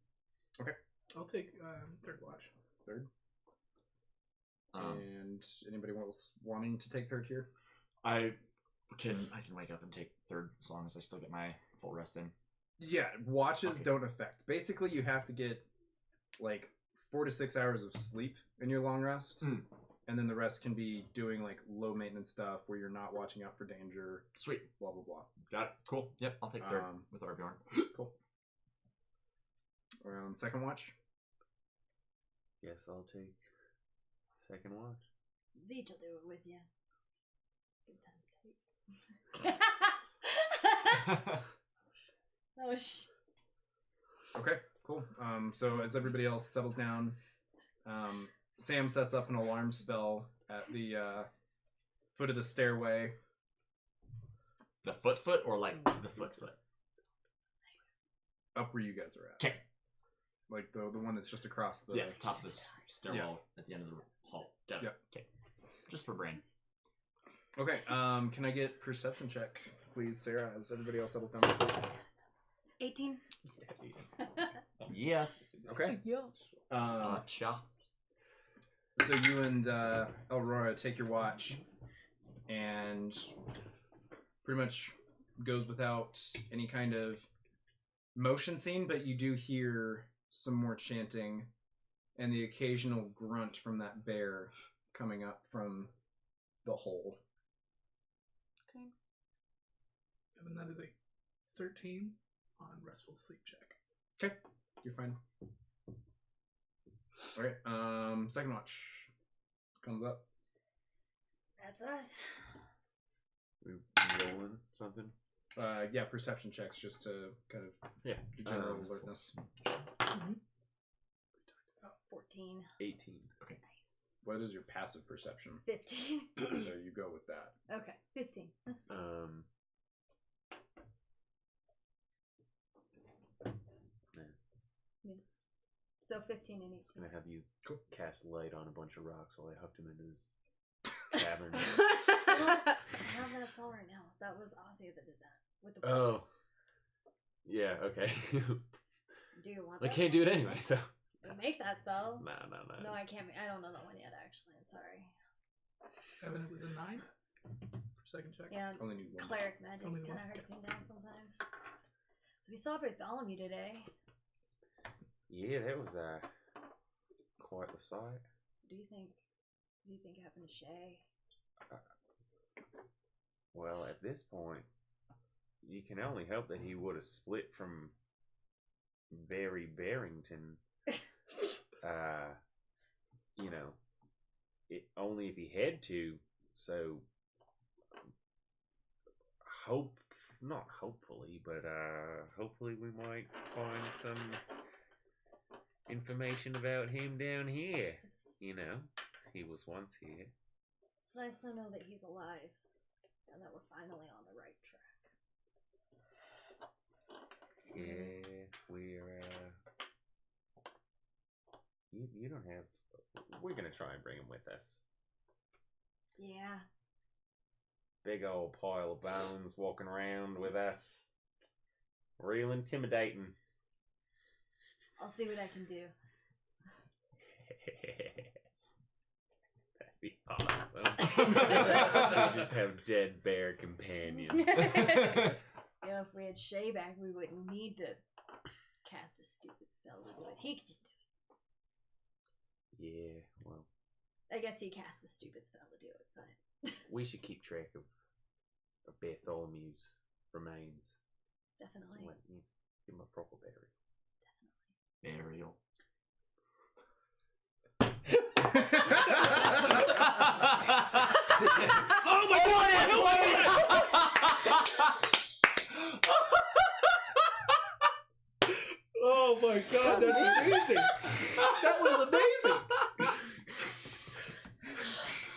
I'll take third watch. Third, Um, and anybody else wanting to take third here? I can wake up and take third as long as I still get my full rest in. Yeah, watches Okay. don't affect. Basically, you have to get like 4 to 6 hours of sleep in your long rest, and then the rest can be doing like low maintenance stuff where you're not watching out for danger. Sweet. Blah blah blah. Got it. Cool. Yep, I'll take third Um, with Arbjorn. Cool. Second watch. Guess I'll take second watch. Zeech will do it with you. Good time sleep. Oh Okay, cool. So as everybody else settles down, Sam sets up an alarm spell at the foot of the stairway. The foot or like the foot? Up where you guys are at. Okay. Like the one that's just across the. Yeah, top of this stairwell at the end of the hall. Got it. Yep. Okay. Just for brain. Okay. Can I get perception check, please, Sarah? As everybody else settles down to sleep. 18. Yeah. Okay. Cha. So you and Aurora take your watch, and pretty much goes without any kind of motion scene, but you do hear some more chanting and the occasional grunt from that bear coming up from the hole. Okay. And then that is a 13 on restful sleep check. Okay, you're fine. All right. Second watch comes up. That's us. We rolling something? Yeah, perception checks just to kind of Yeah. general alertness. 14. 18. Nice. What is your passive perception? 15. So you go with that. Okay, 15. So 15 and 18. I'm gonna have you Cool. cast light on a bunch of rocks while I hooked him into his cavern. I have that spell right now. That was Ozzy that did that with the. Oh. Yeah, okay. Do you want? I that can't do it anyway, so. spell? Make that spell. No. No, I can't. I don't know that one yet. Actually, I'm sorry. Evan, it was a 9 for second check. Yeah, Only need one. cleric magic's Only kind of one. hard to pin down sometimes. So we saw Bartholomew today. Yeah, that was quite the sight. What do you think? What do you think happened to Shay? Well, at this point, you can only hope that he would have split from Barry Barrington. You know, only if he had to. So, not hopefully, but hopefully we might find some information about him down here. You know, he was once here. It's nice to know that he's alive and that we're finally on the right track. Yeah, we're you don't have. We're gonna try and bring him with us. Yeah. Big old pile of bones walking around with us. Real intimidating. I'll see what I can do. That'd be awesome. We just have dead bear companions. Yeah, if we had Shay back, we wouldn't need to cast a stupid spell to do it. He could just do it. Yeah, well, I guess he casts a stupid spell to do it, but we should keep track of Bartholomew's remains. definitely. So, give him a proper burial. Burial. Oh my god! Oh my god, that's amazing! That was amazing!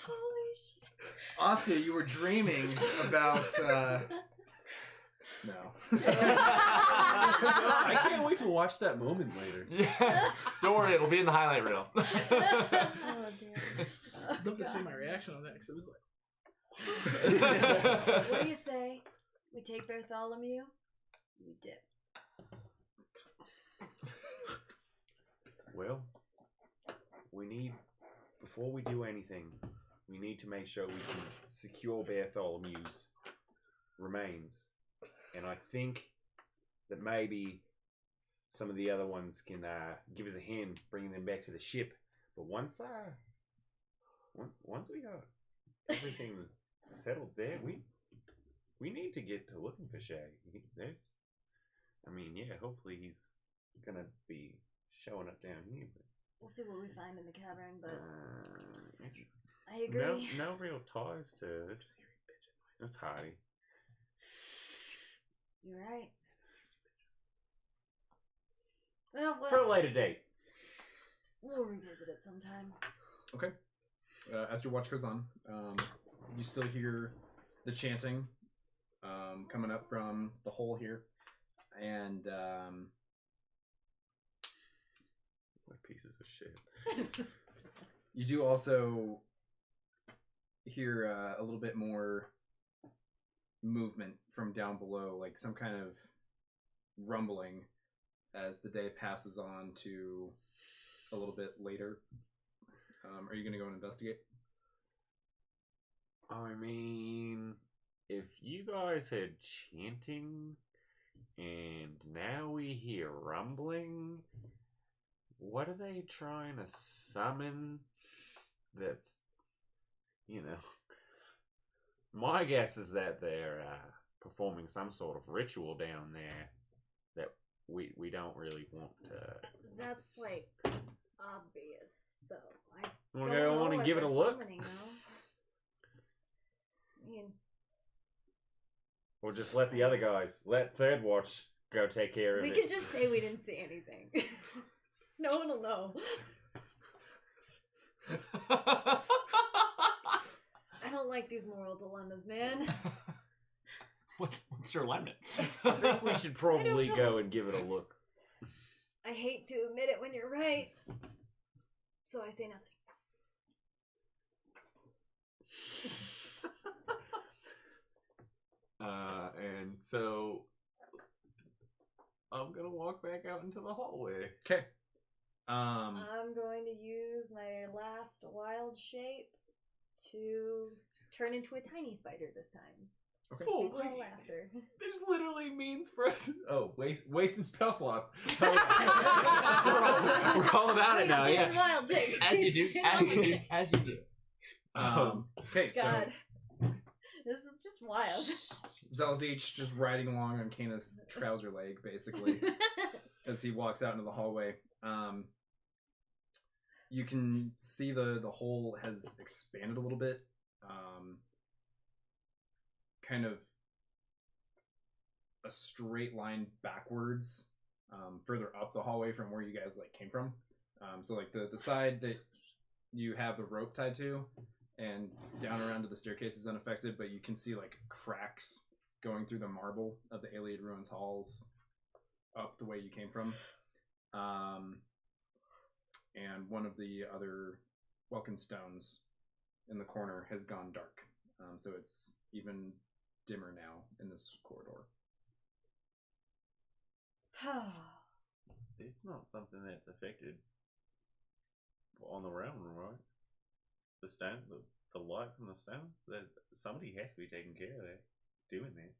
Holy shit. Asya, you were dreaming about. No. I can't wait to watch that moment later. Yeah. Don't worry, it'll be in the highlight reel. Oh, dear. I'd love to see my reaction on that because it was like, What do you say? We take Bartholomew, we dip. Well, before we do anything, we need to make sure we can secure Bartholomew's remains. And I think that maybe some of the other ones can give us a hand bringing them back to the ship. But once we got everything settled there, we need to get to looking for Shay. Hopefully he's gonna be showing up down here. But, We'll see what we find in the cavern, but I agree. no real ties to the party. You're right. Well, For a later date. we'll revisit it sometime. Okay. As your watch goes on, you still hear the chanting coming up from the hole here, and What pieces of shit. you do also hear a little bit more movement from down below, like some kind of rumbling as the day passes on to a little bit later. Are you going to go and investigate? I mean, if you guys had chanting and now we hear rumbling, what are they trying to summon? That's, my guess is that they're performing some sort of ritual down there that we don't really want to. That's like obvious, though. I Wanna don't go know on and what give it a they're look? summoning, though. I mean, Or just let the other guys, let Third Watch go take care of we it. could just say we didn't see anything. No one will know. I don't like these moral dilemmas, man. What's your alignment? I think we should probably know. go and give it a look. I hate to admit it when you're right, so I say nothing. And so I'm gonna walk back out into the hallway. Okay. I'm going to use my last wild shape to turn into a tiny spider this time. Okay. Oh, And crawl after. there's literally means for us. Oh, wasting spell slots. We're all about it now, He's yeah. doing wild shape. As you He's do, doing as you wild do, shape. as you do. Okay, so God. This is just wild. Zelzich just riding along on Kana's trouser leg, basically, as he walks out into the hallway. You can see the hole has expanded a little bit. Kind of a straight line backwards, further up the hallway from where you guys came from. So the side that you have the rope tied to and down around to the staircase is unaffected, but you can see cracks going through the marble of the Iliad Ruins halls up the way you came from. And one of the other Welkin stones in the corner has gone dark. So it's even dimmer now in this corridor. It's not something that's affected on the realm, right? The stone, the light from the stones. That somebody has to be taking care of that, doing that.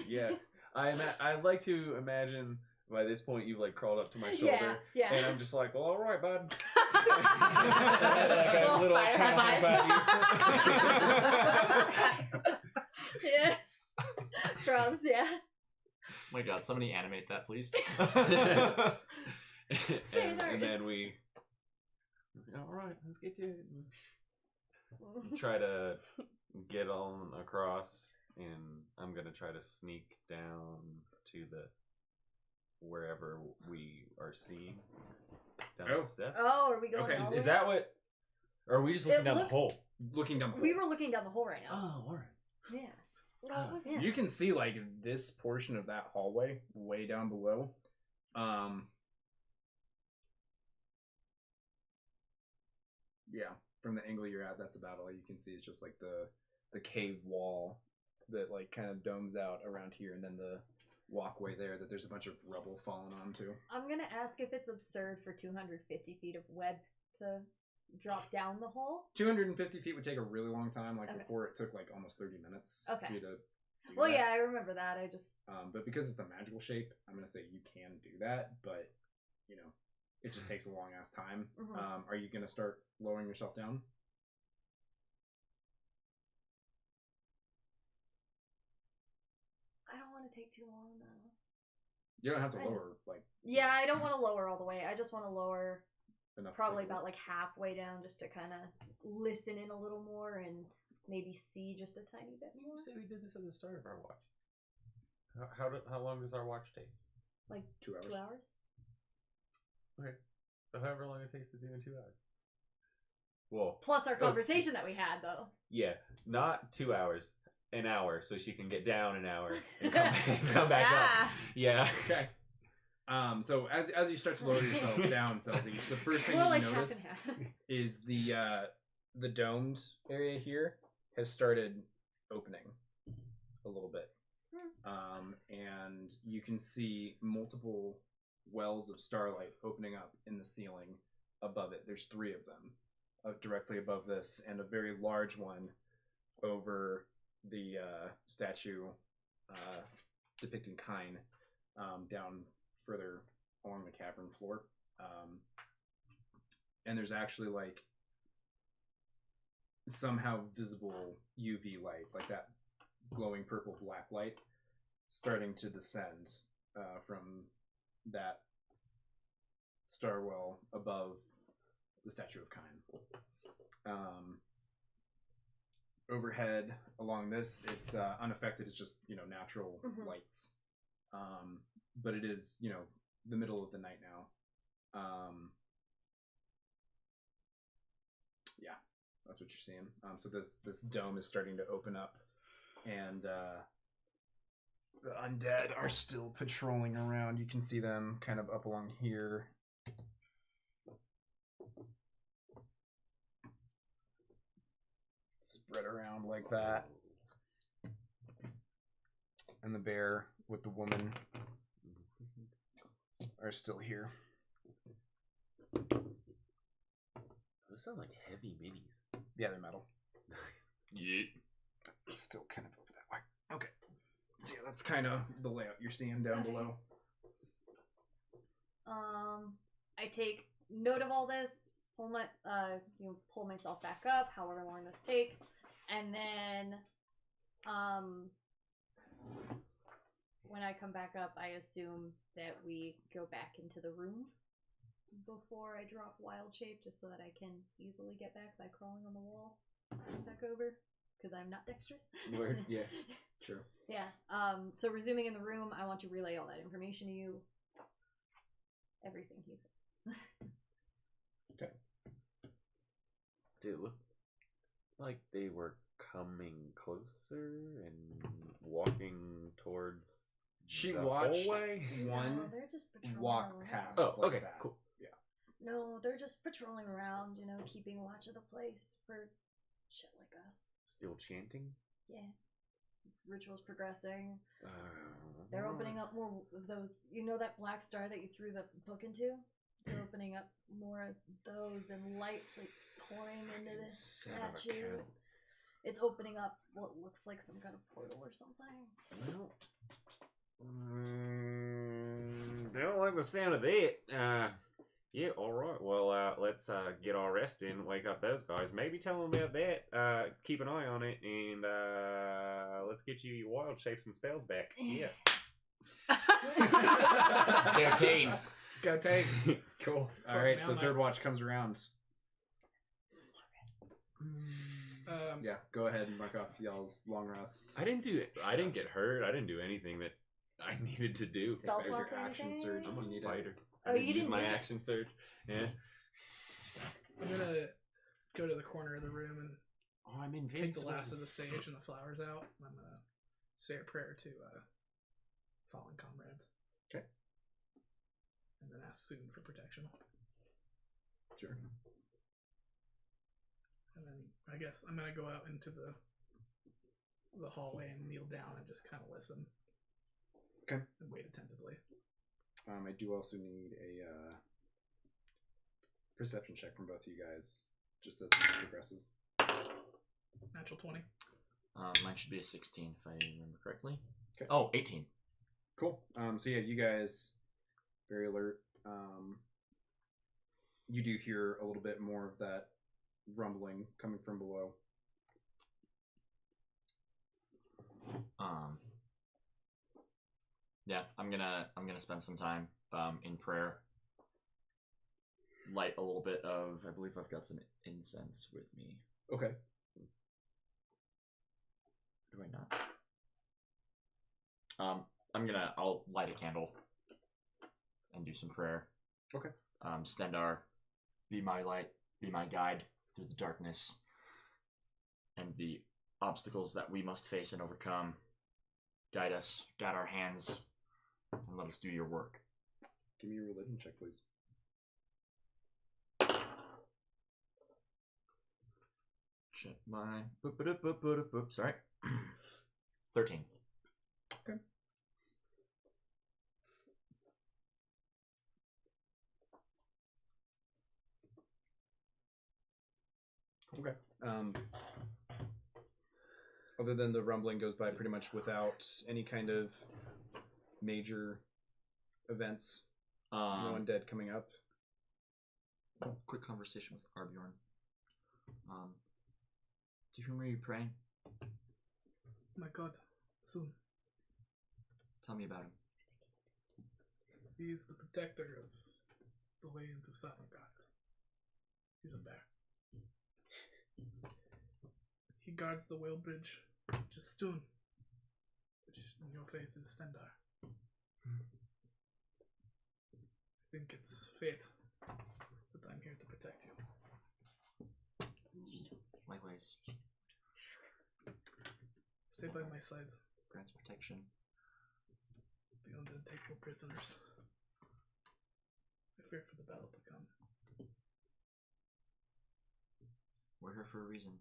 Yeah, I'd like to imagine by this point you've crawled up to my shoulder, Yeah. and I'm just like, well, all right, bud. Little little spider pat high about Yeah. Props, yeah. Oh my god, somebody animate that, please. and then we, all right, let's get to it. Try to get on across, and I'm gonna try to sneak down to the wherever we are seeing down the steps. Oh, are we going Okay, all the Is way? that what? Or are we just looking It down looks- the hole? Looking down the hole. We were looking down the hole right now. Oh, all right. Yeah. Oh, Yeah. You can see this portion of that hallway way down below. Yeah, from the angle you're at, that's about all you can see. Is just the cave wall that kind of domes out around here, and then the walkway there that there's a bunch of rubble falling onto. I'm gonna ask if it's absurd for 250 feet of web to drop down the hole. 250 feet would take a really long time. Okay. Before it took almost 30 minutes Okay. for you to do Well, that. yeah, I remember that. I just But because it's a magical shape, I'm gonna say you can do that, but it just takes a long ass time. Mhm. Are you gonna start lowering yourself down? I don't want to take too long though. You don't have to I know. lower Yeah, I don't want to lower all the way. I just want to lower enough. to probably take a about look. halfway down, just to kind of listen in a little more and maybe see just a tiny bit more. You say we did this at the start of our watch. How long does our watch take? Like 2 hours. 2 hours. Okay, so however long it takes to do in 2 hours. Well, Plus our conversation that we had though. yeah, not 2 hours, an hour, so she can get down an hour and come back up. Yeah. Okay. So as you start to lower yourself down, Celsius, the first thing We're that like you half notice and half. is the domed area here has started opening a little bit. And you can see multiple wells of starlight opening up in the ceiling above it. There's 3 of them directly above this, and a very large one over the statue depicting Kine down further along the cavern floor. And there's actually somehow visible UV light, that glowing purple black light, starting to descend from that star well above the statue of Kine. Overhead along this, it's unaffected. It's just natural lights, but it is the middle of the night now. Yeah, that's what you're seeing. So this dome is starting to open up, and The undead are still patrolling around. You can see them kind of up along here. Spread around like that. And the bear with the woman are still here. Those sound like heavy minis. Yeah, they're metal. Yeah. It's still kind of over that way. Okay. So yeah, that's kind of the layout you're seeing down below. I take note of all this, pull myself back up, however long this takes, and then, when I come back up, I assume that we go back into the room before I drop wild shape, just so that I can easily get back by crawling on the wall back over, because I'm not dexterous. Word, yeah, sure. Yeah. So resuming in the room, I want to relay all that information to you. Everything he said. Okay. Did it look like they were coming closer and walking towards She the watched hallway? one No, they're just patrolling walk around. past. Oh, like okay, that. cool. Yeah. No, they're just patrolling around, keeping watch of the place for shit like us. Still chanting? Yeah. Ritual's progressing. They're opening up more of those. You know that black star that you threw the book into? They're opening up more of those, and lights like pouring into this Son of a statue. cow. It's opening up what looks like some kind of portal or something. Well, don't like the sound of that. Yeah, alright. Well, let's get our rest in, wake up those guys. Maybe tell them about that. Keep an eye on it, and let's get you your wild shapes and spells back. Yeah. Their team. Go take. Cool. All Fuck right, me, so I'm third out. watch comes around. Yeah, go ahead and mark off y'all's long rest. I didn't get hurt. I didn't do anything that I needed to do. Spell There's your slots or action anything? surge. I'm a If you need it. fighter. Oh, I you use didn't my use it? action surge. Yeah. I'm gonna go to the corner of the room and Oh, I'm take invincible. the last of the sage and the flowers out. I'm gonna say a prayer to fallen comrades. Okay. And then ask soon for protection. Sure. And then I guess I'm gonna go out into the hallway and kneel down and just kind of listen. Okay. And wait attentively. I do also need a perception check from both of you guys, just as it progresses. Natural 20. Mine should be a 16 if I remember correctly. Okay. Oh, 18. Cool. So yeah, you guys very alert. You do hear a little bit more of that rumbling coming from below. Yeah, I'm gonna spend some time in prayer. Light a little bit of. I believe I've got some incense with me. Okay. Do I not? I'll light a candle and do some prayer. Okay. Stendar, be my light, be my guide through the darkness and the obstacles that we must face and overcome. Guide us, guide our hands, and let us do your work. Give me a religion check, please. Check my... Sorry. 13. Okay. Okay. Other than the rumbling goes by pretty much without any kind of major events. No undead coming up. Quick conversation with Arbjorn. To whom are you praying? My god, soon. Tell me about him. He is the protector of the way into Satangard. He's a bear. He guards the whale bridge, which is Stun, which in your faith is Stendar. I think it's fate that I'm here to protect you. Likewise, Stay by my side. grants protection. take more prisoners. I fear for the battle to come. We're here for a reason.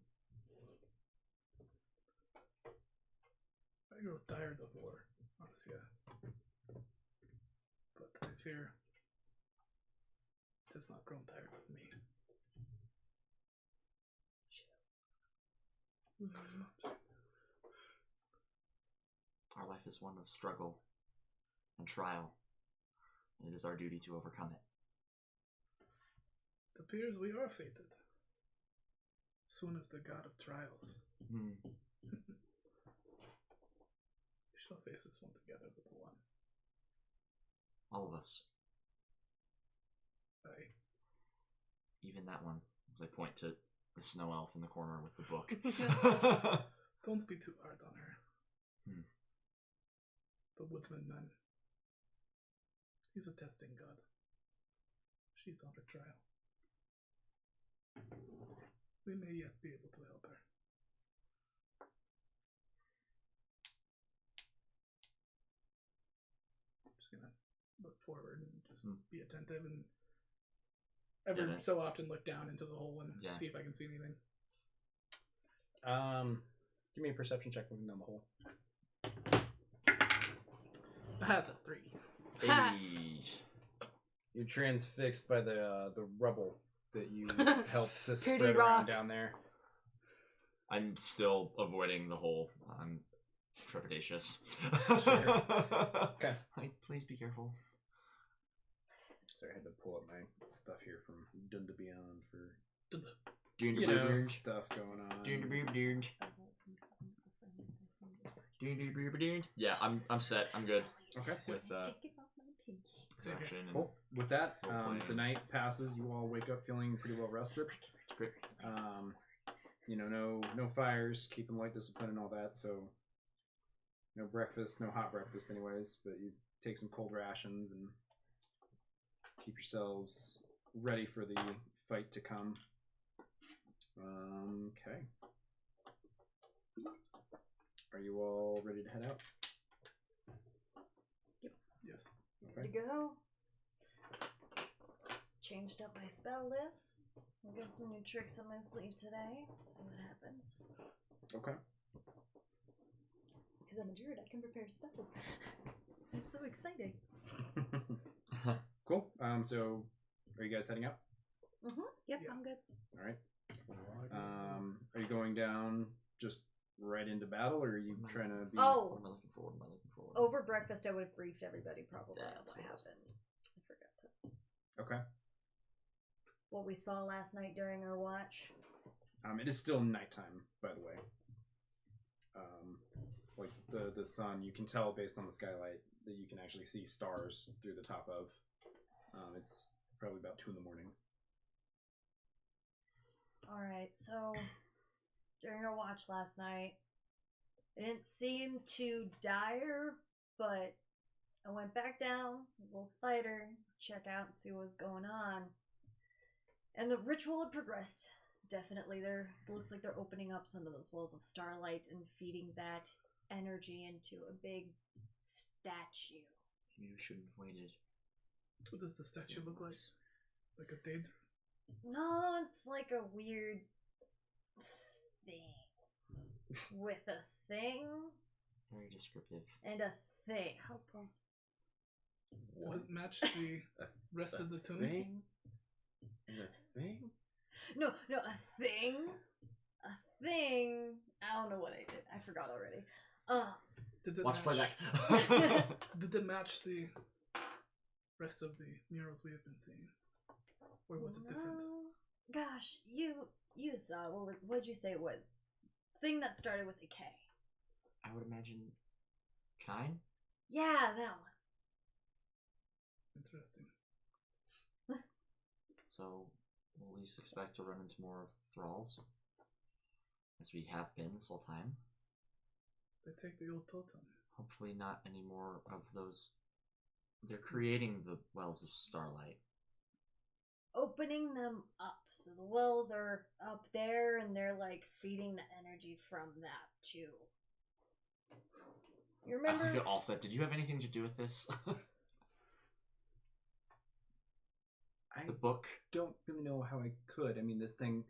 I grow tired of war, honestly. But I fear it has not grown tired of me. Who knows much? Our life is one of struggle and trial, and it is our duty to overcome it. It appears we are fated. Soon as the god of trials. Hmm. We shall face this one together, little one. All of us. Aye. Even that one, as I point to the snow elf in the corner with the book. Don't be too hard on her. Hmm. The woodsman man. He's a testing god. She's on her trial. We may yet be able to help her. Just gonna look forward and just be attentive and every so often look down into the hole and see if I can see anything. Give me a perception check looking down the hole. That's a 3. Hey. You're transfixed by the rubble that you helped to Pretty spread rock. around down there. I'm still avoiding the hole. I'm trepidatious. Sure. Okay. Please be careful. Sorry, I had to pull up my stuff here from Dunda Beyond for stuff going on. Yeah, I'm set. I'm good. Okay. With Take it off my pinky. action and Cool. With that, Role-playing. the night passes. You all wake up feeling pretty well rested. Great. No fires, keeping light discipline and all that. So, no breakfast, no hot breakfast, anyways. But you take some cold rations and keep yourselves ready for the fight to come. Okay. Are you all ready to head out? Yes. Ready to go. Changed up my spell list. I've got some new tricks on my sleeve today. See what happens. Okay. Because I'm a druid, I can prepare spells. It's so exciting. Cool. So, are you guys heading out? Yep, Yeah. I'm good. All right. Are you going down just right into battle, or are you trying to be? Oh, What am I looking for? What am I looking for? over breakfast I would have briefed everybody probably on That's what what it was. happened. I forgot to. Okay. What we saw last night during our watch. It is still nighttime, by the way. Like the sun, you can tell based on the skylight that you can actually see stars through the top of. It's probably about 2 a.m. Alright, so during our watch last night, it didn't seem too dire, but I went back down, this little spider, check out and see what was going on. And the ritual had progressed. Definitely, it looks like they're opening up some of those wells of starlight and feeding that energy into a big statue. You shouldn't have waited. What does the statue look like? Like a daedra? No, it's like a weird thing. With a thing Very descriptive. and a thing. How Does it match the rest of the tomb? Thing? And a thing? No, a thing. A thing. I don't know what I did. I forgot already. Did it Watch match, playback. Did it match the rest of the murals we have been seeing? Or was it different? No. Gosh, you saw what'd you say it was? Thing that started with a K. I would imagine Kine? Yeah, that one. Interesting. So we'll at least expect to run into more of thralls. As we have been this whole time. They take the old totem. Hopefully not any more of those. They're creating the wells of starlight. Opening them up. So the wells are up there and they're like feeding the energy from that too. You I remember? think it all said. Did you have anything to do with this? I The book. don't really know how I could. I mean, this thing,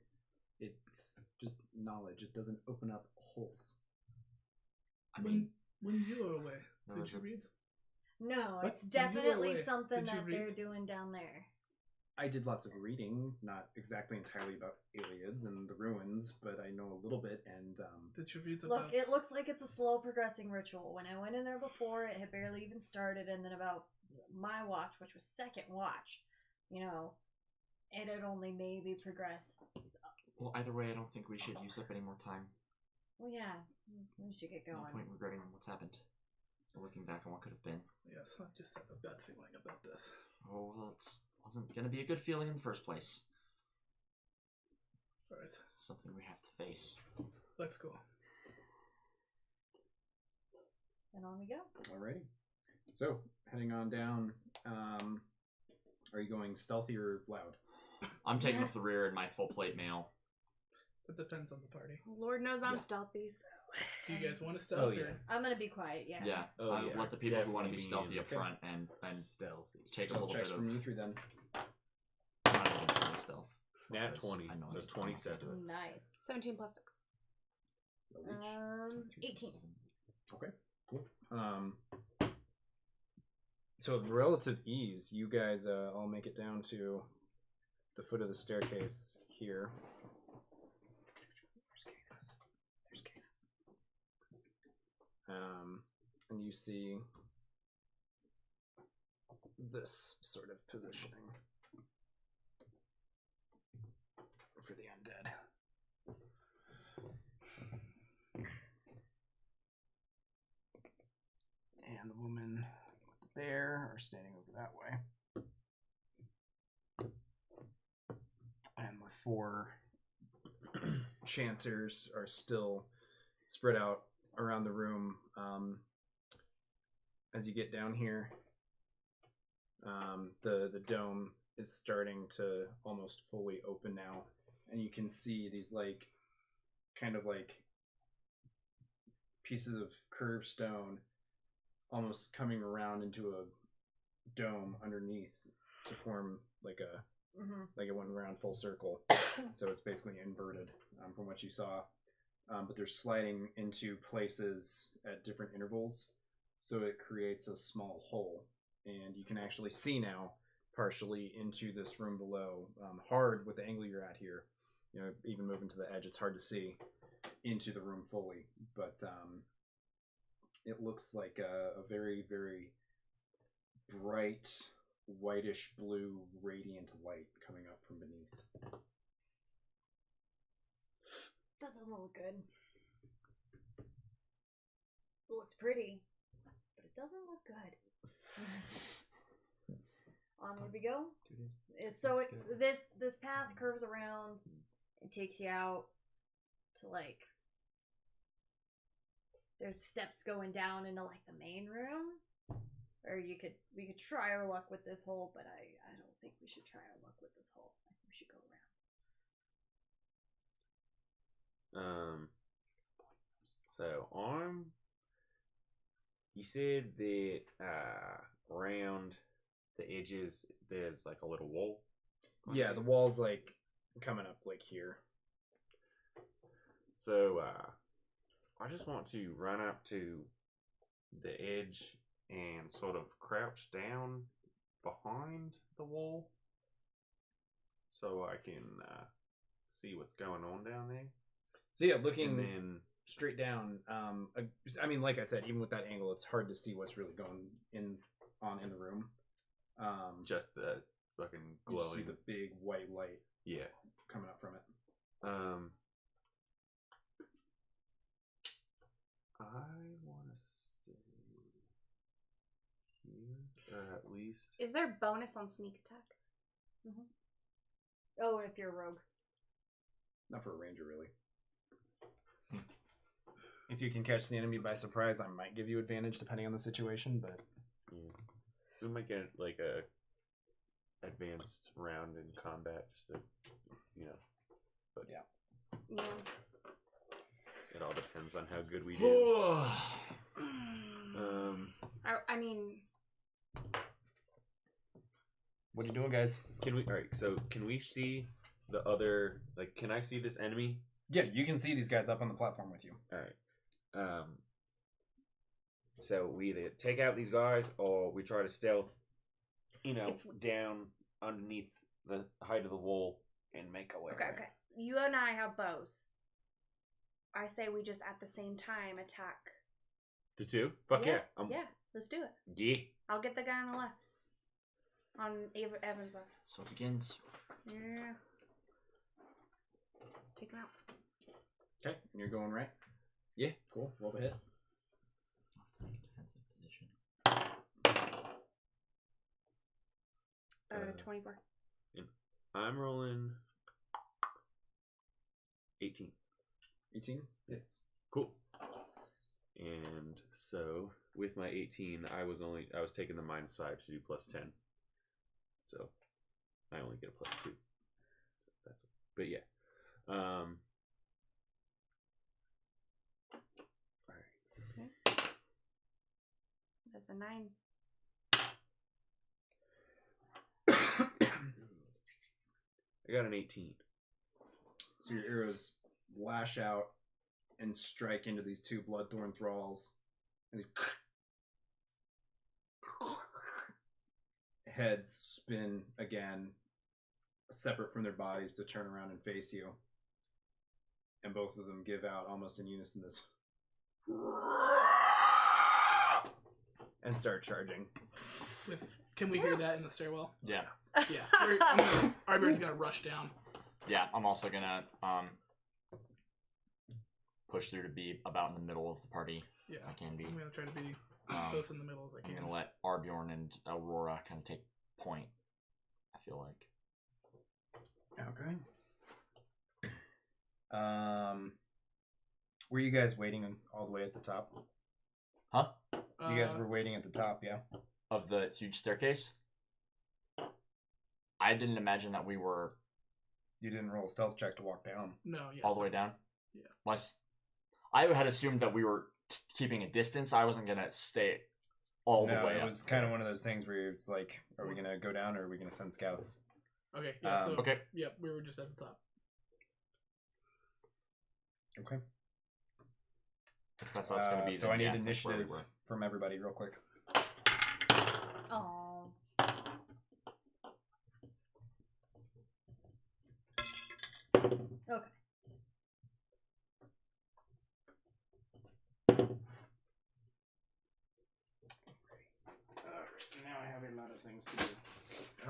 it's just knowledge. It doesn't open up holes. I mean, When you were away, there did was you a- read? No, What? it's When you were definitely away, something did you that they're read? doing down there. I did lots of reading, not exactly entirely about aliens and the ruins, but I know a little bit. And Did you read Look, about? it looks like it's a slow progressing ritual. When I went in there before, it had barely even started, and then about my watch, which was second watch, you know, it had only maybe progressed. well, either way, I don't think we should use up any more time. Well, yeah, we should get No going. point regretting what's happened. Or looking back on what could have been. Yes, I just have a bad feeling about this. Oh, well, it wasn't going to be a good feeling in the first place. All right, Something we have to face. let's go. And on we go. alrighty. So heading on down. Are you going stealthy or loud? I'm taking up the rear in my full plate mail. It depends on the party. Lord knows I'm Yeah. stealthy, so. Do you guys want to stealth? Oh, or- yeah. I'm gonna be quiet. Yeah. Yeah, Oh, I yeah, let the people who want to be definitely stealthy up okay. front and Stealthy. take a Stealth little checks bit from of. you three then. I'm not even trying to stealth. Nat because 20, I know so it's- I'm not gonna 27. do it. Nice. 17 plus 6. The leech. 18. Okay, cool. So with relative ease, you guys all make it down to the foot of the staircase here. Where's Kenneth? There's Kenneth. And you see this sort of positioning for the undead. And the woman with the bear are standing over that way. And the four chanters are still spread out around the room. As you get down here, the dome is starting to almost fully open now. And you can see these kind of pieces of curved stone almost coming around into a dome underneath to form like it went around full circle. So it's basically inverted from what you saw. But they're sliding into places at different intervals, so it creates a small hole. And you can actually see now partially into this room below. Hard with the angle you're at here, you know, even moving to the edge, it's hard to see into the room fully. But it looks like a very, very bright, whitish blue, radiant light coming up from beneath. That doesn't look good. It looks pretty, but it doesn't look good. Onward we go. So this path curves around. It takes you out to there's steps going down into the main room. Or we could try our luck with this hole, but I don't think we should try our luck with this hole. I think we should go around. So you said that around the edges there's a little wall. Yeah, the wall's coming up here. So I just want to run up to the edge and sort of crouch down behind the wall so I can see what's going on down there. So yeah, looking And then straight down. I mean, like I said, even with that angle, it's hard to see what's really going on in the room. just the fucking You glowing. see the big white light Yeah. coming up from it. I want to stay here, or at least. Is there bonus on sneak attack? Oh, if you're a rogue. Not for a ranger, really. If you can catch the enemy by surprise, I might give you advantage depending on the situation, but Yeah. We might get a advanced round in combat, just to, but Yeah. Yeah. it all depends on how good we do. I mean, What are you doing, guys? Can we? All right. So can we see the other? Like, can I see this enemy? Yeah, you can see these guys up on the platform with you. All right. So we either take out these guys or we try to stealth, down underneath the height of the wall and make our way. okay, around. okay. You and I have bows. I say we just at the same time attack. The two? Fuck yeah. Yeah, let's do it. Yeah. I'll get the guy on the left. On Evan's left. So it begins. Yeah. Take him out. Okay, and you're going right? Yeah. Cool. Roll the hit. I'll have to make a defensive position. 24. I'm rolling 18. 18? It's Cool. And so with my 18, I was taking the -5 to do +10. So I only get a +2. But yeah. All right. That's a 9. I got an 18. So your arrows lash out and strike into these two bloodthorn thralls. And heads spin again, separate from their bodies, to turn around and face you. And both of them give out almost in unison this and start charging. Can we hear that in the stairwell? Yeah. Yeah. Arbert's gonna rush down. Yeah, I'm also gonna push through to be about in the middle of the party. Yeah. If I can be. I'm gonna try to be as close in the middle as I I'm can. gonna let Arbjorn and Aurora kind of take point. I feel like. Okay. Were you guys waiting all the way at the top? Huh? You guys were waiting at the top, yeah? Of the huge staircase? I didn't imagine that we were You didn't roll a stealth check to walk down. No, yeah. all the way down. Yeah. I had assumed that we were keeping a distance. I wasn't gonna stay all the way it up. was kind of one of those things where it's like, are we going to go down or are we going to send scouts? Okay, yeah, so Okay. yeah, we were just at the top. Okay. If that's what it's gonna be. So then I need yeah, that's where we initiative were. from everybody real quick. Oh. Okay. Now I have a lot of things to do.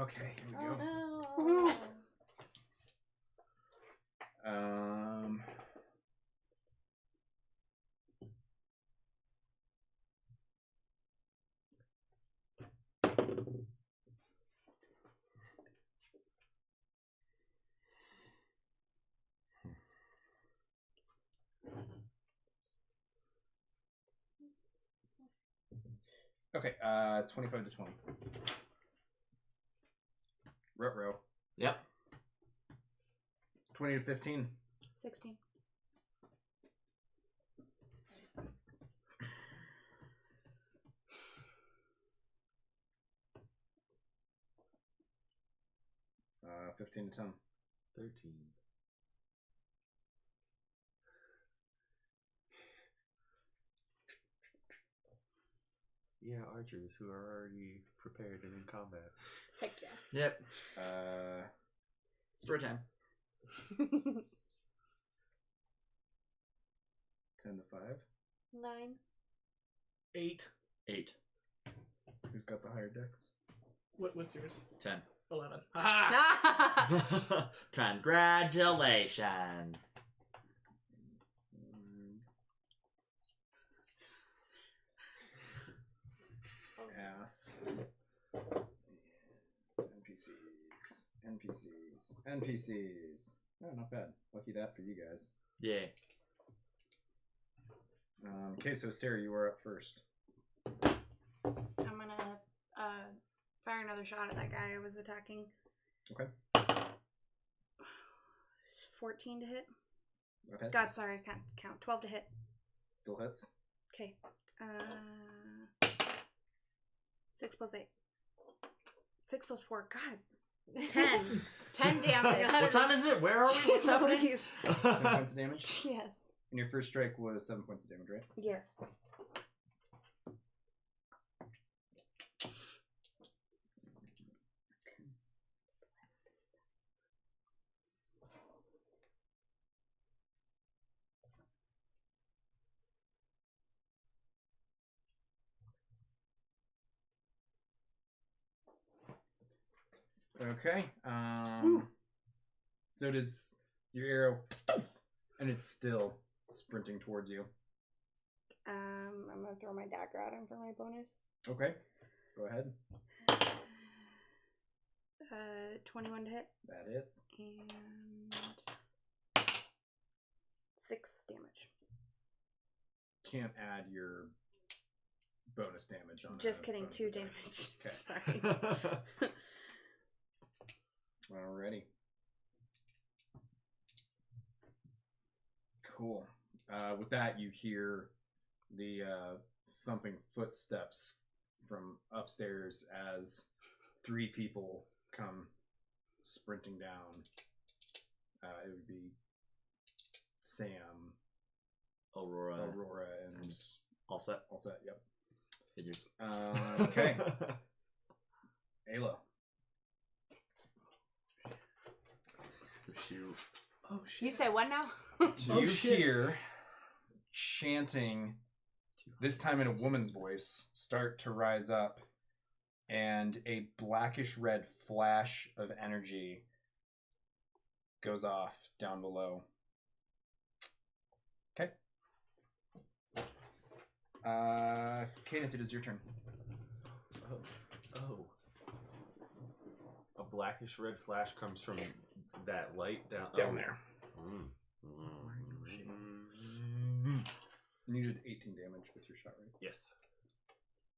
Okay, here we Oh go. no. Okay, 25 to 20. Ruh-roh. Yep. 20 to 15. 16. Uh, 15 to 10. 13. Yeah, archers who are already prepared and in combat. Heck yeah. Yep. Story time. 10 to 5. 9. 8. 8. Who's got the higher dex? What's yours? 10. 11. Ha! Congratulations. Ass. NPCs. Oh, not bad. Lucky that for you guys. Yeah. Okay, so Sarah, you are up first. I'm gonna fire another shot at that guy I was attacking. Okay. 14 to hit. That hits. God, sorry, I can't count. 12 to hit. Still hits. Okay. 6 plus 8. 6 plus 4. God. 10. 10 damage. What time is it? Where are we? What's happening? Please. 10 points of damage. Yes. And your first strike was 7 points of damage, right? Yes. Okay. So does your arrow, and it's still sprinting towards you. I'm gonna throw my dagger at him for my bonus. Okay. Go ahead. 21 to hit. That hits. And 6 damage. Can't add your bonus damage on. Just a kidding, bonus 2 attack. damage. Okay. Sorry. Alrighty. Cool. With that, you hear the thumping footsteps from upstairs as 3 people come sprinting down. It would be Sam, Aurora. and All set. all set. Yep. Figures. Okay. Ayla. The 2. Oh You shit! say what now? Oh, You shit. hear chanting, this time in a woman's voice, start to rise up, and a blackish red flash of energy goes off down below. Okay. Kenneth, it is your turn. Oh. A blackish red flash comes from that light down there. Mm. You did 18 damage with your shot, right? Yes.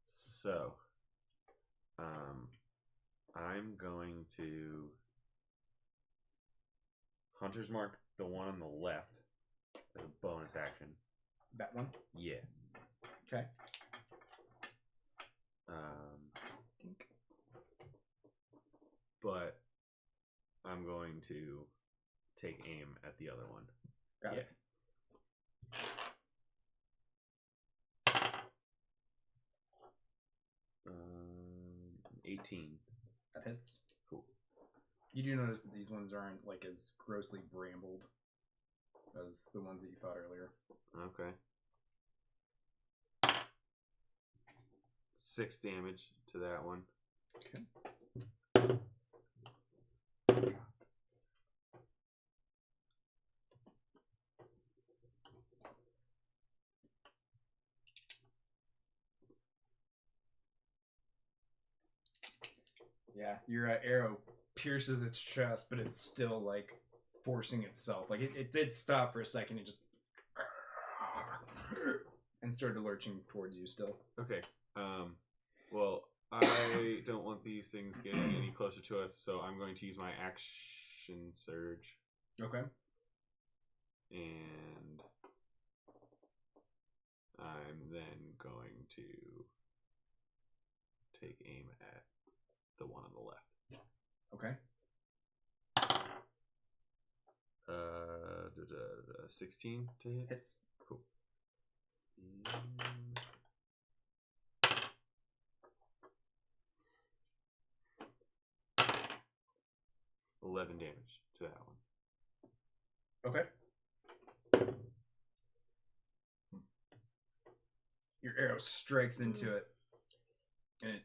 So, I'm going to Hunter's Mark the one on the left as a bonus action. That one? Yeah. Okay. But I'm going to take aim at the other one. Got it. 18. That hits. Cool. You do notice that these ones aren't like as grossly brambled as the ones that you fought earlier. Okay. 6 damage to that one. Okay. Yeah, your arrow pierces its chest, but it's still like forcing itself. Like it did stop for a second. It just and started lurching towards you still. Okay. Well, I don't want these things getting any closer to us, so I'm going to use my action surge. Okay. And I'm then going to take aim at the one on the left. Okay. 16 to hit. Hits. Cool. 11 damage to that one. Okay. Your arrow strikes into it, and it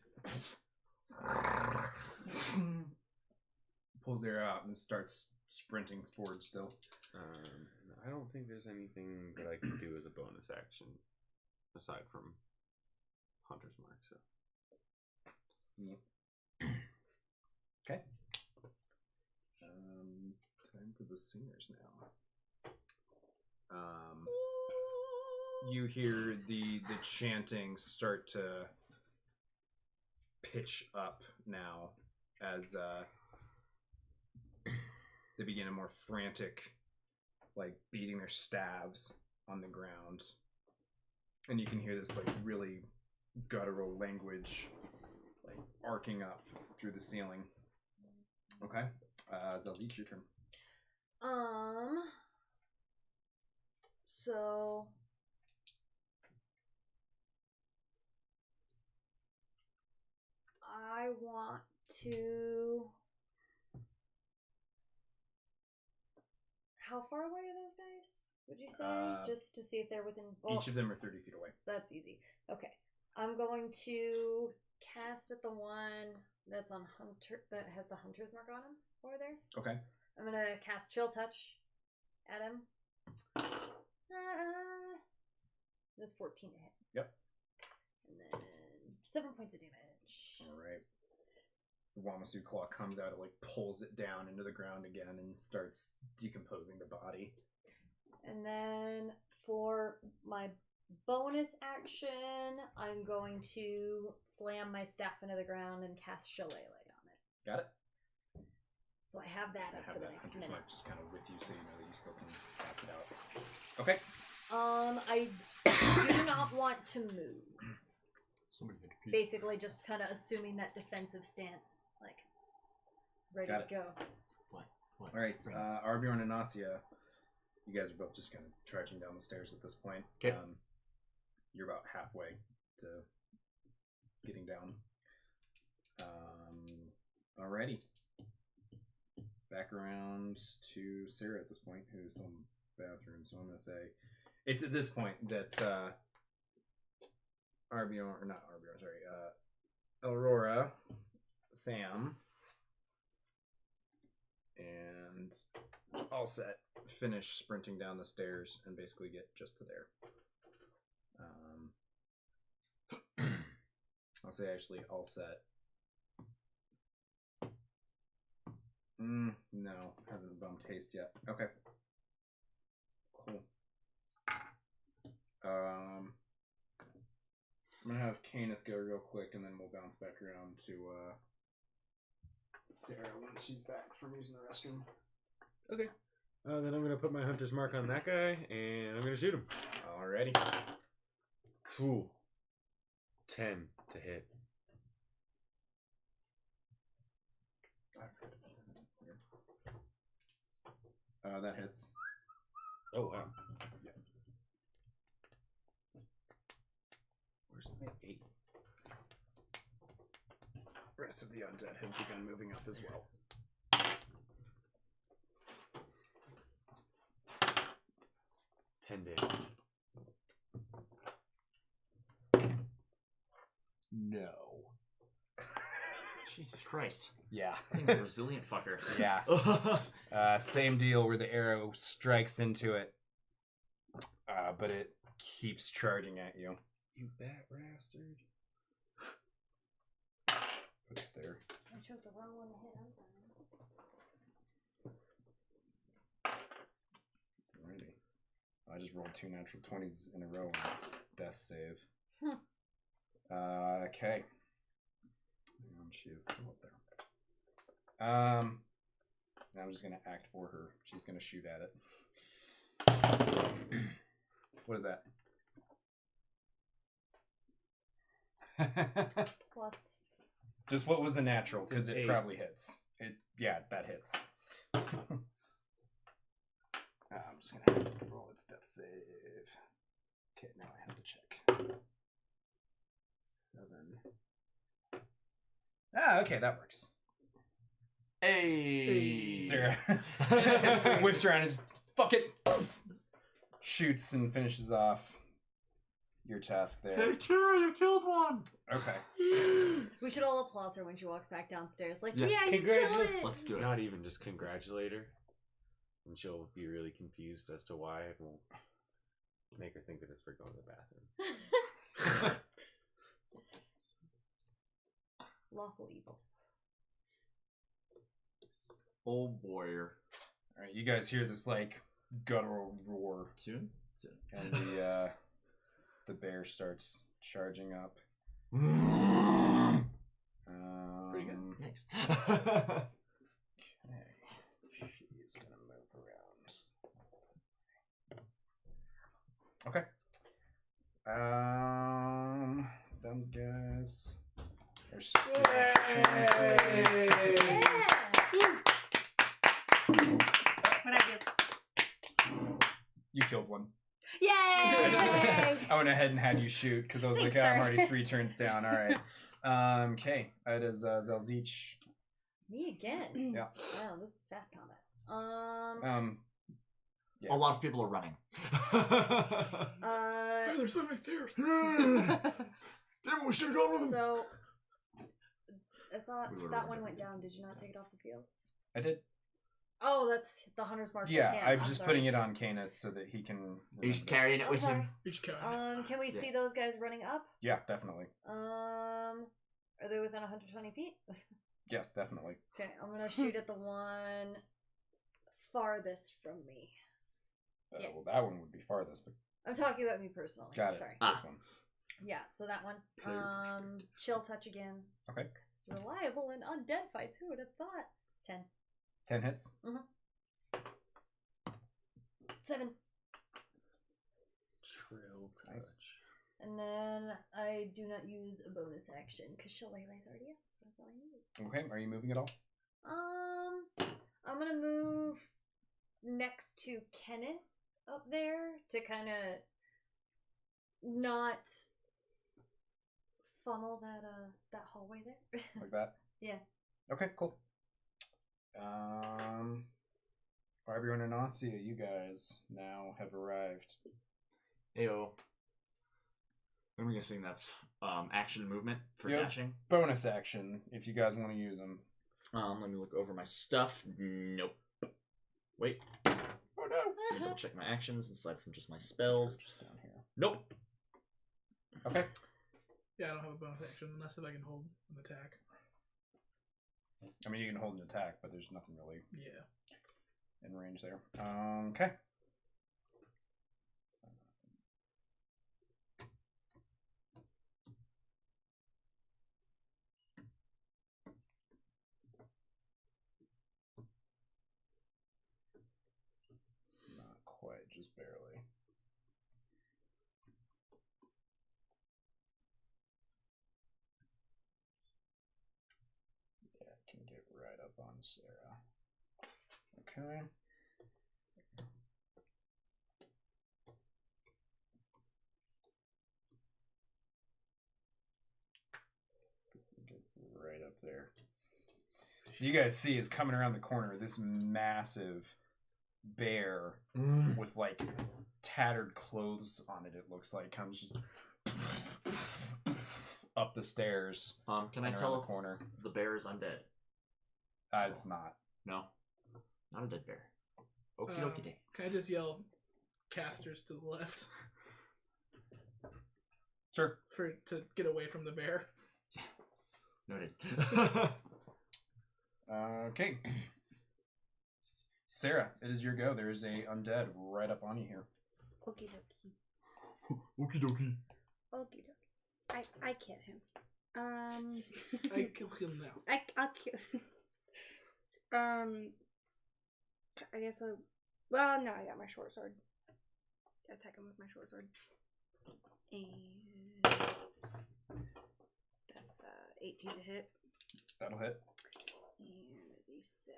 pulls the arrow out and starts sprinting forward still. I don't think there's anything that I can do as a bonus action aside from Hunter's Mark. So. Yep. Okay. Time for the singers now. You hear the chanting start to pitch up now as they begin a more frantic, like beating their staves on the ground. and you can hear this like really guttural language like arcing up through the ceiling. Okay, Zelzy, it's your turn. So I want to. How far away are those guys? Would you say? Just to see if they're within. Well, Each of them are 30 feet away. that's easy. Okay. I'm going to cast at the one that's on Hunter, that has the Hunter's mark on him over there. Okay. I'm going to cast Chill Touch at him. That's 14 to hit. Yep. And then 7 points of damage. All right. The Wamasu claw comes out, it like pulls it down into the ground again and starts decomposing the body. And then for my bonus action, I'm going to slam my staff into the ground and cast Shillelagh on it. Got it? So I have that up have for the that next hunter's minute. mark just kind of with you, so you know that you still can cast it out. Okay. I do not want to move. Somebody had to pee. Basically, just kind of assuming that defensive stance, like ready Got to go. What? All right, Arbjorn and Nasia, you guys are both just kind of charging down the stairs at this point. Okay. You're about halfway to getting down. Alrighty. Back around to Sarah at this point, who's on the bathroom. So I'm going to say, it's at this point that Aurora, Sam, and all set, finish sprinting down the stairs and basically get just to there. I'll say actually all set. No, hasn't bumped haste yet. Okay. Cool. I'm gonna have Kenneth go real quick, and then we'll bounce back around to Sarah when she's back from using the restroom. Okay. Then I'm gonna put my hunter's mark on that guy, and I'm gonna shoot him. Alrighty. Whew. 10 to hit. That hits. Oh wow. Yeah. Where's my 8? Rest of the undead have begun moving up as well. 10 damage. No. Jesus Christ. Yeah. Thing's a resilient fucker. Yeah. Same deal where the arrow strikes into it, but it keeps charging at you. You bat bastard. Put it there. I chose the wrong one to hit. I'm sorry. Alrighty. I just rolled 2 natural 20s in a row and it's death save. Okay. And she is still up there. I'm just gonna act for her. She's gonna shoot at it. What is that? Plus. Just what was the natural? Because it 8. probably hits. Yeah, that hits. I'm just gonna have to roll its death save. Okay, now I have to check. 7. Okay, that works. Hey. Sarah whips around and just fuck it, shoots and finishes off your task there. Hey, Kira, you killed one. Okay. We should all applaud her when she walks back downstairs. Like, Yeah, yeah, you killed it! Let's do it. Not even just congratulate her. And she'll be really confused as to why. It won't make her think that it's for going to the bathroom. Lawful evil. Oh, boy. Alright, you guys hear this, like, guttural roar. Soon? And the bear starts charging up. Pretty good. Thanks. Okay. She is going to move around. Okay. Those guys are What'd I do? You killed one. Yay! I went ahead and had you shoot because I was Thanks, like, I'm sir. already 3 turns down. All right. Okay. It is Zelzich. Me again. Yeah. Wow, this is fast combat. A lot of people are running. There's so many stairs. Damn, we should have gone with him. So I thought We would've that run one it. went down. Did you not take it off the field? I did. Oh, that's the Hunter's Mark. Yeah, I'm just putting it on Kaneth so that he can. He's remember. carrying it I'm with him. sorry. You should carry it. Can we Yeah. see those guys running up? Yeah, definitely. Are they within 120 feet? Yes, definitely. Okay, I'm gonna shoot at the one farthest from me. Yeah. Well, that one would be farthest, but I'm talking about me personally. got it. Sorry. This one. Yeah, so that one. Player Chill touch again. Okay. Just 'cause it's reliable in undead fights. Who would have thought? 10. 10 hits. 7. Trill touch. Nice. And then I do not use a bonus action because Shillelagh's already up, so that's all I need. Okay, are you moving at all? I'm gonna move next to Kenneth up there to kind of not funnel that hallway there. Like that? Yeah. Okay, cool. Everyone in Ossia, you guys now have arrived. Ayo. I'm guessing that's action movement for Yep. dashing. Bonus action, if you guys want to use them. Let me look over my stuff. Nope. Wait. Oh no! Let me check my actions aside from just my spells. Just down here. Nope. Okay. Yeah, I don't have a bonus action unless if I can hold an attack. I mean, you can hold an attack, but there's nothing really Yeah. in range there. Okay. Not quite, just barely. Yeah, I can get right up on Sarah. Okay. Get right up there. So you guys see is coming around the corner this massive bear with like tattered clothes on it. It looks like comes just up the stairs. Can I and around tell the if corner? the bear is undead? It's not. No. Not a dead bear. Okie dokie day. Can I just yell casters to the left Sure. to get away from the bear? Noted. Okay. Sarah, it is your go. There is a undead right up on you here. Okie dokie. Okie dokie. Okie dokie. I kill him. I kill him now. I'll kill him. I guess well, no, I got my short sword. Attack him with my short sword. And that's 18 to hit. That'll hit. And a d6.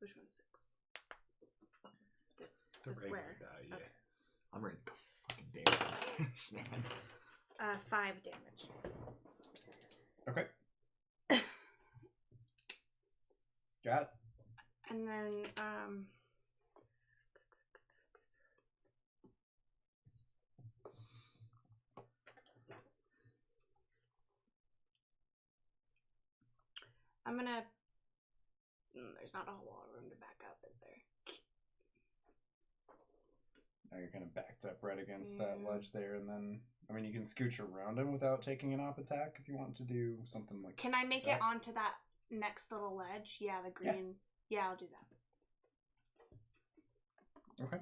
Which one's 6? This square. Yeah. Okay. I'm ready to go for fucking bear. This man. 5 damage. Okay. Got it. And then, I'm gonna. There's not a whole lot of room to back up, is there? Now you're kind of backed up right against that ledge there, and then I mean you can scooch around him without taking an op attack if you want to do something like. Can I make that. it onto that next little ledge? Yeah, the green. Yeah, I'll do that. Okay.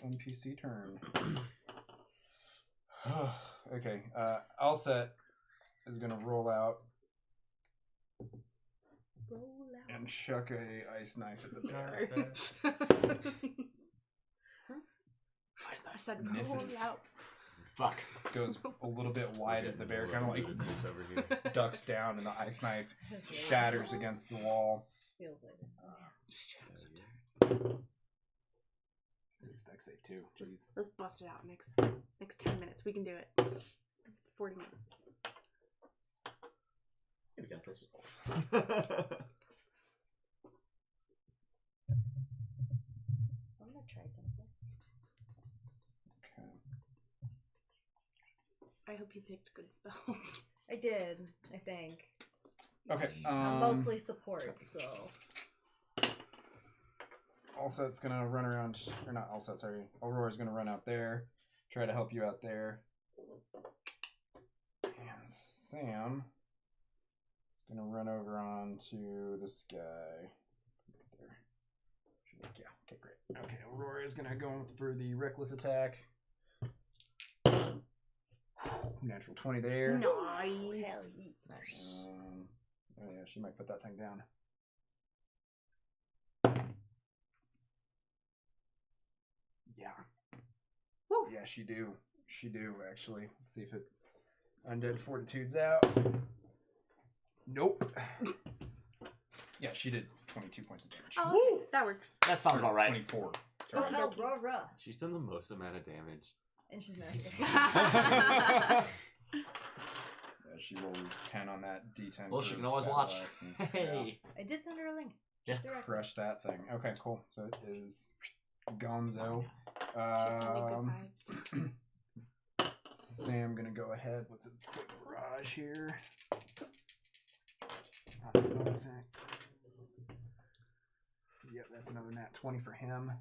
NPC turn. Okay. Alset is gonna roll out Roll out. and chuck a ice knife at the bear. I said roll Misses. out. Fuck. Goes a little bit wide as the bear kind of like this over here. ducks down, and the ice knife shatters against the wall. Feels like it. It's deck save too. Jeez. Let's bust it out next 10 minutes. We can do it. 40 minutes. We got this. I'm gonna try something. Okay. I hope you picked good spells. I did, I think. Okay. I'm mostly support, so. Alset's gonna run around, or not Alset, sorry. Aurora's gonna run out there, try to help you out there. And Sam is gonna run over onto this guy. There. Yeah, okay, great. Okay, Aurora is gonna go for the reckless attack. Natural 20 there. Nice. Hell yeah. Nice. Oh yeah, she might put that thing down. Yeah. Woo. Yeah, she do. She do, actually. Let's see if it Undead Fortitude's out. Nope. Yeah, she did 22 points of damage. Oh, okay. That works. That sounds about right. 24. Oh, Sorry. Aurora. She's done the most amount of damage. And she's not Yeah, she rolled 10 on that D10. Well, for she can always battle watch. axe and- Hey. I did send her a link. Yeah. Just direct. Crush that thing. Okay, cool. So it is Gonzo. Just send me good vibes. Sam gonna go ahead with a quick barrage here. Yep, that's another nat 20 for him.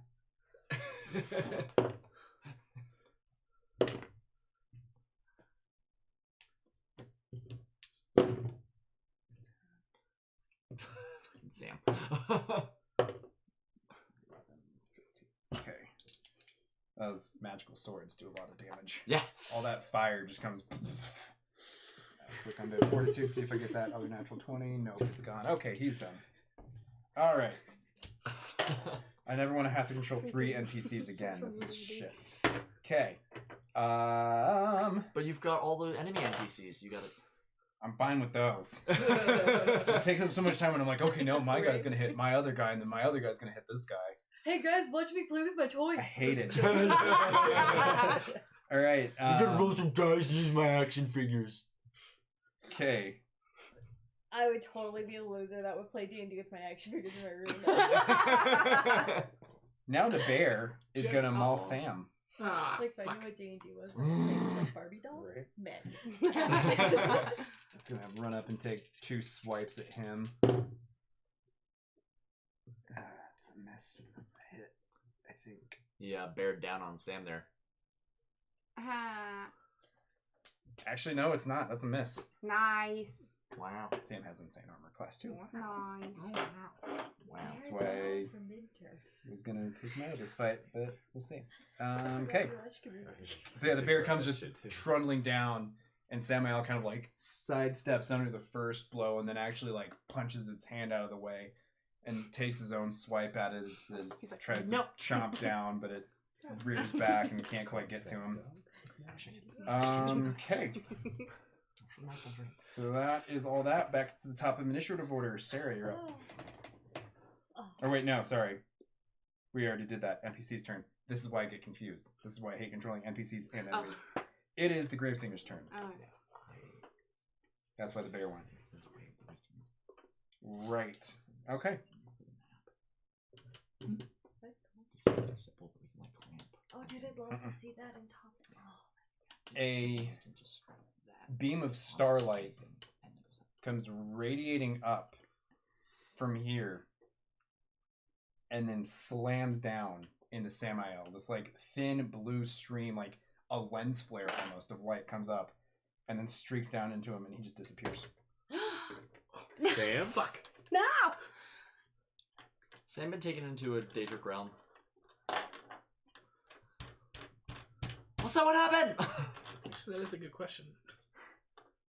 Sam. Okay. Those magical swords do a lot of damage. Yeah. All that fire just comes. Click on the fortitude, see if I get that other natural 20. Nope, it's gone. Okay, he's done. Alright. I never want to have to control 3 NPCs again. This is shit. Okay. But you've got all the enemy NPCs. You got it. I'm fine with those. It just takes up so much time when I'm like, okay, no, my guy's gonna hit my other guy, and then my other guy's gonna hit this guy. Hey guys, watch me play with my toys. I hate it. Alright. some dice and use my action figures. Okay. I would totally be a loser that would play D&D with my action figures in my room. Now the bear is gonna maul Oh. Sam. Ah, Like if I fuck. knew what D&D was, I would play with like Barbie dolls. Right. Men. It's gonna run up and take 2 swipes at him. It's a miss. That's a hit, I think. Yeah, bared down on Sam there. Actually, no, it's not. That's a miss. Nice. Wow. Sam has insane armor, class 2. Nice. Wow. That's why he was gonna take him out of this fight, but we'll see. Okay. So yeah, the bear comes just trundling down, and Samael kind of like sidesteps under the first blow, and then actually like punches its hand out of the way, and takes his own swipe at it as He's like, tries to "Nope." chomp down, but it rears back and can't quite get to him. Okay. So that is all that. Back to the top of initiative order. Sarah, you're up. Or wait, no, sorry. We already did that. NPC's turn. This is why I get confused. This is why I hate controlling NPCs and enemies. It is the Gravesinger's turn. That's why the bear won. Right. Okay. Oh, dude, I'd love to see that in top. A beam of starlight comes radiating up from here and then slams down into Samael. This like thin blue stream, like a lens flare almost of light comes up and then streaks down into him and he just disappears. Sam? Fuck. No! Sam been taken into a Daedric realm. What's that? What happened? Actually, that is a good question.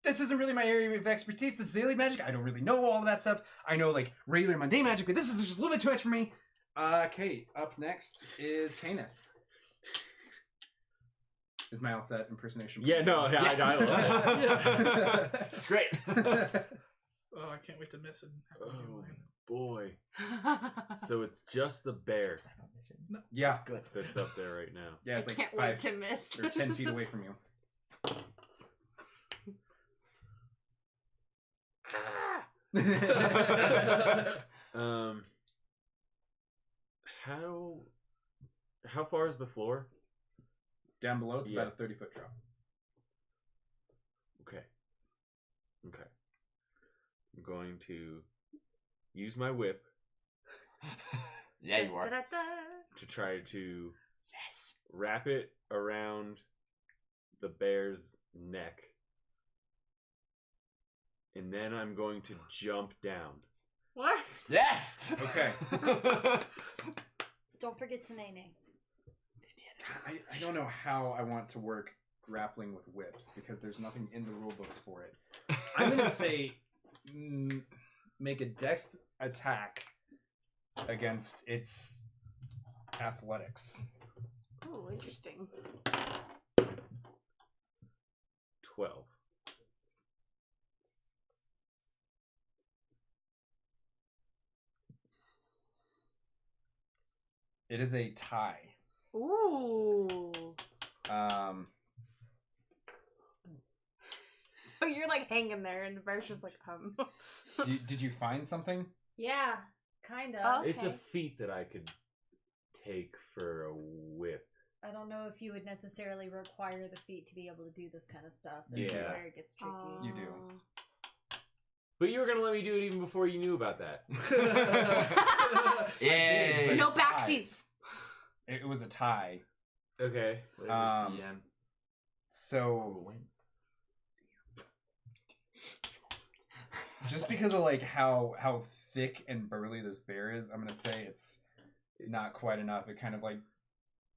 This isn't really my area of expertise. This is alien magic. I don't really know all of that stuff. I know like regular mundane magic, but this is just a little bit too much for me. Okay, up next is Kaneth. Is my all set impersonation? Yeah, no, I love it. It's great. Oh, I can't wait to miss it. Oh boy. So it's just the bear Yeah, Good. that's up there right now. yeah. It's I like can't 5 wait to miss. or 10 feet away from you. How far is the floor? Down below, it's Yeah. about a 30-foot drop. Okay. I'm going to use my whip Yeah, you are. Da-da-da. to try to Yes. wrap it around the bear's neck. And then I'm going to jump down. What? Yes. Okay. Don't forget to nay. I don't know how I want to work grappling with whips because there's nothing in the rule books for it. I'm gonna say make a dex attack against its athletics. Oh, interesting. 12. It is a tie. Ooh. So you're like hanging there, and the bear's just like, Did you find something? Yeah, kind of. Oh. It's a Okay. feat that I could take for a whip. I don't know if you would necessarily require the feet to be able to do this kind of stuff. That's Yeah. where it gets tricky. You do. But you were gonna let me do it even before you knew about that. Yay. but No it's tied. backsies. It was a tie. Okay. So just because of like how thick and burly this bear is, I'm gonna say it's not quite enough. It kind of like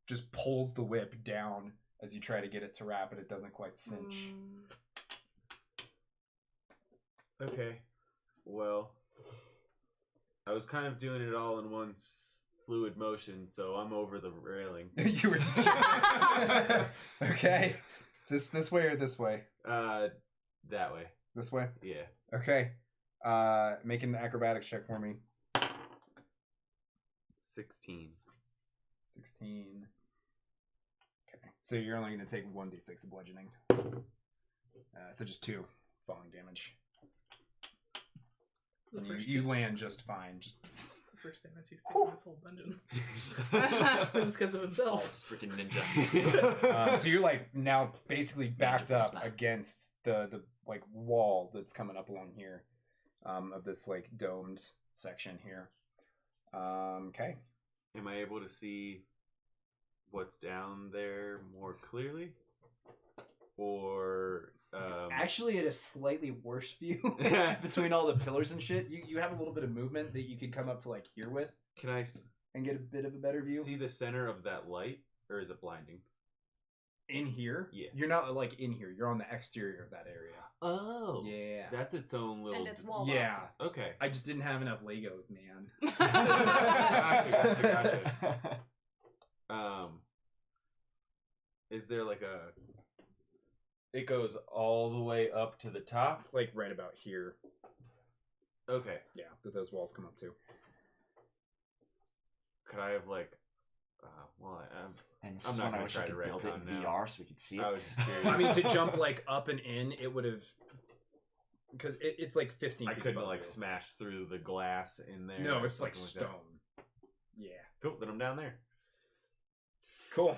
just pulls the whip down as you try to get it to wrap, but it doesn't quite cinch. Okay. Well, I was kind of doing it all in one fluid motion, so I'm over the railing. You were just okay. This way or this way? That way. This way. Yeah. Okay. Make an acrobatics check for me. 16. 16. Okay. So you're only going to take 1d6 of bludgeoning. So just 2 falling damage. The And first you land just fine. Just It's the first damage he's taken in this whole dungeon. It's because of himself. This freaking ninja. so you're like now basically backed up against the like wall that's coming up along here, of this like domed section here. Okay. Am I able to see what's down there more clearly? Or Actually, at a slightly worse view between all the pillars and shit. You have a little bit of movement that you could come up to like here with can I and get a bit of a better view. see the center of that light, or is it blinding? In here? Yeah. You're not like in here. You're on the exterior of that area. Oh, Yeah. that's its own little. And it's walled Yeah. Okay. I just didn't have enough Legos, man. Gotcha. Is there like a? It goes all the way up to the top. It's like right about here. Okay. Yeah, that those walls come up to. Could I have like? Well, And this I'm is not when I gonna wish try I to could build it in retcon now. VR so we could see it. I was just curious. I mean, to jump like up and in, it would have because it's like 15. I feet couldn't above like you. smash through the glass in there. No, or it's like something stone. Yeah. that. Cool. Then I'm down there. Cool.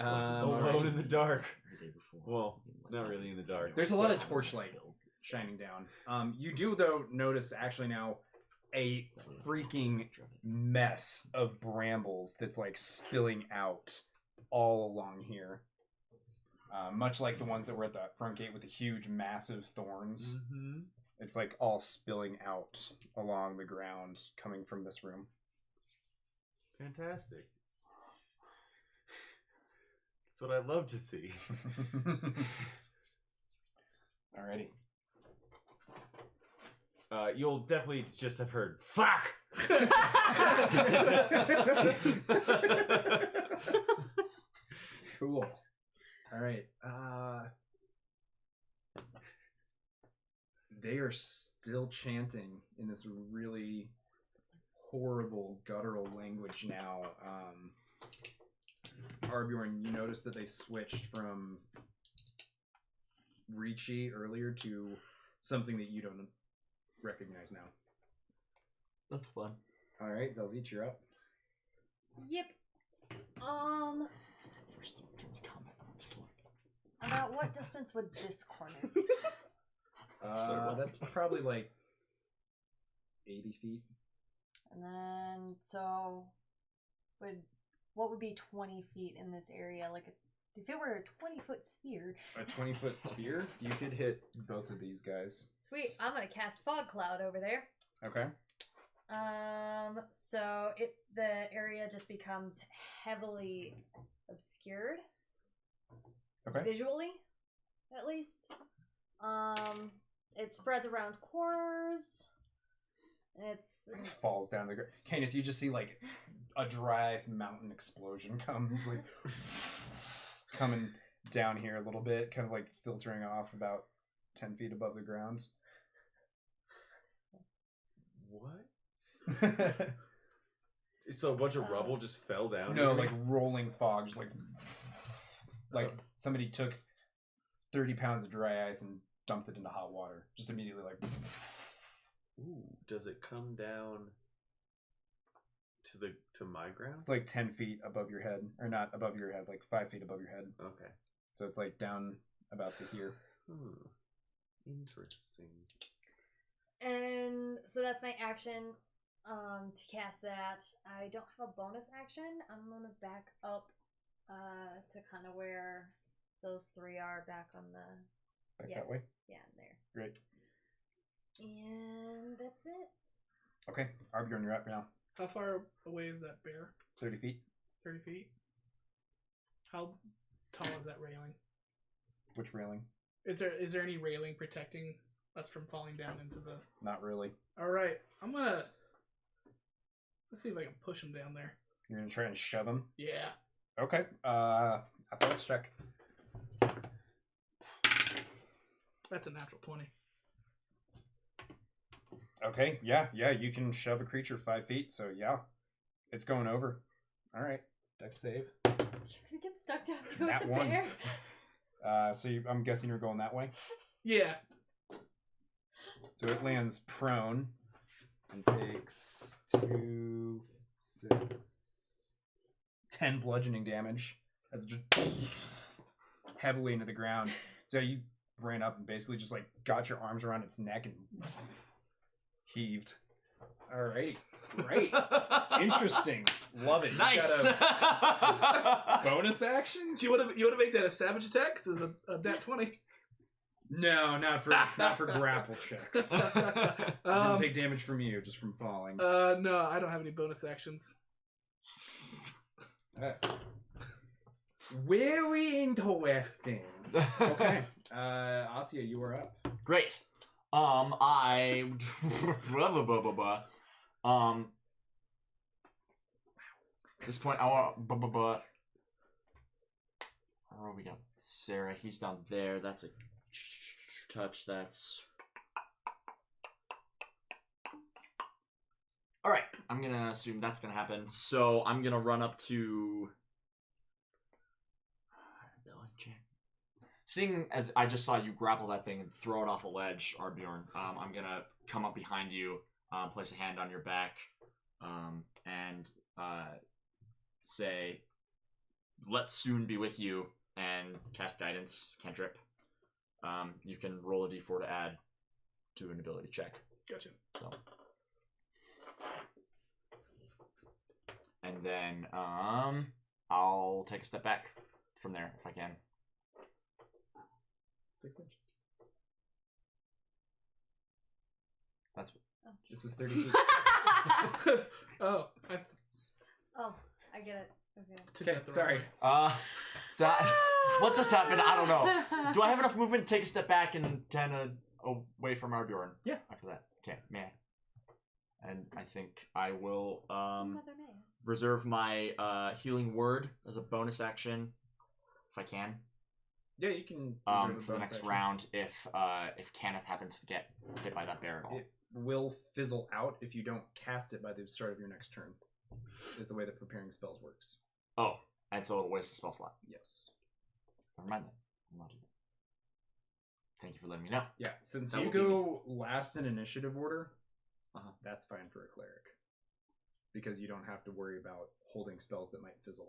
Alone in the dark. The day before. Well, not really in the dark. There's a lot of torchlight shining down. You do though notice actually now a freaking mess of brambles that's like spilling out all along here. Much like the ones that were at the front gate with the huge, massive thorns. Mm-hmm. It's like all spilling out along the ground coming from this room. Fantastic. That's what I love to see. Alrighty. You'll definitely just have heard "fuck." Cool. All right. They are still chanting in this really horrible guttural language now. Arbjorn, you notice that they switched from Ricci earlier to something that you don't recognize now. That's fun. All right, Zelzit, you're up. Yep. First turns combat. I'm just like, About what distance would this corner be? That's probably like 80 feet. And then, so, what would be 20 feet in this area? Like, if it were a 20-foot sphere. A 20-foot sphere? You could hit both of these guys. Sweet, I'm gonna cast Fog Cloud over there. Okay. So the area just becomes heavily obscured. Okay. Visually, at least. It spreads around corners. It falls down the ground. Kane, if you just see like a dry ice mountain explosion comes like coming down here a little bit, kind of like filtering off about 10 feet above the ground. What? So a bunch of rubble just fell down? No, like rolling fog, just like somebody took 30 pounds of dry ice and dumped it into hot water. Just immediately like... Ooh, does it come down to my ground? It's like 10 feet above your head. Or not above your head, like 5 feet above your head. Okay. So it's like down about to here. Interesting. And so that's my action to cast that. I don't have a bonus action. I'm gonna back up to kind of where those three are, back on the... Back that way? Yeah, there. Great. And that's it. Okay, Arbjorn, you're up now. How far away is that bear? 30 feet. 30 feet? How tall is that railing? Which railing? Is there any railing protecting us from falling down into the... Not really. Alright, I'm gonna... Let's see if I can push him down there. You're gonna try and shove him? Yeah. Okay. Athletics check. That's a natural 20. Okay, yeah, you can shove a creature 5 feet, so yeah. It's going over. Alright. Dex save. You're gonna get stuck down there with That the one. bear. I'm guessing you're going that way? Yeah. So it lands prone and takes 2, 6, 10 bludgeoning damage as it just heavily into the ground. So you ran up and basically just like got your arms around its neck and heaved. Alrighty. Great. Interesting. Love it. Nice. You got a bonus action? Do you want to make that a savage attack? 'Cause it's a nat 20. No, not for grapple checks. Didn't take damage from you, just from falling. No, I don't have any bonus actions. Very interesting. Okay. Asia, you are up. Great. I at this point I want oh, we got Sarah, he's down there. That's a touch. That's all right. I'm gonna assume that's gonna happen. So I'm gonna run up to ability check. Seeing as I just saw you grapple that thing and throw it off a ledge, Arbjorn, I'm gonna come up behind you, place a hand on your back, and say, "Let's soon be with you," and cast guidance cantrip. You can roll a d4 to add to an ability check. Gotcha. So, and then I'll take a step back from there if I can. 6 inches. That's This is 30 feet. Oh, Oh, I get it. Okay. took Okay, that the sorry. wrong way. that what just happened? I don't know. Do I have enough movement to take a step back and kind of away from Arbjorn? Yeah. After that, okay, man. And I think I will Mother May. reserve my healing word as a bonus action I can. Yeah, you can. For reserve a the bonus next action. round, if Kenneth happens to get hit by that bear at all. It will fizzle out if you don't cast it by the start of your next turn. Is the way that preparing spells works. Oh, and so it'll waste a spell slot. Yes. Never mind then. I'll not do that. Thank you for letting me know. Yeah, since That you will be go last in initiative order, Uh-huh. that's fine for a cleric. Because you don't have to worry about holding spells that might fizzle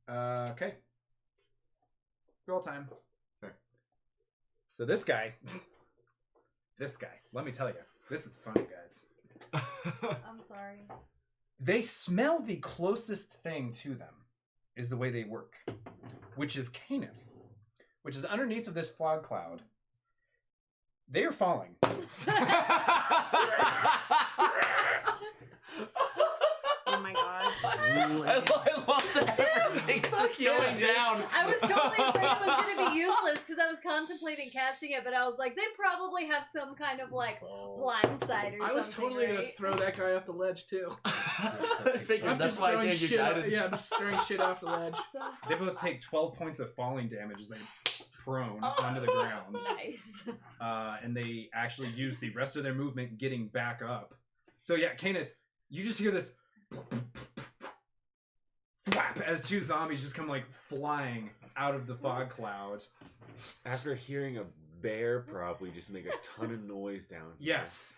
out. Okay. Roll time. Okay. So this guy, let me tell you, this is funny, guys. I'm sorry. They smell the closest thing to them, is the way they work, which is Caneth, which is underneath of this fog cloud. They are falling. Oh my gosh. I love that everything's just going down. I was totally afraid it was going to be useless because I was contemplating casting it, but I was like, they probably have some kind of like blindside or I something. was totally gonna right? throw that guy off the ledge too. I figured I'm that's just why I throwing gave you shit. guidance. Yeah, I'm just throwing shit off the ledge. So, They both take 12 points of falling damage as they prone onto the ground. nice. And they actually use the rest of their movement getting back up. So yeah, Caneth, you just hear this flap as two zombies just come like flying out of the fog cloud. After hearing a bear probably just make a ton of noise down here. Yes.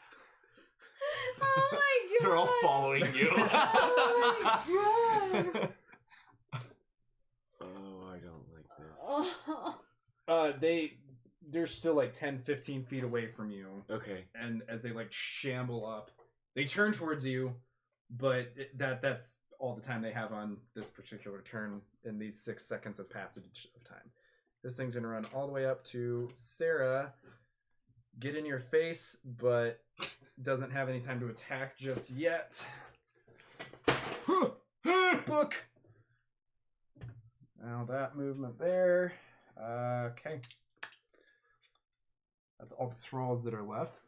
Oh my god. They're all following you. Oh my god. Oh, I don't like this. Oh. They're still like 10, 15 feet away from you. Okay. And as they like shamble up, they turn towards you, but that's all the time they have on this particular turn in these 6 seconds of passage of time. This thing's gonna run all the way up to Sarah, get in your face, but doesn't have any time to attack just yet. Book! Now that movement there. Okay. That's all the thralls that are left.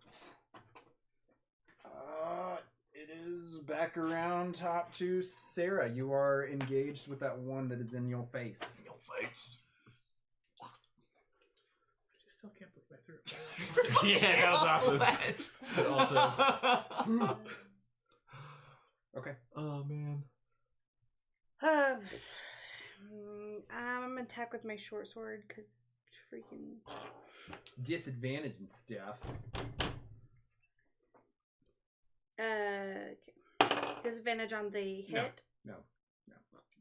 It is back around top to Sarah. You are engaged with that one that is in your face. I just still can't believe I threw it. Yeah, that was awesome. also. Okay. Oh man. I'm gonna attack with my short sword because freaking. Disadvantage and stuff. Okay. Disadvantage on the hit. No.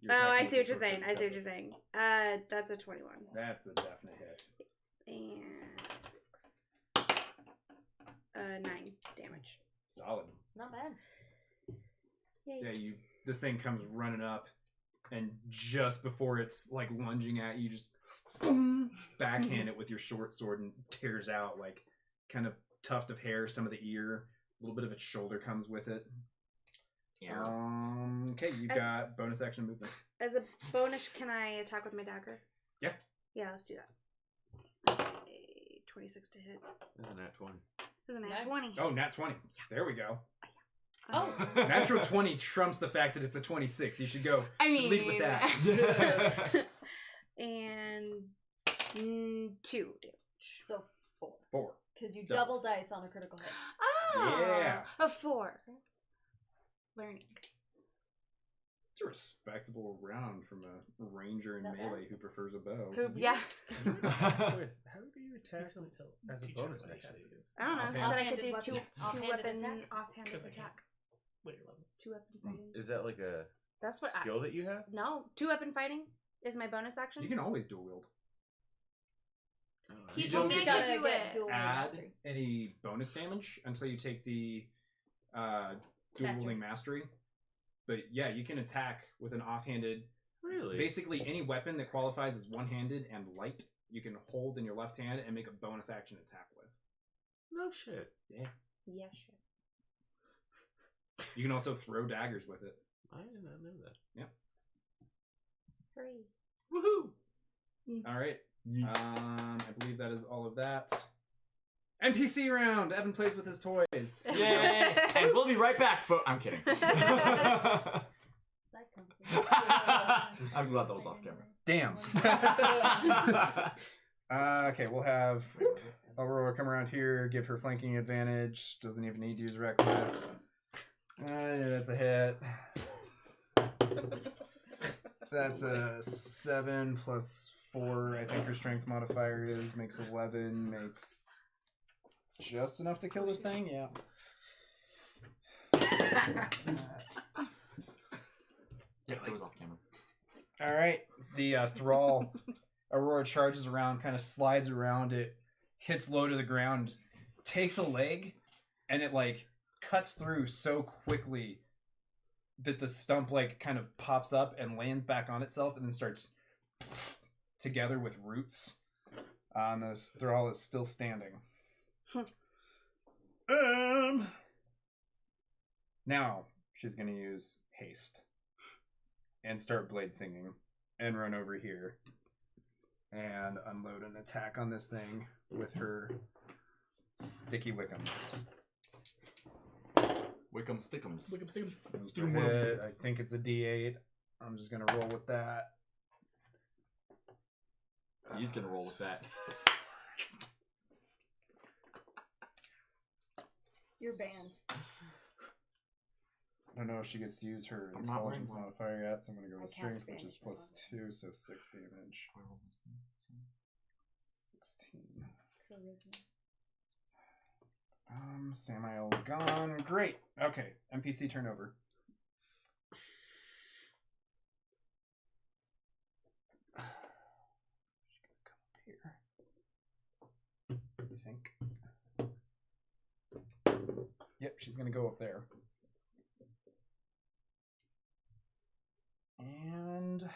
Oh, I see what you're saying. I see what you're saying. That's a 21. That's a definite hit. And 6. 9 damage. Solid. Not bad. Yay. Yeah, this thing comes running up, and just before it's like lunging at you, just backhand it with your short sword and tears out like kind of tuft of hair, some of the ear, a little bit of its shoulder comes with it. Yeah. Okay, you've got bonus action movement. As a bonus, can I attack with my dagger? Yeah. Yeah, let's do that. That's a 26 to hit. Isn't that 20? Isn't that Nice. 20? Oh, nat 20. There we go. Oh. Natural 20 trumps the fact that it's a 26. You should go. I Should lead with that. And 2 damage. So 4. 4. Because you Double. double dice on a critical hit. Oh! Yeah. A 4. Learning. It's a respectable round from a ranger in Not bad. melee who prefers a bow. Yeah. How do you attack Until as a teacher bonus everybody how action? to use I don't know. It said I could do Offhanded two offhanded weapon attack? offhanded Because I can't. attack. later levels. 2 weapon fighting. Is that like a That's what skill that you have? No, 2 weapon fighting is my bonus action. You can always dual wield. He You told don't me get to to do it. dual add mastery. any bonus damage until you take the dual Mastery. wielding mastery. But yeah, you can attack with an offhanded. Really? Basically, any weapon that qualifies as one-handed and light, you can hold in your left hand and make a bonus action attack with. No shit. Yeah. Yeah, sure. You can also throw daggers with it. I did not know that. Hooray. Woohoo! All right. I believe that is all of that. NPC round. Evan plays with his toys. Yay! And we'll be right back, I'm kidding. Side conversation. I'm glad that was off camera. Damn. Okay, we'll have Aurora come around here, give her flanking advantage. Doesn't even need to use reckless. That's a hit. That's a 7 plus 4. I think her strength modifier is makes 11. Makes just enough to kill this thing. Yeah. Yeah, it was off camera. All right. The thrall Aurora charges around, kind of slides around it, hits low to the ground, takes a leg, and it like cuts through so quickly that the stump like kind of pops up and lands back on itself and then starts together with roots. And the thrall is still standing. Now she's gonna use haste and start blade singing and run over here and unload an attack on this thing with her sticky wickums. Wickham Stickums. Look up, stick 'em. That's a hit. I think it's a D8. I'm just gonna roll with that. He's gonna roll with that. You're banned. I don't know if she gets to use her I'm not wearing intelligence one. modifier yet, so I'm gonna go with I cast strength, which is banish +2, so 6 damage. 16. Charisma. Samael's gone. Great. Okay, NPC turnover. She's gonna come up here. You think? Yep, she's gonna go up there. And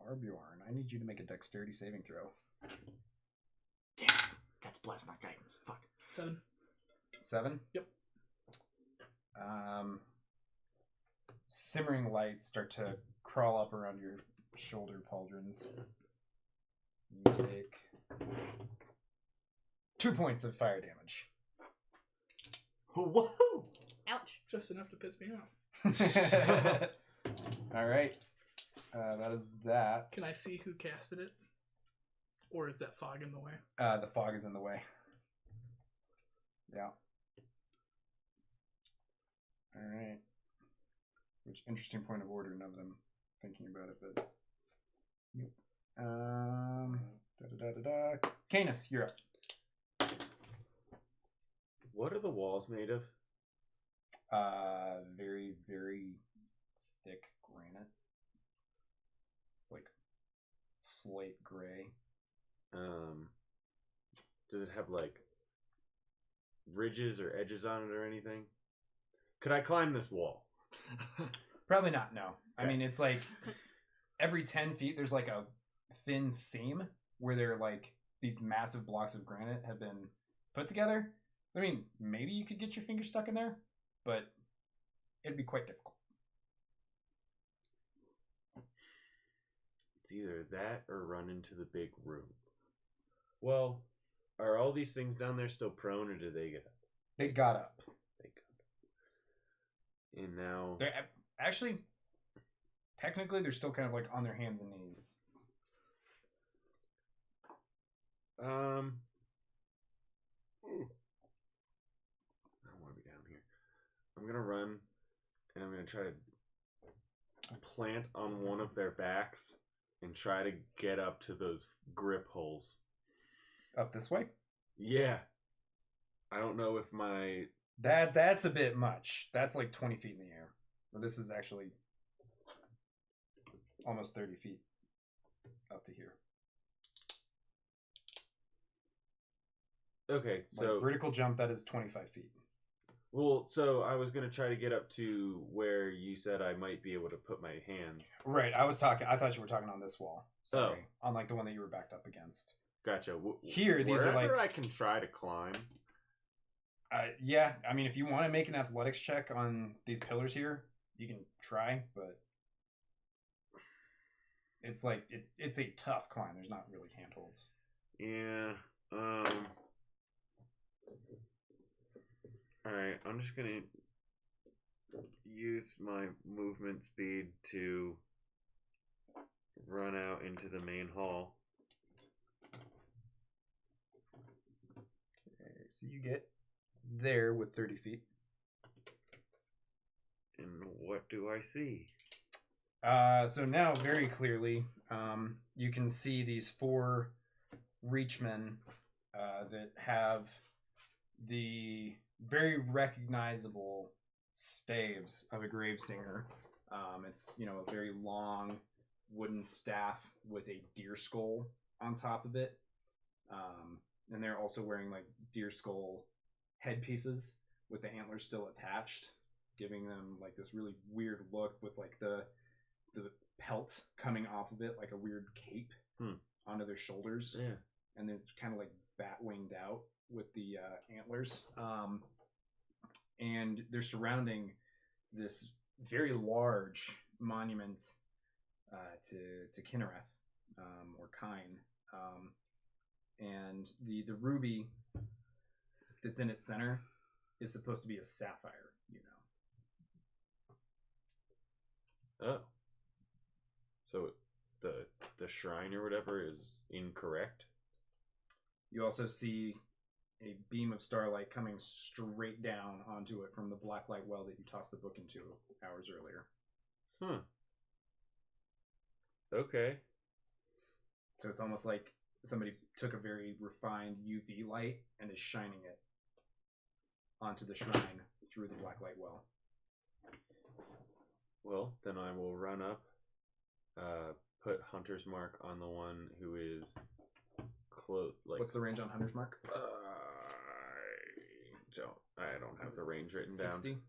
Arbjorn, I need you to make a dexterity saving throw. Damn. That's blessed, not guidance. Fuck. 7. 7? Yep. Simmering lights start to crawl up around your shoulder pauldrons. You take 2 points of fire damage. Whoa! Ouch. Just enough to piss me off. All right. That is that. Can I see who casted it? Or is that fog in the way? The fog is in the way. Yeah. All right. Which interesting point of order now that I'm thinking about it, but. Yep. Kenneth, you're up. What are the walls made of? Very, very thick granite. It's like slate gray. Does it have like ridges or edges on it or anything? Could I climb this wall? Probably not, no. I Okay. mean, it's like every 10 feet there's like a thin seam where they're like these massive blocks of granite have been put together. So, I mean, maybe you could get your finger stuck in there, but it'd be quite difficult. It's either that or run into the big room. Well, are all these things down there still prone, or do they get up? They got up. They got up. And now... They're actually, technically, they're still kind of like on their hands and knees. I don't want to be down here. I'm gonna run, and I'm gonna try to plant on one of their backs and try to get up to those grip holes. Up this way? Yeah. I don't know if my... That's a bit much. That's like 20 feet in the air. Well, this is actually almost 30 feet up to here. Okay, so... Like vertical jump, that is 25 feet. Well, so I was going to try to get up to where you said I might be able to put my hands. Right, I thought you were talking on this wall. Sorry. On like the one that you were backed up against. Gotcha. Here, these are Wherever like... I can try to climb. Yeah, I mean, if you want to make an athletics check on these pillars here, you can try, but it's like it's a tough climb. There's not really handholds. Yeah. Alright, I'm just gonna use my movement speed to run out into the main hall. Okay, so you get there with 30 feet. And what do I see? So now, very clearly, you can see these 4 reachmen that have the very recognizable staves of a gravesinger. It's, a very long wooden staff with a deer skull on top of it. And they're also wearing like deer skull headpieces with the antlers still attached, giving them like this really weird look with like the pelt coming off of it like a weird cape onto their shoulders. Yeah. And they're kind of like bat winged out with the antlers. And they're surrounding this very large monument to Kinnereth, or Kine. And the ruby that's in its center is supposed to be a sapphire, Oh. So the shrine or whatever is incorrect? You also see a beam of starlight coming straight down onto it from the blacklight well that you tossed the book into hours earlier. Okay. So it's almost like somebody took a very refined UV light and is shining it onto the shrine through the blacklight well. Well, then I will run up, put Hunter's Mark on the one who is close. Like, What's the range on Hunter's Mark? I don't have Is the it range written 60? down.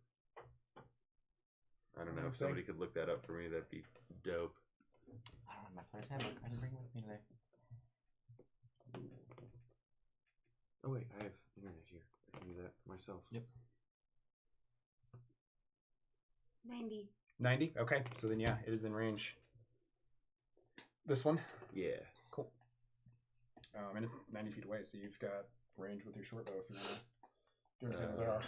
I don't know. What If do you say? somebody could look that up for me, that'd be dope. I don't have my player's handbook. I didn't bring it with me today. Oh wait, I have internet here. I can do that myself. Yep. 90. 90? Okay, so then yeah, it is in range. This one? Yeah. Cool. And it's 90 feet away, so you've got range with your short bow if you want to do anything with that.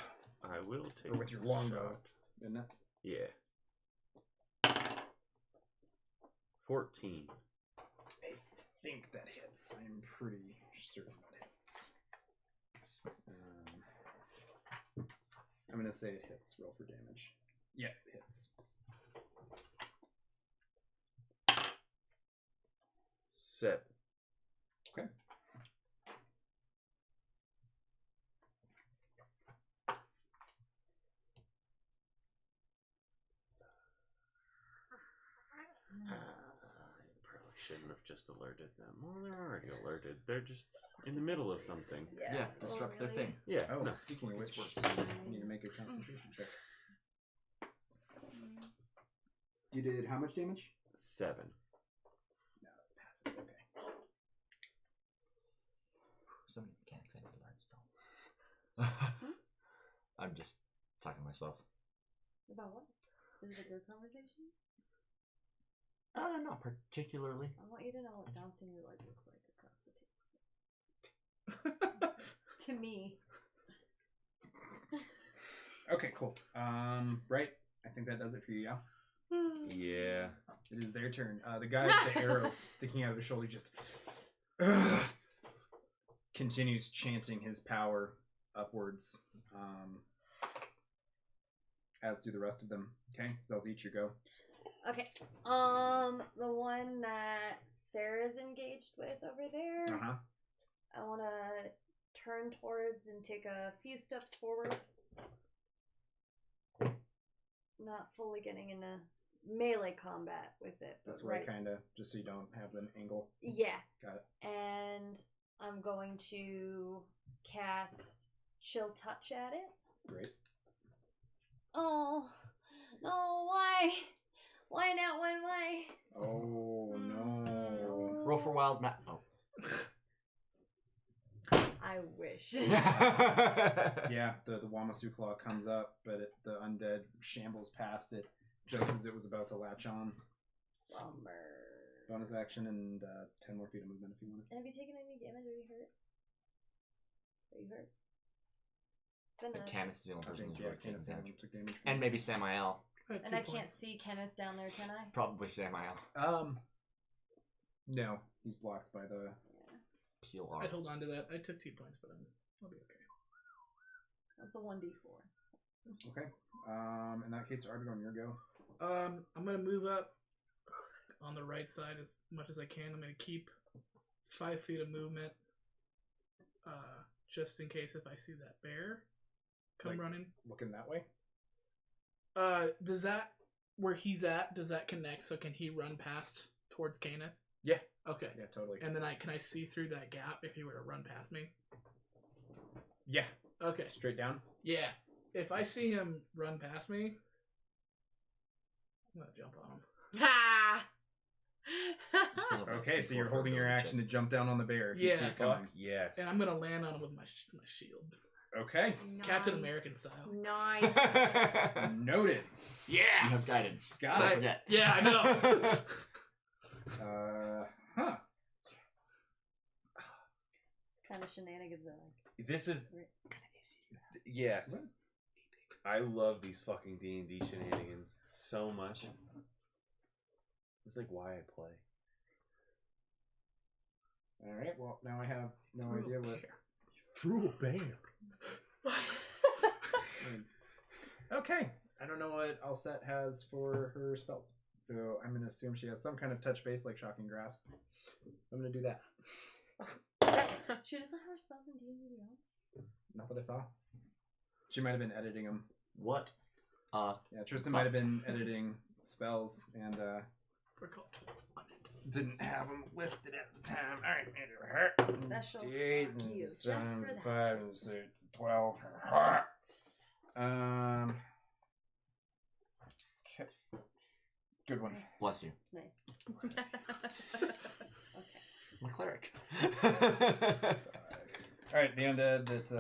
I will take Or with your a longbow, shot. isn't it? Yeah. 14. I think that hits. I'm pretty certain that hits. I'm going to say it hits. Roll for damage. Yeah, it hits. 7. Okay. I probably shouldn't have just alerted them. Well, they're already alerted. They're just in the middle of something. Yeah, disrupt their thing. Yeah. Oh, no. speaking of which, It's worse. you need to make a concentration check. You did how much damage? 7. No, it passes. Okay. So many mechanics I need to learn still. I'm just talking to myself. About what? Is it a good conversation? Not particularly. I want you to know what bouncing your leg looks like across the table. To me. Okay, cool. Right. I think that does it for you, yeah? Yeah. It is their turn. The guy with the arrow sticking out of his shoulder just continues chanting his power upwards. As do the rest of them. Okay, Zelzich, your go. Okay. The one that Sarah's engaged with over there. Uh-huh. I want to turn towards and take a few steps forward. Not fully getting into melee combat with it. But This way, right. kind of, just so you don't have an angle. Yeah. Got it. And I'm going to cast Chill Touch at it. Great. Oh, no, why? Why not one way? Oh, no. Roll for wild map. Oh. I wish. Yeah, the Wamasu Claw comes up, but the undead shambles past it just as it was about to latch on. Bummer. Bonus action and 10 more feet of movement if you want it. Have you taken any damage? Are you hurt? Are you hurt? Been I think a- Kenneth's the only I person think, who's yeah, really taken Kenneth's the one damage. who took damage. And maybe Samael. I have And 2 I can't points. see Kenneth down there, can I? Probably Samael. No, he's blocked by the. Peel I'd arm. hold on to that. I took 2 points, but I'll be okay. That's a 1d4. Okay. In that case, Argon, your go. I'm gonna move up on the right side as much as I can. I'm gonna keep 5 feet of movement, just in case if I see that bear come Like- running. Looking that way. Does that where he's at? Does that connect? So can he run past towards Kenneth? Yeah. Okay. Yeah, totally. And then can I see through that gap if he were to run past me? Yeah, Okay. straight down. Yeah. If I see him run past me, I'm gonna jump on him. Ha! You still have a Okay, so you're D4 for holding your ability action check. to jump down on the bear. If you see Yeah. it coming. Yes. And I'm gonna land on him with my shield. Okay. Captain Nice. American style. Nice. Noted. You Yeah! have guidance. Got Don't it. forget. Yeah, I know. Huh. It's kind of shenanigans that This is Right. yes. What? I love these fucking D&D shenanigans so much. It's like why I play. All right. Well, now I have no idea what. Through a bear. Okay. I don't know what Alset has for her spells, so I'm gonna assume she has some kind of touch base like Shocking Grasp. I'm gonna do that. She doesn't have her spells in D&D. Not that I saw. She might have been editing them. What? Yeah, Tristan might have been editing spells and Forgot. didn't have them listed at the time. All right, Special D8 fuck you, and just 7, for that. 5 and 6, 12. Okay. Good one. Nice. Bless you. Nice. Okay. I'm a cleric. All right, the undead that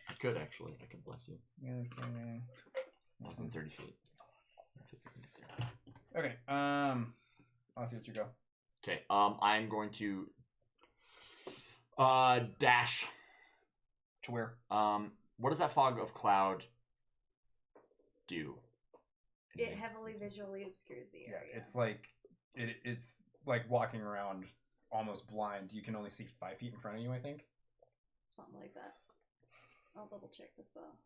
I could actually. I could bless you. Less than 30 feet. Okay, Aussie, it's your go. Okay, I'm going to dash. To where? What does that fog of cloud do? It heavily visually obscures the Yeah, area. it's like it's like walking around almost blind. You can only see 5 feet in front of you, I think. Something like that. I'll double check the spell.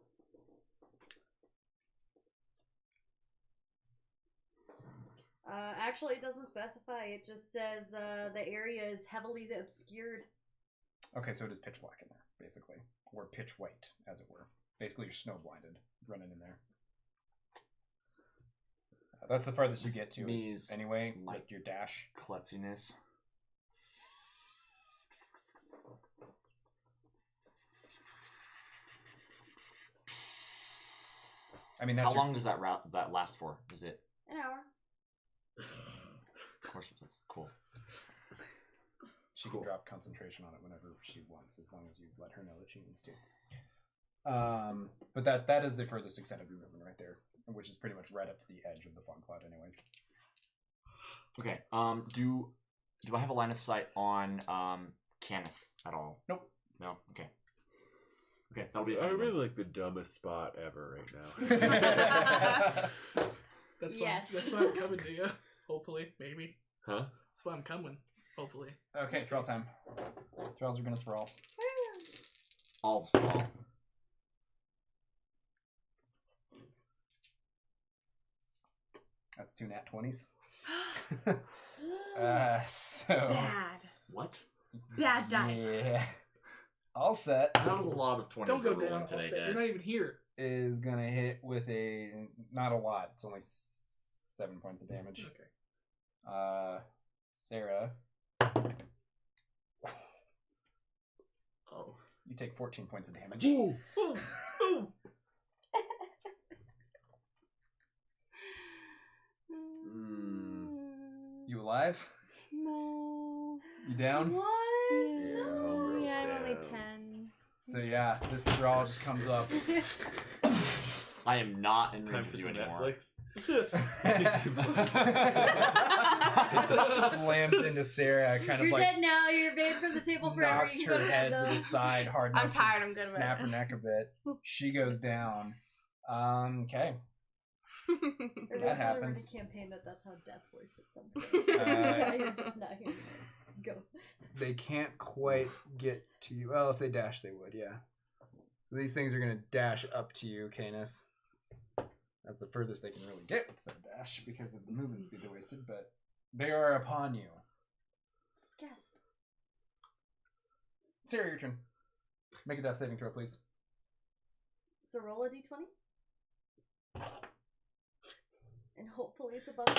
Actually, it doesn't specify. It just says the area is heavily obscured. Okay, so it is pitch black in there, basically, or pitch white, as it were. Basically, you're snow blinded running in there. That's the farthest you get to, Me's anyway. light. Like your dash. Klutziness. I mean, How that's long does that last for? Is it? An hour. Of course it does. Cool. She Cool. can drop concentration on it whenever she wants, as long as you let her know that she needs to. But that is the furthest extent of your movement right there, which is pretty much right up to the edge of the fog cloud, anyways. Okay. Do I have a line of sight on Kenneth at all? Nope. No. Okay. Okay, that'll be. I fun really then. like the dumbest spot ever right now. That's Yes. That's why I'm coming to you. Hopefully, maybe. Huh? That's why I'm coming. Hopefully. Okay, throw time. Thralls are gonna throw. All fall. That's 2 nat 20s. So Bad. What? Bad dice. yeah, all set That was a lot of 20s Don't go we're rolling down. today, You're not guys. even here. is gonna hit with a not a lot. It's only 7 points of damage. Okay. Sarah, Oh. you take 14 points of damage. Boom! Boom! You alive? No. You down? What? Yeah, homegirl's Yeah, I'm only down. 10. So yeah, this thrall just comes up, I am not in Time range for of you some anymore. Netflix. Slams into Sarah, kind You're of like dead now. You're banned from the table forever. knocks You can her go to head bed, to though. the side hard I'm enough tired, to I'm good snap about her it. neck a bit. She goes down. Okay. Or That just happens. run a campaign that's how death works at some point. Yeah, you're just not here. Go. They can't quite get to you. Well, if they dash, they would, yeah. So these things are going to dash up to you, Kenneth. That's the furthest they can really get with said dash because of the movement speed they wasted, but they are upon you. Gasp. Sarah, your turn. Make a death saving throw, please. So roll a d20. And hopefully it's above 10.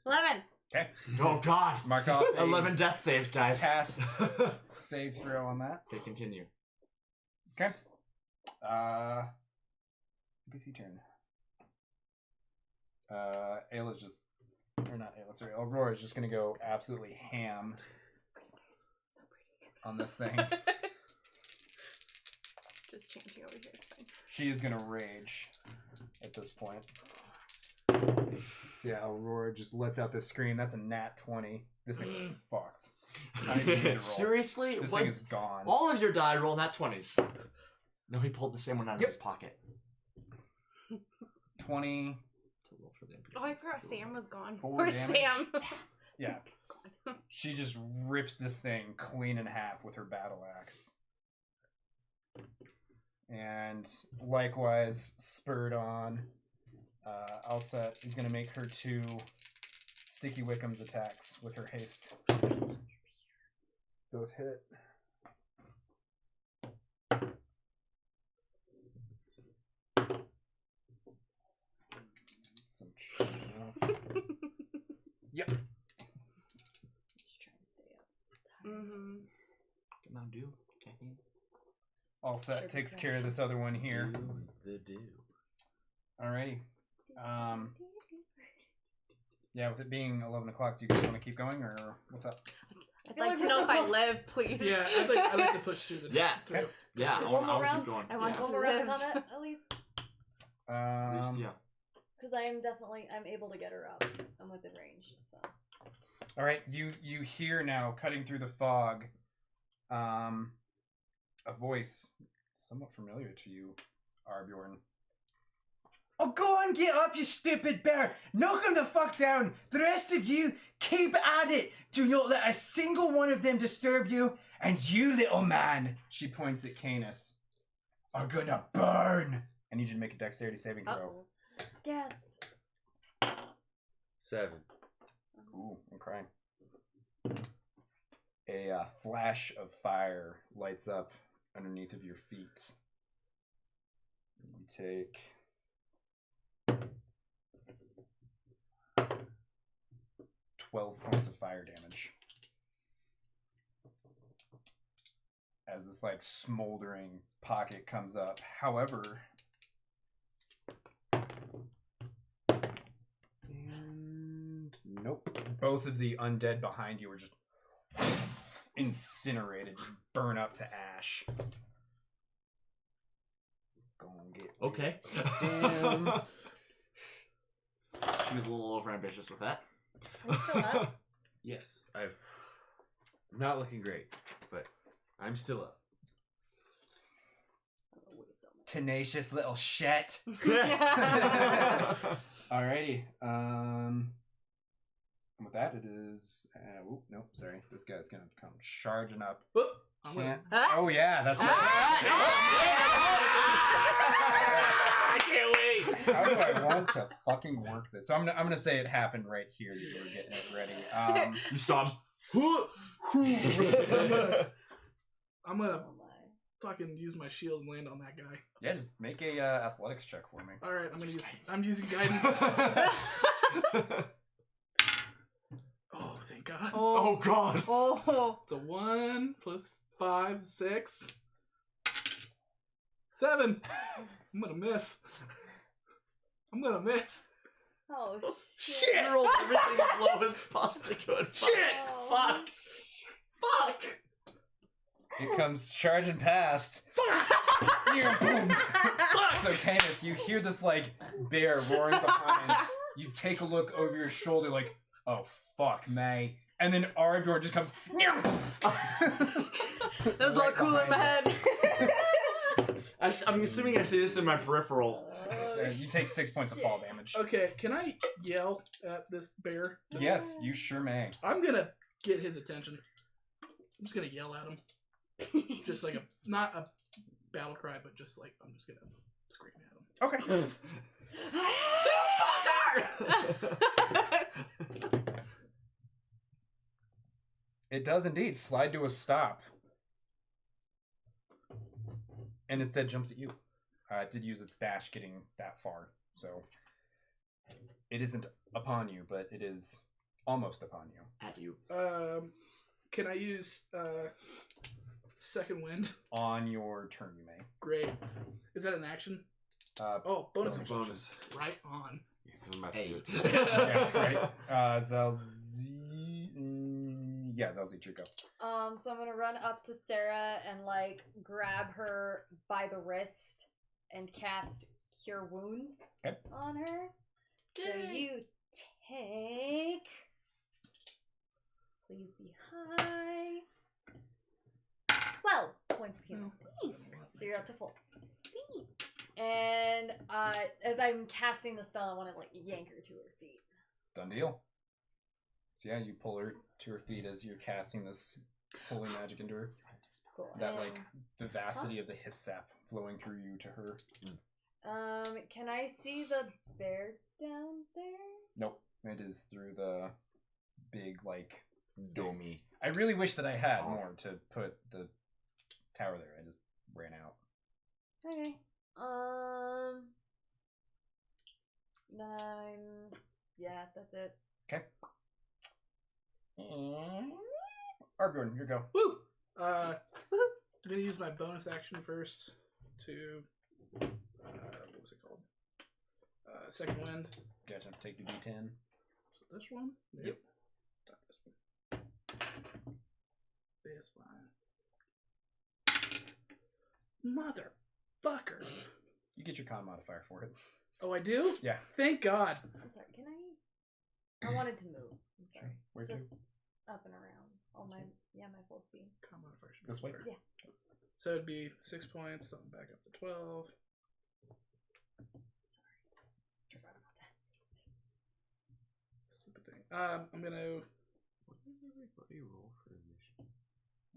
11. Okay. Oh god. Mark off a 11 death saves, guys. cast save throw on that. Okay, continue. Okay. NPC turn. Ayla's just, or not Ayla, sorry, Aurora's just gonna go absolutely ham on this thing. Just chanting over here. It's fine. She is gonna rage at this point. Yeah, Aurora just lets out this scream. That's a nat 20. This thing is fucked. I didn't even need to roll. Seriously? This What? thing is gone. All of your die roll nat 20s. No, he pulled the same one out Yep. of his pocket. 20. To roll for the NPCs. Oh, I forgot Sam was gone. 4 Poor damage. Sam. Yeah. It's gone. She just rips this thing clean in half with her battle axe. And likewise, spurred on, Alset is going to make her 2 Sticky Wickham's attacks with her haste. Both hit. Some Yep. Just trying to stay up. Mm-hmm. Come on, do. Can't Alset Sure, takes good care of this other one here. Do the do. Alrighty. Yeah, with it being 11 o'clock, do you guys want to keep going, or what's up? I'd feel like like to we're know so if I close. live, please. Yeah, I'd like to push through the Yeah. through. Okay. Yeah, Just I one want more to round? keep going. I want yeah. to One more round live. on it, at least. At least, yeah. Because I'm able to get her up. I'm within range, so. All right, you hear now, cutting through the fog, a voice somewhat familiar to you, Arbjorn. Oh, go on, get up, you stupid bear! Knock him the fuck down! The rest of you, keep at it! Do not let a single one of them disturb you, and you, little man, she points at Kenneth, are gonna burn! I need you to make a dexterity saving throw. Uh-oh. Gasp. 7. Ooh, I'm crying. A flash of fire lights up underneath of your feet. You take 12 points of fire damage. As this like smoldering pocket comes up. However, and nope. Both of the undead behind you are just incinerated, just burn up to ash. Go and get Okay. Damn. She was a little overambitious with that. I'm still up. Yes, I'm not looking great, but I'm still up. tenacious little shit. Alrighty. With that, it is. Nope. Sorry, this guy's gonna come charging up. Whoop. I'm gonna- Can't. Oh yeah, that's right. I can't wait. How do I want to fucking work this? So I'm gonna say it happened right here that you were getting it ready. You saw him. I'm gonna Oh my. fucking use my shield and land on that guy. Yeah, just make a athletics check for me. All right, I'm using guidance. Oh, thank God. Oh God. Oh. It's a 1 plus 5, 6, 7. I'm gonna miss. Oh Shit! I rolled everything as low as possibly could. Shit! Oh. Fuck! It comes charging past. Boom. So Kenneth, you hear this like bear roaring behind. You take a look over your shoulder, like, oh fuck, May. And then Aragorn just comes. That was all cool in my head. I'm assuming I see this in my peripheral. You take 6 points of fall damage. Okay, can I yell at this bear? Yes, you sure may. I'm gonna get his attention. I'm just gonna yell at him. Just like not a battle cry, but just like I'm just gonna scream at him. Okay. It does indeed slide to a stop. And instead jumps at you. It did use its dash getting that far, so it isn't upon you, but it is almost upon you. At you. Can I use second wind? On your turn, you may. Great. Is that an action? Bonus Bonus. action. Bonus. Right on. Yeah, 'cause I'm about Hey. to do it. Yeah, right. Zalzi, your go. So I'm gonna run up to Sarah and like grab her by the wrist and cast Cure Wounds on her. So you take. Please be high. 12 points of healing. So you're up to full. And as I'm casting the spell, I want to like yank her to her feet. Done deal. So yeah, you pull her to her feet as you're casting this holy magic into her. Cool. That like vivacity of the hiss sap flowing through you to her. Can I see the bear down there? Nope. It is through the big like Domi. I really wish that I had more to put the tower there. I just ran out. Okay. 9. Yeah, that's it. Okay. Aragorn, your go. Woo! I'm gonna use my bonus action first to what was it called? Second wind. Gotcha. Take your D10. So this one? Yep. Not this one. This one. Motherfucker. You get your con modifier for it. Oh, I do? Yeah. Thank God. I'm sorry, can I wanted to move. I'm sorry. Where to? Just up and around. All my my full speed. Con modifier should be This way? better. Yeah. So it'd be 6 points, so I'm back up to 12. Forgot about that. Stupid thing. I'm gonna What did everybody roll for initiative?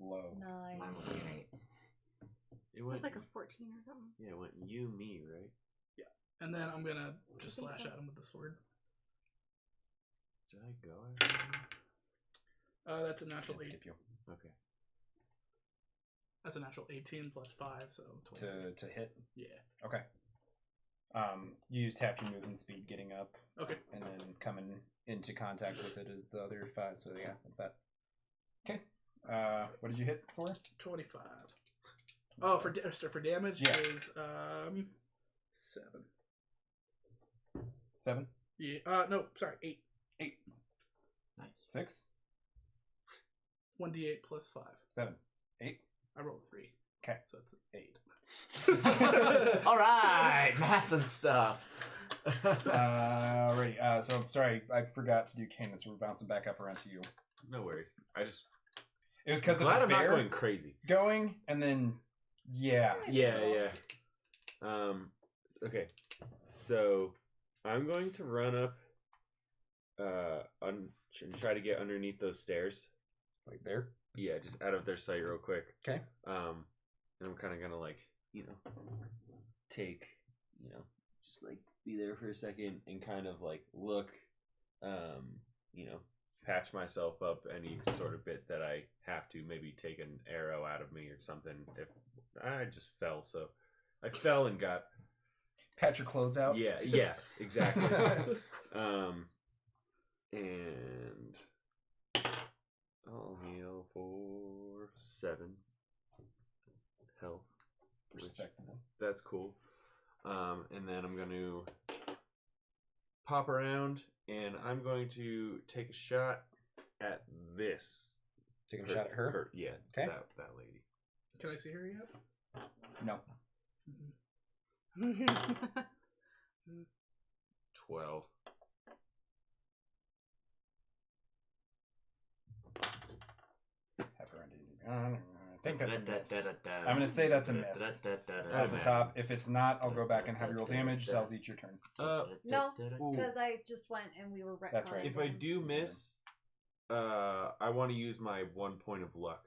Low. 9. Mine was an 8. It It went was like a 14 or something. yeah, it went you, me, right? and then I'm gonna just think slash so. at him with the sword. Did I go after him? That's a natural Can't 8. skip you. Okay. That's a natural 18 plus 5, so 20. To hit. Yeah. Okay. You used half your movement speed getting up, Okay. and then coming into contact with it is the other 5. So yeah, that's that. Okay. What did you hit for? 25. Oh, for for damage Yeah. is 7. 7, Yeah. No, sorry, 8. 6, 1d8 plus 5. 7, 8. I rolled 3. Okay. So it's 8. All right, math and stuff. Alrighty. So sorry, I forgot to do Canaan, so we're bouncing back up around to you. No worries. It was because of glad the I'm not bear going crazy. going, and then yeah. Yeah. Okay. So I'm going to run up and try to get underneath those stairs. Like there. Yeah, just out of their sight real quick. Okay. And I'm kind of gonna take, just like be there for a second and kind of like look, patch myself up any sort of bit that I have to, maybe take an arrow out of me or something. If I just fell, so I fell and got. Patch your clothes out. Yeah, exactly. And I'll heal for 7 health. which- Respectable. That's cool. And then I'm going to pop around and I'm going to take a shot at this. Taking a shot at her. Yeah, Okay. that lady. Can I see her yet? No. Mhm. 12. I think that's a miss. I'm gonna say that's a miss. Off the top. If it's not, I'll go back and have you roll damage. Sal's each your turn. No, Ooh. because I just went and we were retconning. That's right. If I do miss, I want to use my 1 point of luck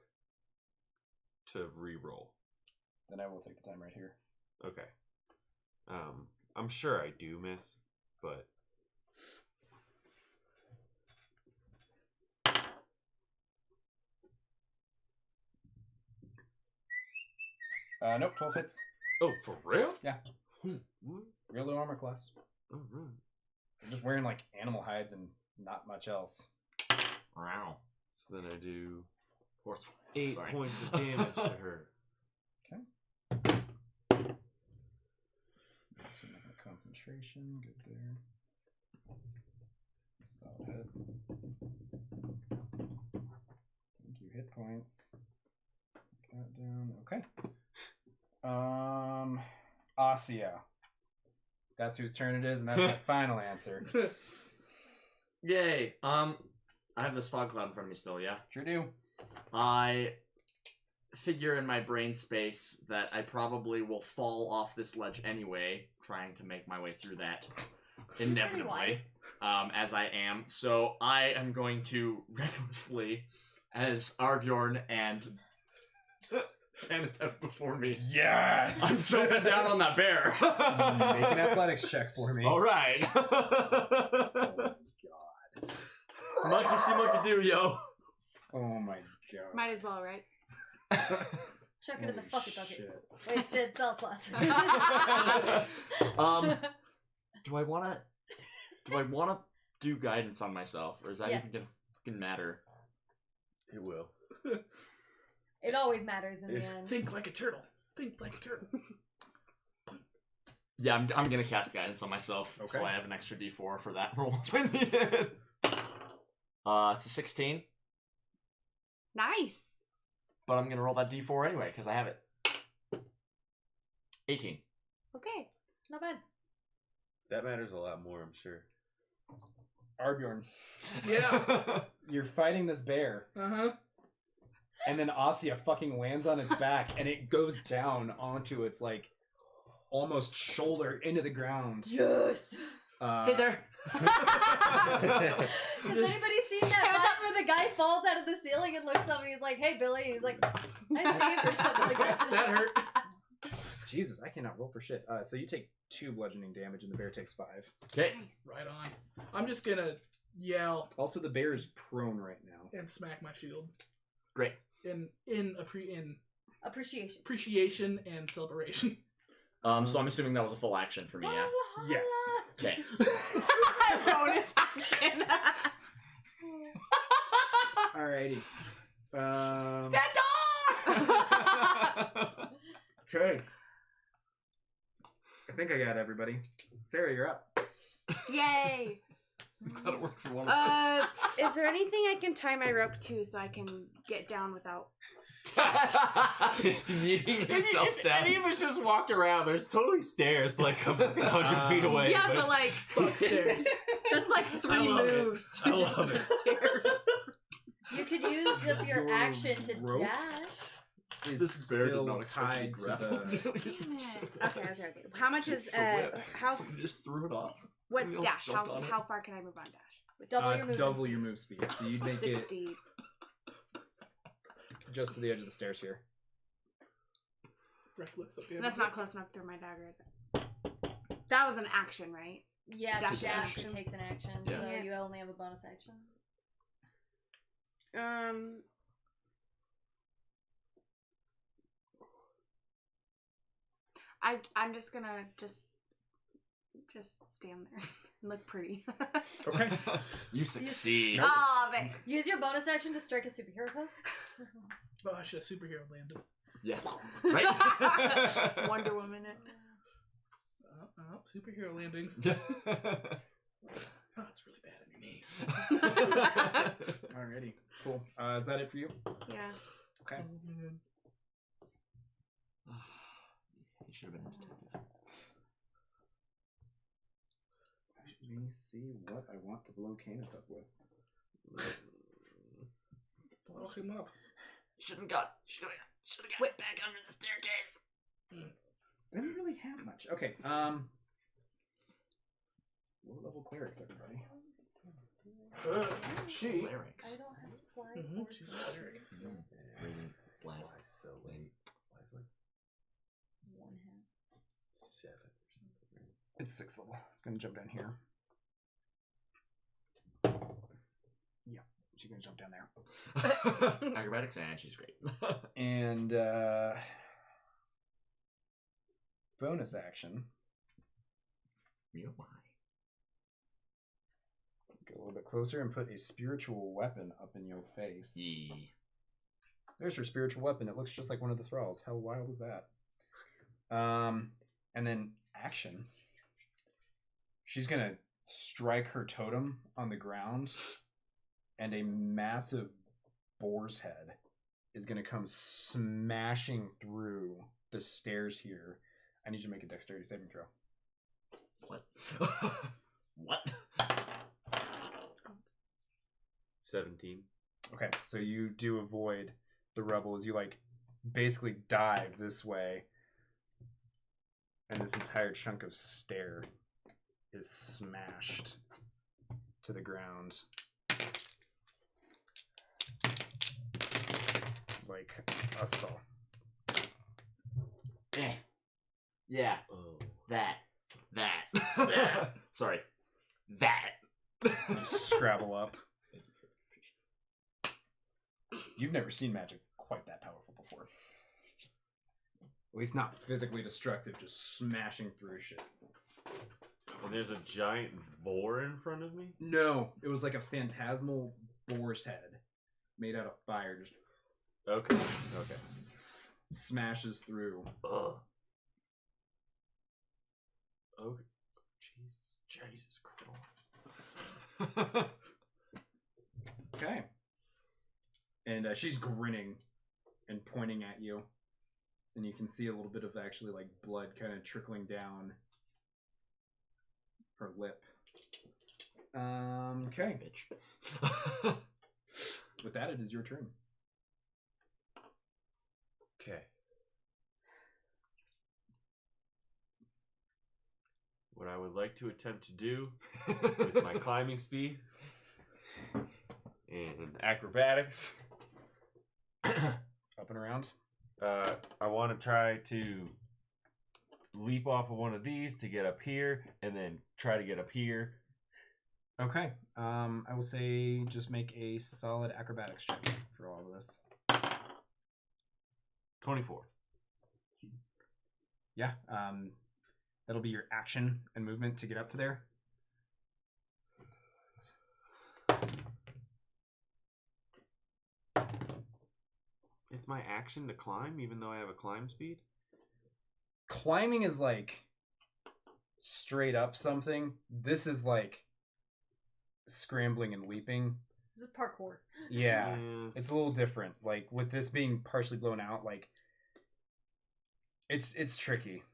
to re-roll. Then I will take the time right here. Okay. I'm sure I do miss, but Nope, 12 hits. oh, for real? Yeah. What? Real low armor class. Oh, right. They're just wearing like animal hides and not much else. Wow. So then I do Horse. 8 Sorry. points of damage to her. Concentration, good there. Solid hit. Thank you, hit points. Put that down. Okay. Asia. That's whose turn it is, and that's my final answer. Yay. I have this fog cloud in front of me still, yeah? Sure do. I figure in my brain space that I probably will fall off this ledge anyway, trying to make my way through that inevitably, as I am. So I am going to recklessly, as Argyorn and Kenneth have before me, Yes! I'm jumping down on that bear. Make an athletics check for me. All right. God. Monkey see, monkey do, yo. Oh my god. Might as well, right? Chuck it in the Holy fucking bucket. shit. Wasted spell slots. Do I wanna do guidance on myself, or is that Yes. even gonna fucking matter? It will. It always matters in the end. Think like a turtle. Think like a turtle. Yeah, I'm gonna cast guidance on myself, so Okay. I have an extra D4 for that roll if I need it. It's a 16, Nice. but I'm gonna roll that D4 anyway because I have it. 18. Okay. Not bad. That matters a lot more, I'm sure. Arbjorn, Yeah. you're fighting this bear, Uh-huh. and then Asia fucking lands on its back, and it goes down onto its, like, almost shoulder into the ground. Yes. Hey there. Has anybody seen that one where the guy falls out of the ceiling and looks up and he's like, "Hey, Billy," he's like, "I saved," or something like that. That hurt. Jesus, I cannot roll for shit. So you take 2 bludgeoning damage, and the bear takes 5. Okay. Nice. Right on. I'm just gonna yell Also, the bear is prone right now. and smack my shield Great. in Appreciation. appreciation and celebration. So I'm assuming that was a full action for me, yeah? Yes. Okay. Bonus action. Alrighty. Stand up! Okay. I think I got everybody. Sarah, you're up. Yay. Glad it worked for one of us. Is there anything I can tie my rope to so I can get down without? Yeeting yourself down. Any of us just walked around, there's totally stairs like 100 feet away. Yeah, but like Fuck stairs. that's like 3 love it. moves. I love it. Stairs. You could use up your Your action to rope? dash. Is This bear did still not expect tied to to be the... Damn it. Okay. How much is It's a whip. how Someone just threw it off. what's Somebody else dash? jumped on it. How far can I move on dash? Double your it's movement double speed. your move speed, so you'd make it 60. just to the edge of the stairs here. Reckless up here. That's not close enough to throw my dagger, is it? That was an action, right? Yeah, Dash to is dash action. it takes an action, Yeah. so Yeah. you only have a bonus action. I'm just gonna just stand there and look pretty. Okay. You succeed. Nope. Oh, thanks. Use your bonus action to strike a superhero pose. Oh, I should have superhero landed. Yeah. Right? Wonder Woman it. Superhero landing. Oh, it's really bad on your knees. Alrighty. Cool. Is that it for you? Yeah. Okay. He should have been a detective. Let me see what I want to blow Kenneth up with. Blow him up. Should have got back under the staircase. Didn't really have much. Okay. Low level clerics, everybody. She. Clerics. I don't have supplies. Mhm, or she's a supplies. cleric. Radiant blast. So late. Why is One hand. 7 or something, right? It's 6th level. It's gonna jump down here. Yeah, she's gonna jump down there. Acrobatics, and she's great. And bonus action. You why? Get a little bit closer and put a spiritual weapon up in your face. Yee. There's her spiritual weapon. It looks just like one of the thralls. How wild is that? And then action. She's gonna strike her totem on the ground, and a massive boar's head is gonna come smashing through the stairs here. I need you to make a dexterity saving throw. What? What? 17. Okay, so you do avoid the rubble as you like basically dive this way, and this entire chunk of stair is smashed to the ground like a saw. Eh. Yeah. Oh. That. Sorry. That. You scrabble up. You've never seen magic quite that powerful before. At least not physically destructive, just smashing through shit. And there's a giant boar in front of me? No, it was like a phantasmal boar's head made out of fire, just Okay. Okay. smashes through. Ugh. Okay. Jesus Christ. Okay. And she's grinning and pointing at you. And you can see a little bit of actually like blood kind of trickling down her lip. Okay. Bitch. With that, it is your turn. Okay. What I would like to attempt to do with my climbing speed and acrobatics, Up and around. I want to try to leap off of one of these to get up here, and then try to get up here. Okay. I will say just make a solid acrobatics check for all of this. 24. Yeah. That'll be your action and movement to get up to there. It's my action to climb, even though I have a climb speed? Climbing is like straight up something. This is like scrambling and leaping. This is parkour. Yeah. It's a little different. Like with this being partially blown out, like it's tricky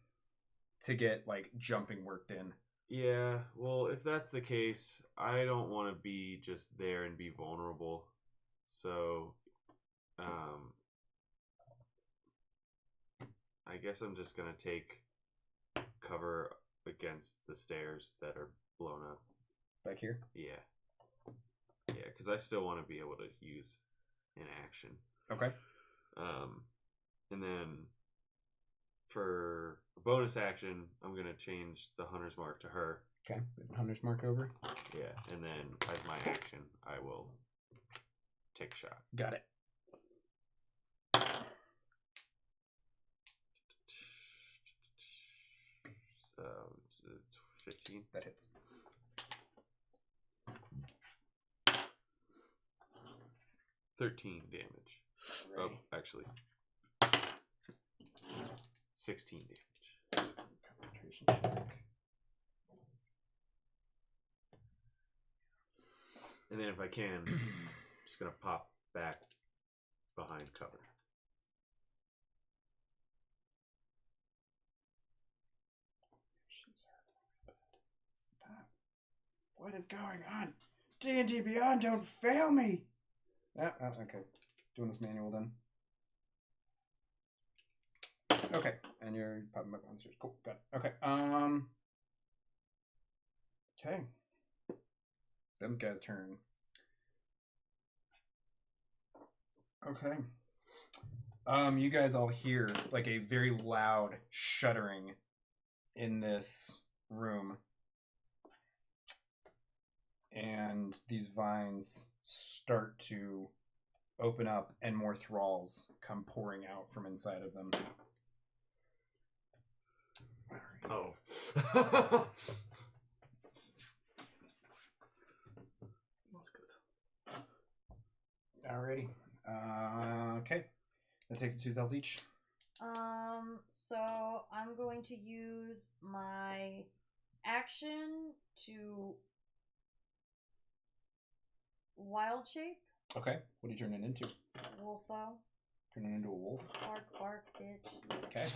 to get like jumping worked in. Yeah, well, if that's the case, I don't want to be just there and be vulnerable. So, I guess I'm just gonna take cover against the stairs that are blown up. Back here? Yeah. Yeah, because I still want to be able to use an action. Okay. And then for a bonus action, I'm going to change the Hunter's Mark to her. Okay. We have a Hunter's Mark over. Yeah, and then as my action, I will take a shot. Got it. So, 15. That hits. $13 damage. Oh, Alrighty. actually, 16 damage. Concentration check. And then if I can, I'm just going to pop back behind cover. What is going on? D&D Beyond, don't fail me! Okay. Doing this manual then. Okay, and you're popping back monsters. Cool, got it. Okay, okay. Them's guys' turn. Okay. You guys all hear like a very loud shuddering in this room. And these vines start to open up and more thralls come pouring out from inside of them. Oh. That's good. Alrighty. Okay. That takes 2 cells each. So I'm going to use my action to wild shape. Okay. What are you turning into? Wolfo. Turning into a wolf? Bark, bark, bitch. Okay.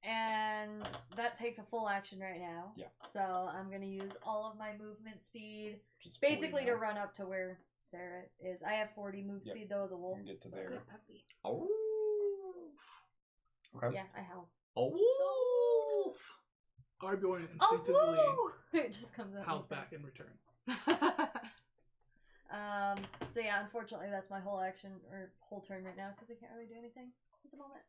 And that takes a full action right now. Yeah. So I'm gonna use all of my movement speed, Just 40 basically to now. run up to where Sarah is. I have 40 move Yep. speed though as a wolf. You can get to so- there. Good puppy. Oh. Okay. Yeah, I howl. Oh. Wolf. Arbjorn Oh, instinctively woo! It just comes out. howls back in return. So yeah, unfortunately, that's my whole action or whole turn right now because I can't really do anything at the moment.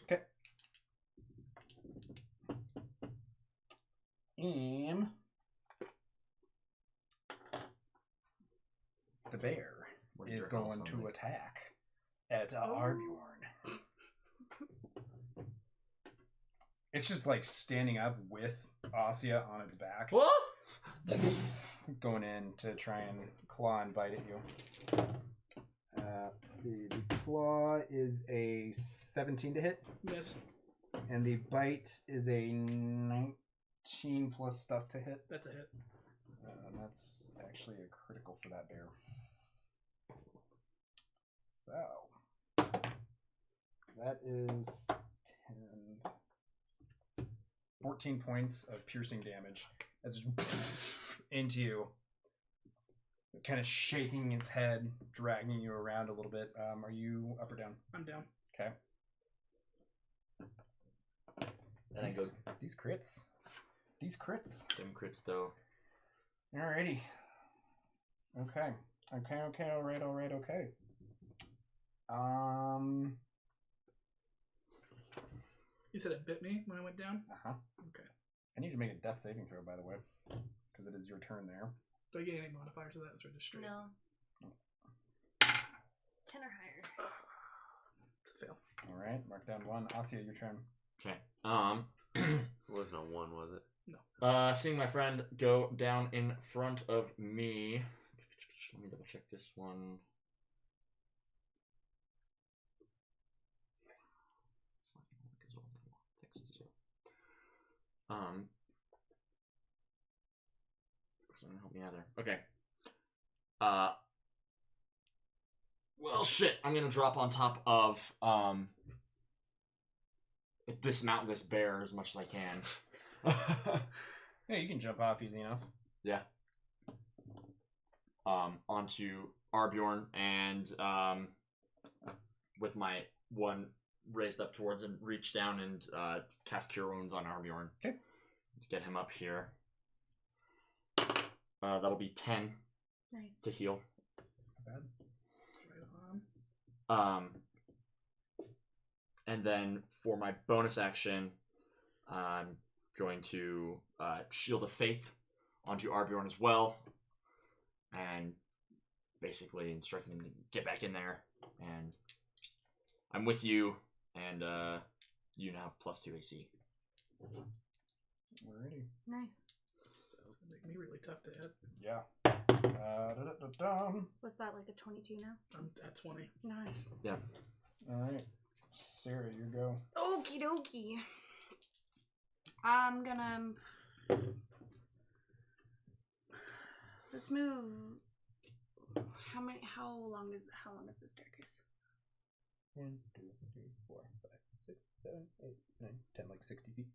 Okay. The bear What is your going house to sound like? attack at Arbjorn. It's just like standing up with Ossia on its back, What? going in to try and claw and bite at you. Let's see. The claw is a 17 to hit, Miss. and the bite is a 19 plus stuff to hit. That's a hit. That's actually a critical for that bear. So that is 14 points of piercing damage as it into you, kind of shaking its head, dragging you around a little bit. Are you up or down? I'm down. Okay. And I go, These crits. These crits. them crits though. Alrighty. Okay. Alright, okay. You said it bit me when I went down? Uh-huh. Okay. I need to make a death saving throw, by the way, because it is your turn there. Do I get any modifiers to that? Or just straight? No. 10 or higher. Fail. Alright, mark down 1. Ossia, your turn. Okay. It wasn't a 1, was it? Seeing my friend go down in front of me. Let me double check this one. It's not gonna work as well as I want. Text as well. Someone help me out there. Okay. Well, shit. I'm gonna drop on top of dismount this bear as much as I can. Yeah, you can jump off easy enough. Yeah. Onto Arbjorn and with my one raised up towards him, reach down and cast Cure Wounds on Arbjorn. Okay. Let's get him up here. That'll be 10 Nice. to heal. Not bad. Right on. And then for my bonus action, I'm going to Shield of Faith onto Arbjorn as well, and basically instructing him to get back in there. And I'm with you, and you now have +2 AC. Alrighty. Nice. That's gonna make me really tough to hit. Yeah. Was that like a 22 now? I'm at 20. Nice. Alright. Sarah, your go. Okie dokie. I'm gonna. Let's move. How long is the staircase? 1, 2, 3, 4, 5, 6, 7, 8, 9, 10, like 60 feet.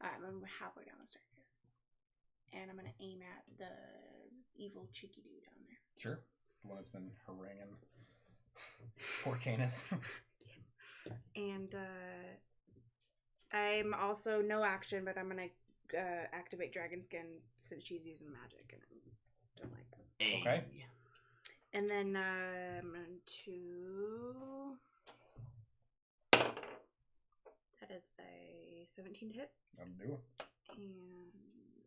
Alright, I'm halfway down the staircase. And I'm gonna aim at the evil cheeky dude down there. Sure. The one that's been haranguing poor Kenneth. And I'm also no action, but I'm gonna activate Dragon Skin since she's using magic, and I don't like that. Okay. And then I'm going to. That is a 17 to hit. That'll do it. And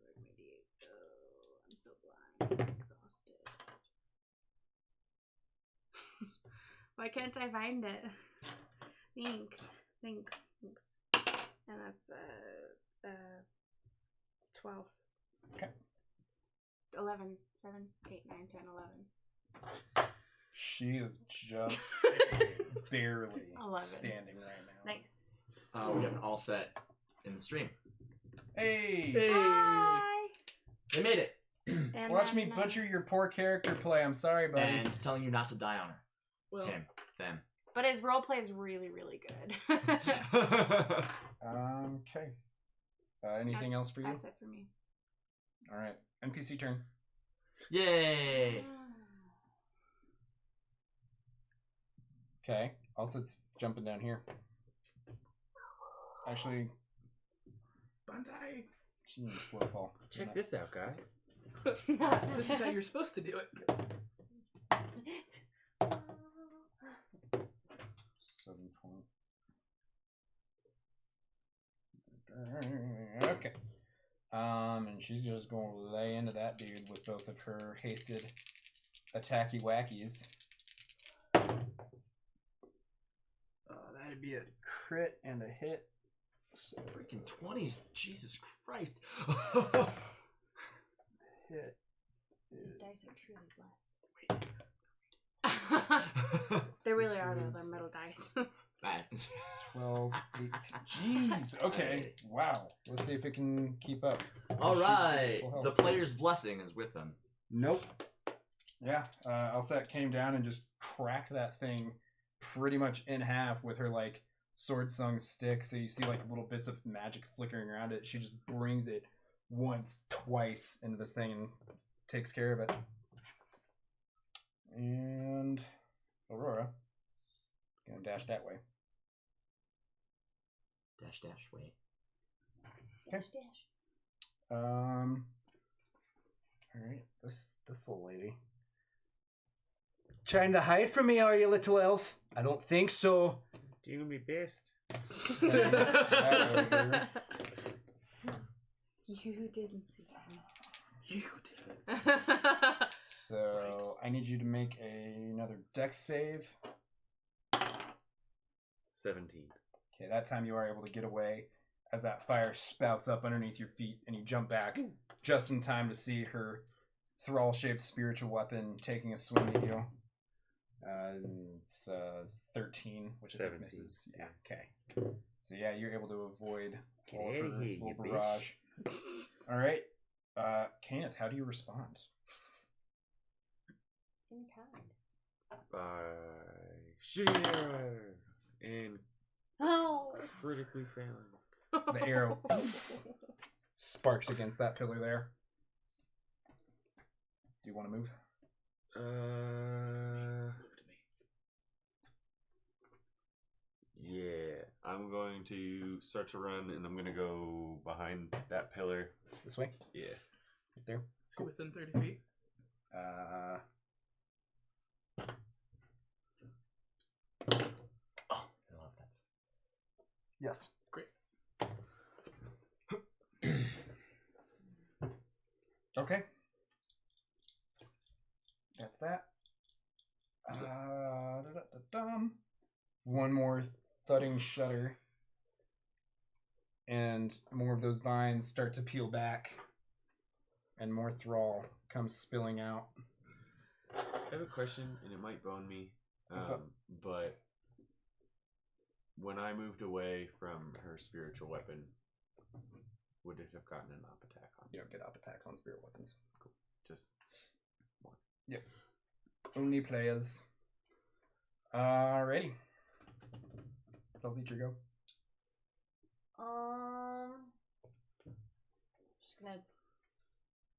where'd my D8 go? I'm so blind. I'm exhausted. Why can't I find it? Thanks. And that's 12. Okay. 11. 7, 8, 9, 10, 11. She is just barely 11. standing right now. Nice. We have an all set in the stream. Hey! Hi. They made it. And Watch then, me butcher your poor character play. I'm sorry, buddy. And telling you not to die on her. Well, Him. Them. But his roleplay is really, really good. Okay. Anything else for you? That's it for me. All right. NPC turn. Yay! Okay. Also, it's jumping down here. Actually, Banzai. she needs a slow fall. Check this out, guys. This is how you're supposed to do it. 720. Okay. And she's just going to lay into that dude with both of her hasted attacky wackies. That'd be a crit and a hit. So Freaking 20s. Jesus Christ. hit These is dice are truly blessed. They really are, though. Sixes, They're metal dice. Bad. 12, 18. Jeez. Okay. Wow. Let's see if it can keep up. All She's right. full health. The player's blessing is with them. Nope. Yeah, Alset came down and just cracked that thing pretty much in half with her like sword sung stick. So you see like little bits of magic flickering around it. She just brings it once, twice into this thing and takes care of it. And Aurora gonna dash that way. Dash, wait. Dash, dash. All right, this little lady. Trying to hide from me, are you, little elf? I don't think so. Do me best. Sends that over. You didn't see him. You did. So I need you to make another dex save. 17. Okay, that time you are able to get away as that fire spouts up underneath your feet, and you jump back just in time to see her thrall-shaped spiritual weapon taking a swing at you. It's 13, which I think 17. misses. Yeah, okay. So yeah, you're able to avoid Get all of outta her here, you little bitch. barrage. All right, Kenneth, how do you respond? In kind. By shooting an arrow and Oh! critically failing. So the arrow sparks against that pillar there. Do you want to move? Yeah, I'm going to start to run, and I'm gonna go behind that pillar. This way? Yeah. Right there? So within 30 feet. Oh, I love that. Yes. Great. Okay. That's that. One more thudding shudder. And more of those vines start to peel back. And more thrall comes spilling out. I have a question, and it might bone me. What's up? But when I moved away from her spiritual weapon, would it have gotten an up attack on me? You don't get up attacks on spirit weapons. Just one. Yep. Only players. Alrighty. Zelzitra go? Just gonna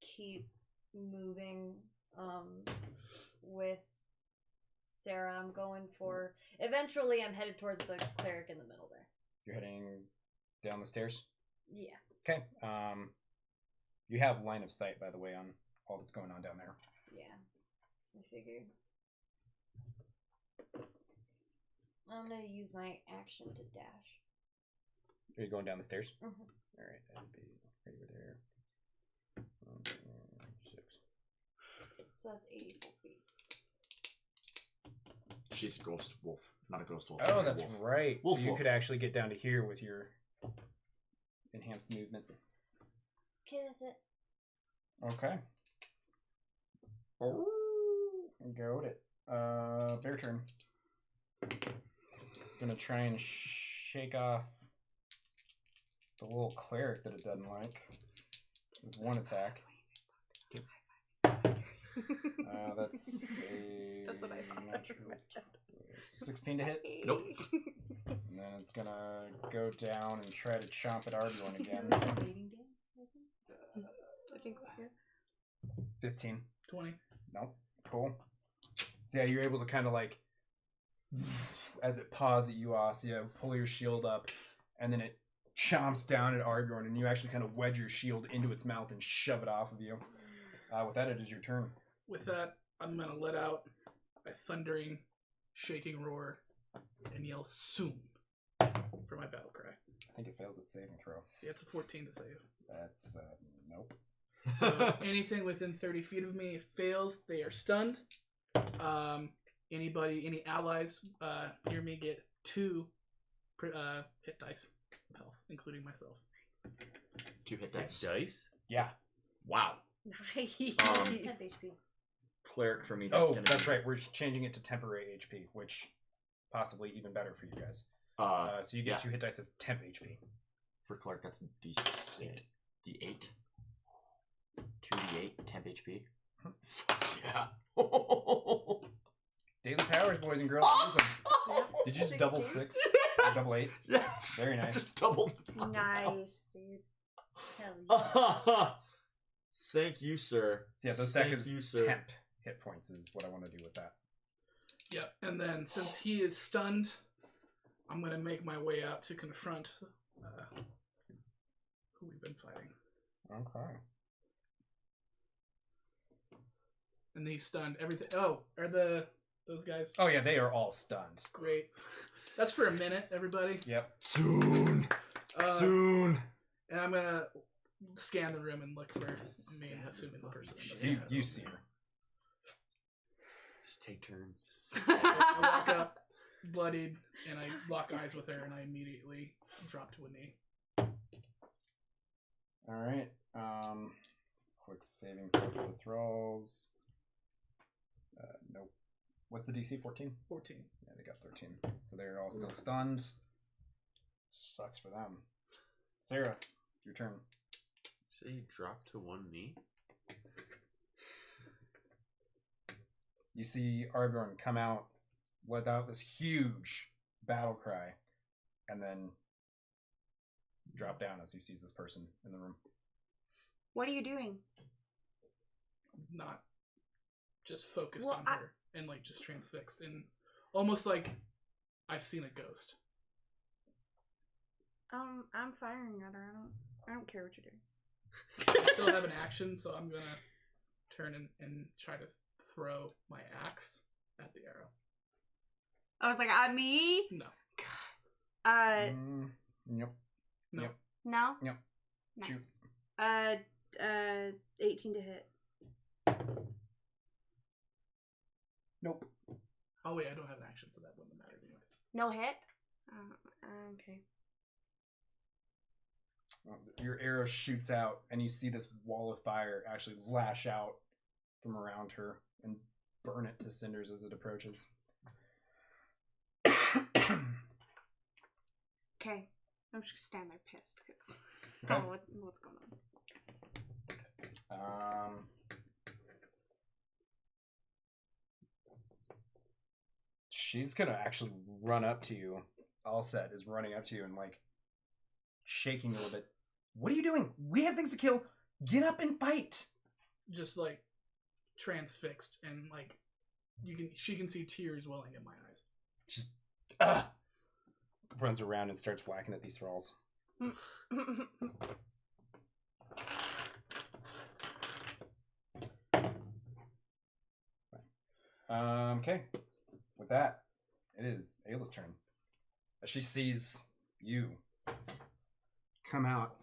keep moving with Sarah. I'm going for eventually I'm headed towards the cleric in the middle there. You're heading down the stairs? Yeah. Okay. You have line of sight, by the way, on all that's going on down there. Yeah. I figured. I'm gonna use my action to dash. Are you going down the stairs? Mm-hmm. All right, that'd be right over there. 6. So that's 84 feet. She's a ghost wolf, not a ghost wolf. Oh, that's wolf. right. Wolf, so you wolf. could actually get down to here with your enhanced movement. Okay, that's it. Okay. Got it. Bear turn. Gonna try and shake off the little cleric that it doesn't like with one attack. That's a That's what I thought. natural 16 to hit. Nope. And then it's gonna go down and try to chomp at Arguin again. I think so. Yeah. 15. 20. Nope. Cool. So yeah, you're able to kind of like, as it paws at you, Asya, pull your shield up, and then it chomps down at Arguin, and you actually kind of wedge your shield into its mouth and shove it off of you. With that, it is your turn. With that, I'm gonna let out a thundering, shaking roar and yell "Soon" for my battle cry. I think it fails at saving throw. Yeah, it's a 14 to save. That's, nope. So anything within 30 feet of me fails, they are stunned. Any allies near me get 2 hit dice of health, including myself. 2 hit dice. Dice? Yeah. Wow. Nice. 10 HP. Cleric for me. That's Oh, gonna that's be, right. We're changing it to temporary HP, which possibly even better for you guys. So you get yeah. 2 hit dice of temp HP. For cleric, that's D8. D8. 2D8, temp HP. Fuck yeah. Daily powers, boys and girls. Use them. Did you just double 6? Or double 8? Yes. Very nice. Just doubled the fucking hell. Nice, dude. Hell yeah. Thank you, sir. So yeah, the stack Thank is you, sir. temp hit points is what I want to do with that. Yep, and then since he is stunned, I'm going to make my way out to confront who we've been fighting. Okay. And he's stunned. Everything. Oh, are those guys Oh yeah, they are all stunned. great? That's for a minute, everybody. Yep. Soon. Soon. And I'm going to scan the room and look for me, assuming the person. in the So you scan. see her. Just take turns. I walk up, bloodied, and I lock eyes with her, and I immediately drop to a knee. All right. Quick saving throw for the thralls. Nope. What's the DC? 14? 14. Yeah, they got 13. So they're all still stunned. Sucks for them. Sarah, your turn. So you drop to one knee? You see Aragorn come out, let out this huge battle cry, and then drop down as he sees this person in the room. What are you doing? Not just focused Well, on her and like just transfixed and almost like I've seen a ghost. I'm firing at her. I don't care what you do. I still have an action, so I'm gonna turn and try to throw my axe at the arrow. I was like, at me? No. Yep. No. Yep. No? Yep. Nice. Shoot. 18 to hit. Nope. Oh wait, I don't have an action, so that wouldn't matter anyways. No hit? Okay. Your arrow shoots out, and you see this wall of fire actually lash out from around her and burn it to cinders as it approaches. Okay. I'm just gonna stand there pissed because Okay. oh, what's going on? She's gonna actually run up to you all set, is running up to you and like shaking a little bit. What are you doing? We have things to kill. Get up and fight. Just like transfixed and like she can see tears welling in my eyes. Just runs around and starts whacking at these thralls. Okay. With that, it is Ayla's turn. As she sees you come out,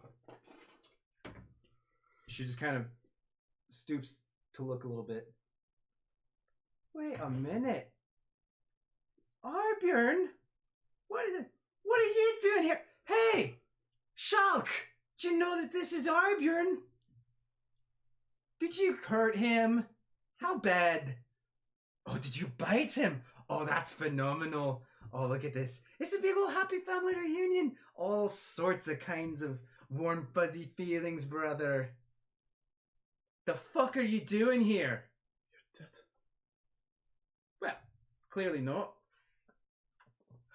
she just kind of stoops to look a little bit. Wait a minute. Arbjörn? What are you doing here? Hey! Shulk! Did you know that this is Arbjörn? Did you hurt him? How bad? Oh, did you bite him? Oh, that's phenomenal. Oh, look at this. It's a big old happy family reunion. All sorts of kinds of warm, fuzzy feelings, brother. The fuck are you doing here? You're dead. Well, clearly not.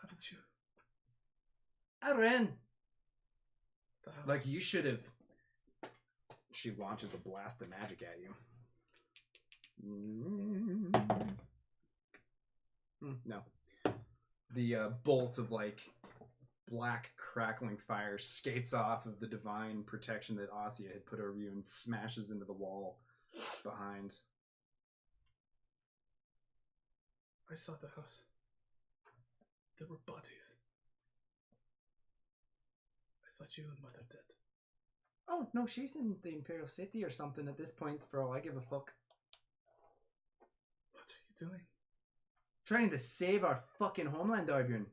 How did you? I ran. The house. Like you should have. She launches a blast of magic at you. No. The bolt of like black crackling fire skates off of the divine protection that Ossia had put over you and smashes into the wall behind. I saw the house. There were bodies. I thought you and Mother dead. Oh, no, she's in the Imperial City or something at this point, for all I give a fuck. What are you doing? Trying to save our fucking homeland, Arbjörn.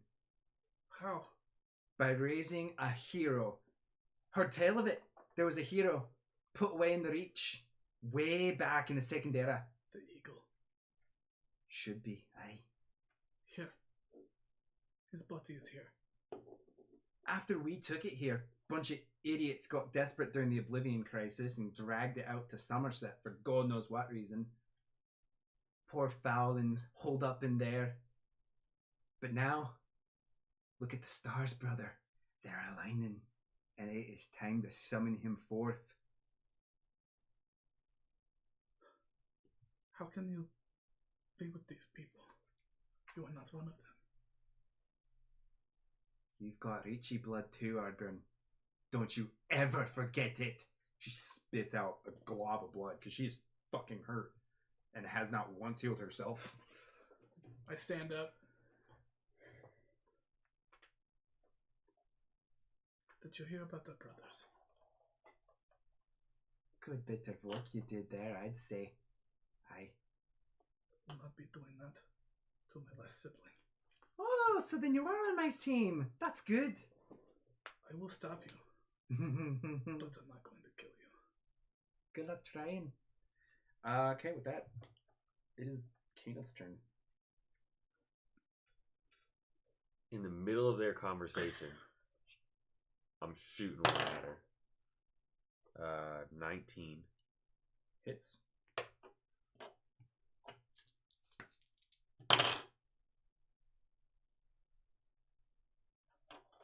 How? By raising a hero. Heard tell of it. There was a hero put away in the Reach, way back in the Second Era. The eagle. Should be, aye. Here. His body is here. After we took it here, bunch of idiots got desperate during the Oblivion Crisis and dragged it out to Somerset for God knows what reason. Poor Fowlin holed up in there. But now, look at the stars, brother. They're aligning, and it is time to summon him forth. How can you be with these people? You are not one of them. You've got Ricci blood too, Arbjörn. Don't you ever forget it. She spits out a glob of blood because she is fucking hurt and has not once healed herself. I stand up. Did you hear about the brothers? Good bit of work you did there, I'd say. Aye. Will not be doing that to my last sibling. Oh, so then you are on my team. That's good. I will stop you, but I'm not going to kill you. Good luck trying. Okay, with that, it is Keena's turn. In the middle of their conversation, I'm shooting one at her. 19. Hits.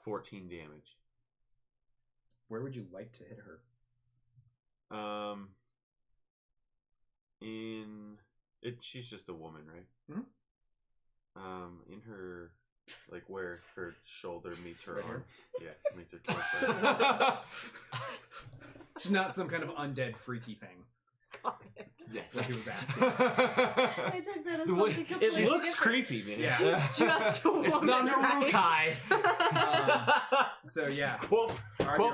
14 damage. Where would you like to hit her? She's just a woman, right? Hmm? In her, like where her shoulder meets her Right arm. here? Yeah, meets her torso. She's not some kind of undead freaky thing. Yeah, Like he was asking. I took that as something completely It looks different. creepy, man. Yeah. Just a woman, It's not right? Narukai. So yeah, Quote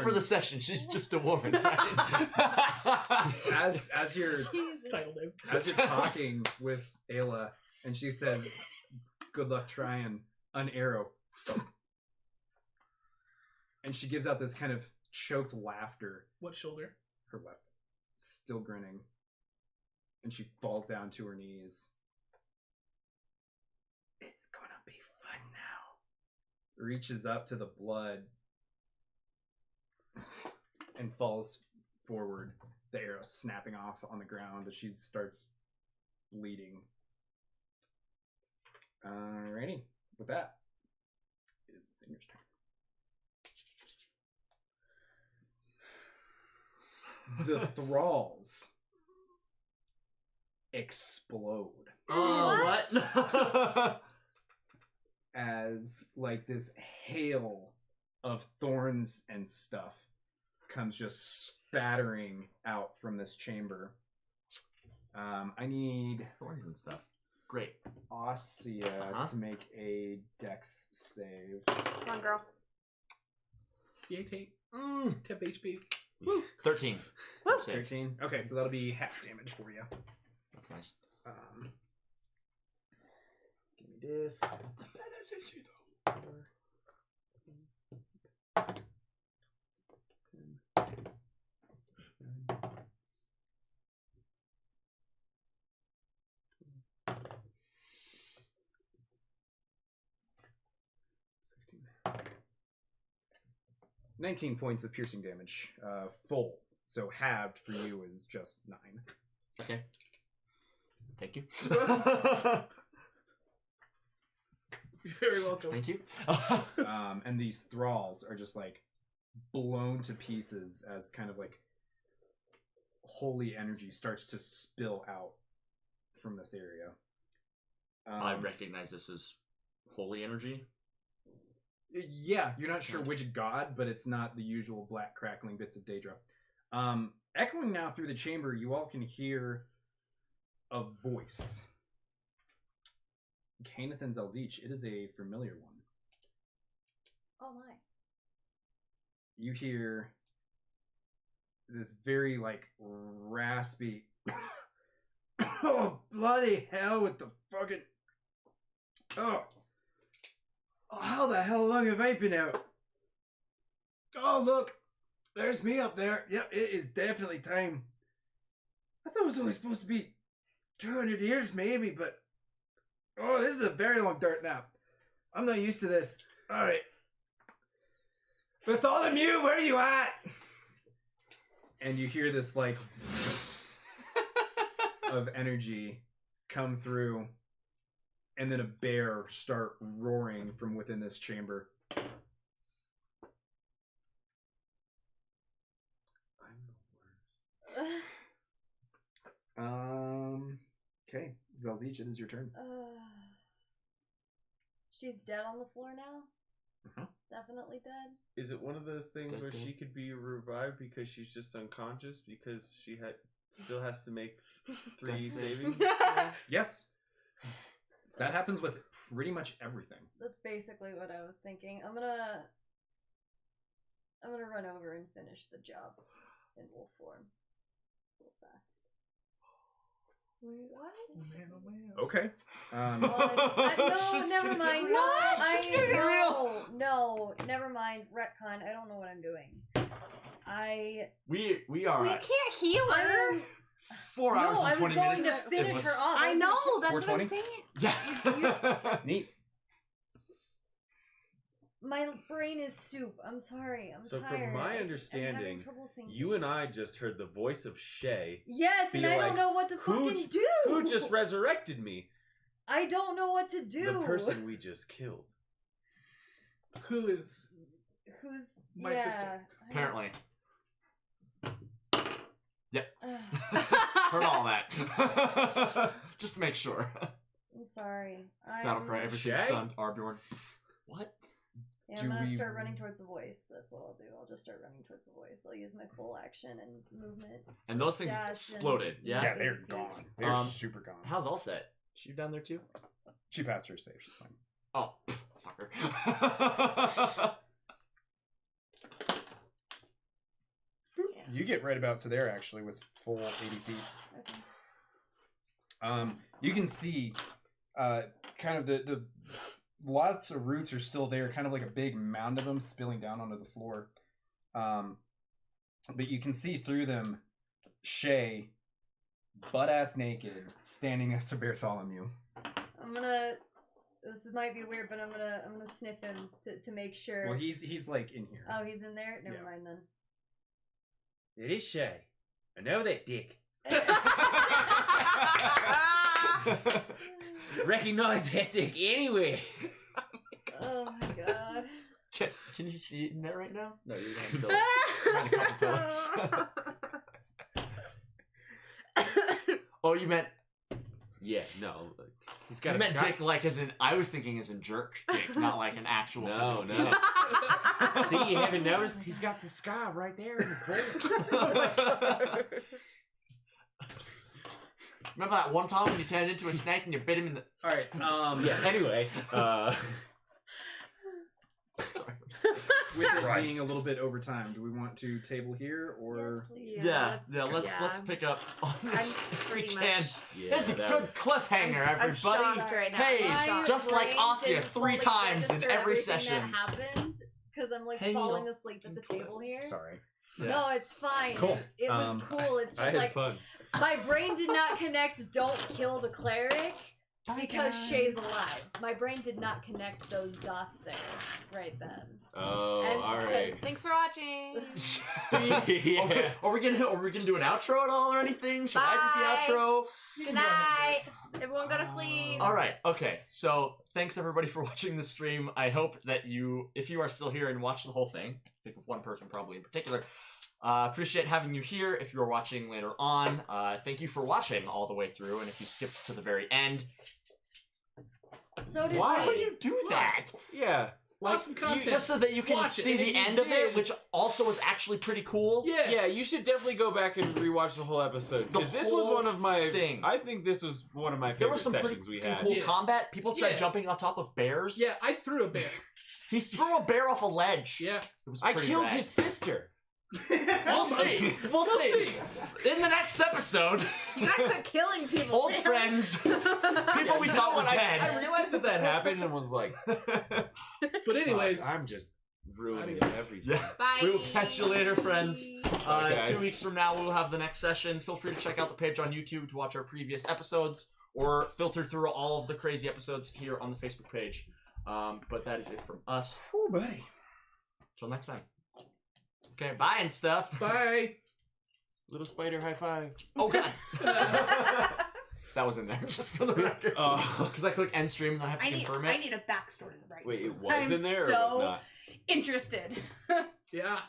for the session. She's just a woman. Right? as you're Jesus. Title name. as you're talking with Ayla, and she says, "Good luck trying an arrow," and she gives out this kind of choked laughter. What shoulder? Her left, still grinning, and she falls down to her knees. It's gonna be fun now. Reaches up to the blood and falls forward. The arrow snapping off on the ground as she starts bleeding. Alrighty, with that, It is the singer's turn. The thralls explode Oh, what? as like this hail of thorns and stuff comes just spattering out from this chamber. I need Thorns and stuff. Great. Ossia to make a dex save. Come on, girl. Yay, Tate. 10 HP. 13. Woo. Save. 13. Okay, so that'll be half damage for you. That's nice. Give me this. $19 points of piercing damage, full. So halved for you is just 9. Okay. Thank you. You're very welcome. Thank you. And these thralls are just like blown to pieces as kind of like holy energy starts to spill out from this area. I recognize this as holy energy. Yeah, you're not sure which god, but it's not the usual black crackling bits of Daedra. Echoing now through the chamber, you all can hear a voice. Kaneth and Zelzich, it is a familiar one. Oh my. You hear this very like raspy oh bloody hell with the fucking oh how the hell long have I been out? Oh look, there's me up there. Yep, it is definitely time. I thought it was only supposed to be 200 years maybe, but oh, this is a very long dark nap. I'm not used to this. Alright. Bartholomew, where are you at? And you hear this like of energy come through, and then a bear start roaring from within this chamber. Okay, Zelzich, it is your turn. She's dead on the floor now? Uh-huh. Definitely dead? Is it one of those things Dead, where dead. she could be revived because she's just unconscious because she still has to make 3 That's it. saving throws? Yes. That happens with pretty much everything. That's basically what I was thinking. I'm gonna run over and finish the job in wolf form. Real fast. What? Man, oh man. Okay. No, Shit's never gonna mind. get real. Shit's gonna get real. No, never mind. Retcon. I don't know what I'm doing. We are We at can't heal her. 4 hours No, I and was 20 going minutes. to finish It her was- off. I was know. gonna- That's what I'm 420? saying. Yeah. Neat. My brain is soup. I'm sorry. I'm So tired. from my I'm having understanding, trouble thinking. you and I just heard the voice of Shay, Yes, be and I like, don't know what to who fucking j- do. who just resurrected me. I don't know what to do. The person we just killed. Who is Who's My sister. Apparently. Yep. Ugh, Heard all that. Just to make sure. I'm sorry. Battle cry, everything's Shay? stunned. Arbjorn. What? Yeah, Do I'm gonna we- start running towards the voice. That's what I'll do. I'll just start running towards the voice. I'll use my full action and movement. And those things Dash and- exploded, yeah? Yeah, they're gone. They're super gone. How's all set? She down there too? She passed her save. She's fine. Oh, fucker. Yeah. You get right about to there, actually, with full 80 feet. Okay. You can see kind of the lots of roots are still there, kind of like a big mound of them spilling down onto the floor. But you can see through them Shay, butt-ass naked, standing next to Bartholomew. I'm gonna. This might be weird, but I'm gonna sniff him to make sure. Well, he's like in here. Oh, he's in there. Never Yeah. mind then. It is Shay. I know that dick. Recognize that dick anywhere. Oh my God. Can you see it in there right now? No, you're gonna Behind a couple pillars. Oh, you meant Yeah, no. He's got you a meant scar. dick like as in I was thinking as in jerk dick, not like an actual. No, physical no. penis. See, you haven't noticed? He's got the scar right there in his bowl. Remember that one time when you turned into a snake and you bit him in the? All right. Yeah, anyway. Sorry. With it Christ. being a little bit over time, do we want to table here or? Yeah. Let's pick up on this if we pretty can. much- Yeah, It's a that- good cliffhanger, I'm everybody. shocked right now. Hey, I'm shocked. just like brain Asya didn't 3 fully times in register every everything session. that happened because I'm like Tail. falling asleep at the table here. Sorry. Yeah. No, it's fine. Cool. It was cool. It's I just had like fun. my brain did not connect. Don't kill the cleric because Shay's alive. My brain did not connect those dots there right then. Oh, And alright. Thanks for watching. Yeah. Are we gonna do an outro at all or anything? Should I do the outro? Good night. Everyone go to sleep. All right. Okay. So thanks everybody for watching the stream. I hope that you, if you are still here and watch the whole thing, think of one person probably in particular. Appreciate having you here. If you're watching later on, thank you for watching all the way through. And if you skipped to the very end, So did why we. would you do that? Yeah. Like, Awesome content. just so that you can Watch it, see and the if you end of it, did- which also is actually pretty cool. Yeah. Yeah, you should definitely go back and rewatch the whole episode. The Because this was whole one of my thing. I think this was one of my There favorite was some pretty sessions we fucking had. cool Yeah. combat. People tried Yeah. jumping on top of bears. Yeah, I threw a bear. He threw a bear off a ledge. Yeah. It was I pretty killed rad. his sister. We'll see. We'll see. In the next episode, You gotta quit killing people. old man. friends, people we thought were I dead. realized that happened and was like, But anyways, "Fuck, I'm just ruining Adios. everything. Yeah. Bye. We will catch you later, friends. Bye, guys. 2 weeks from now, we will have the next session. Feel free to check out the page on YouTube to watch our previous episodes, or filter through all of the crazy episodes here on the Facebook page. But that is it from us. Oh, buddy. Till next time. Okay, bye and stuff. bye. Little spider high five. Oh god. That was in there, just for the record. Oh. Because I click end stream and I have to confirm it. I need a backstory right Wait, now. it was I'm in there or so it was not? interested. Yeah.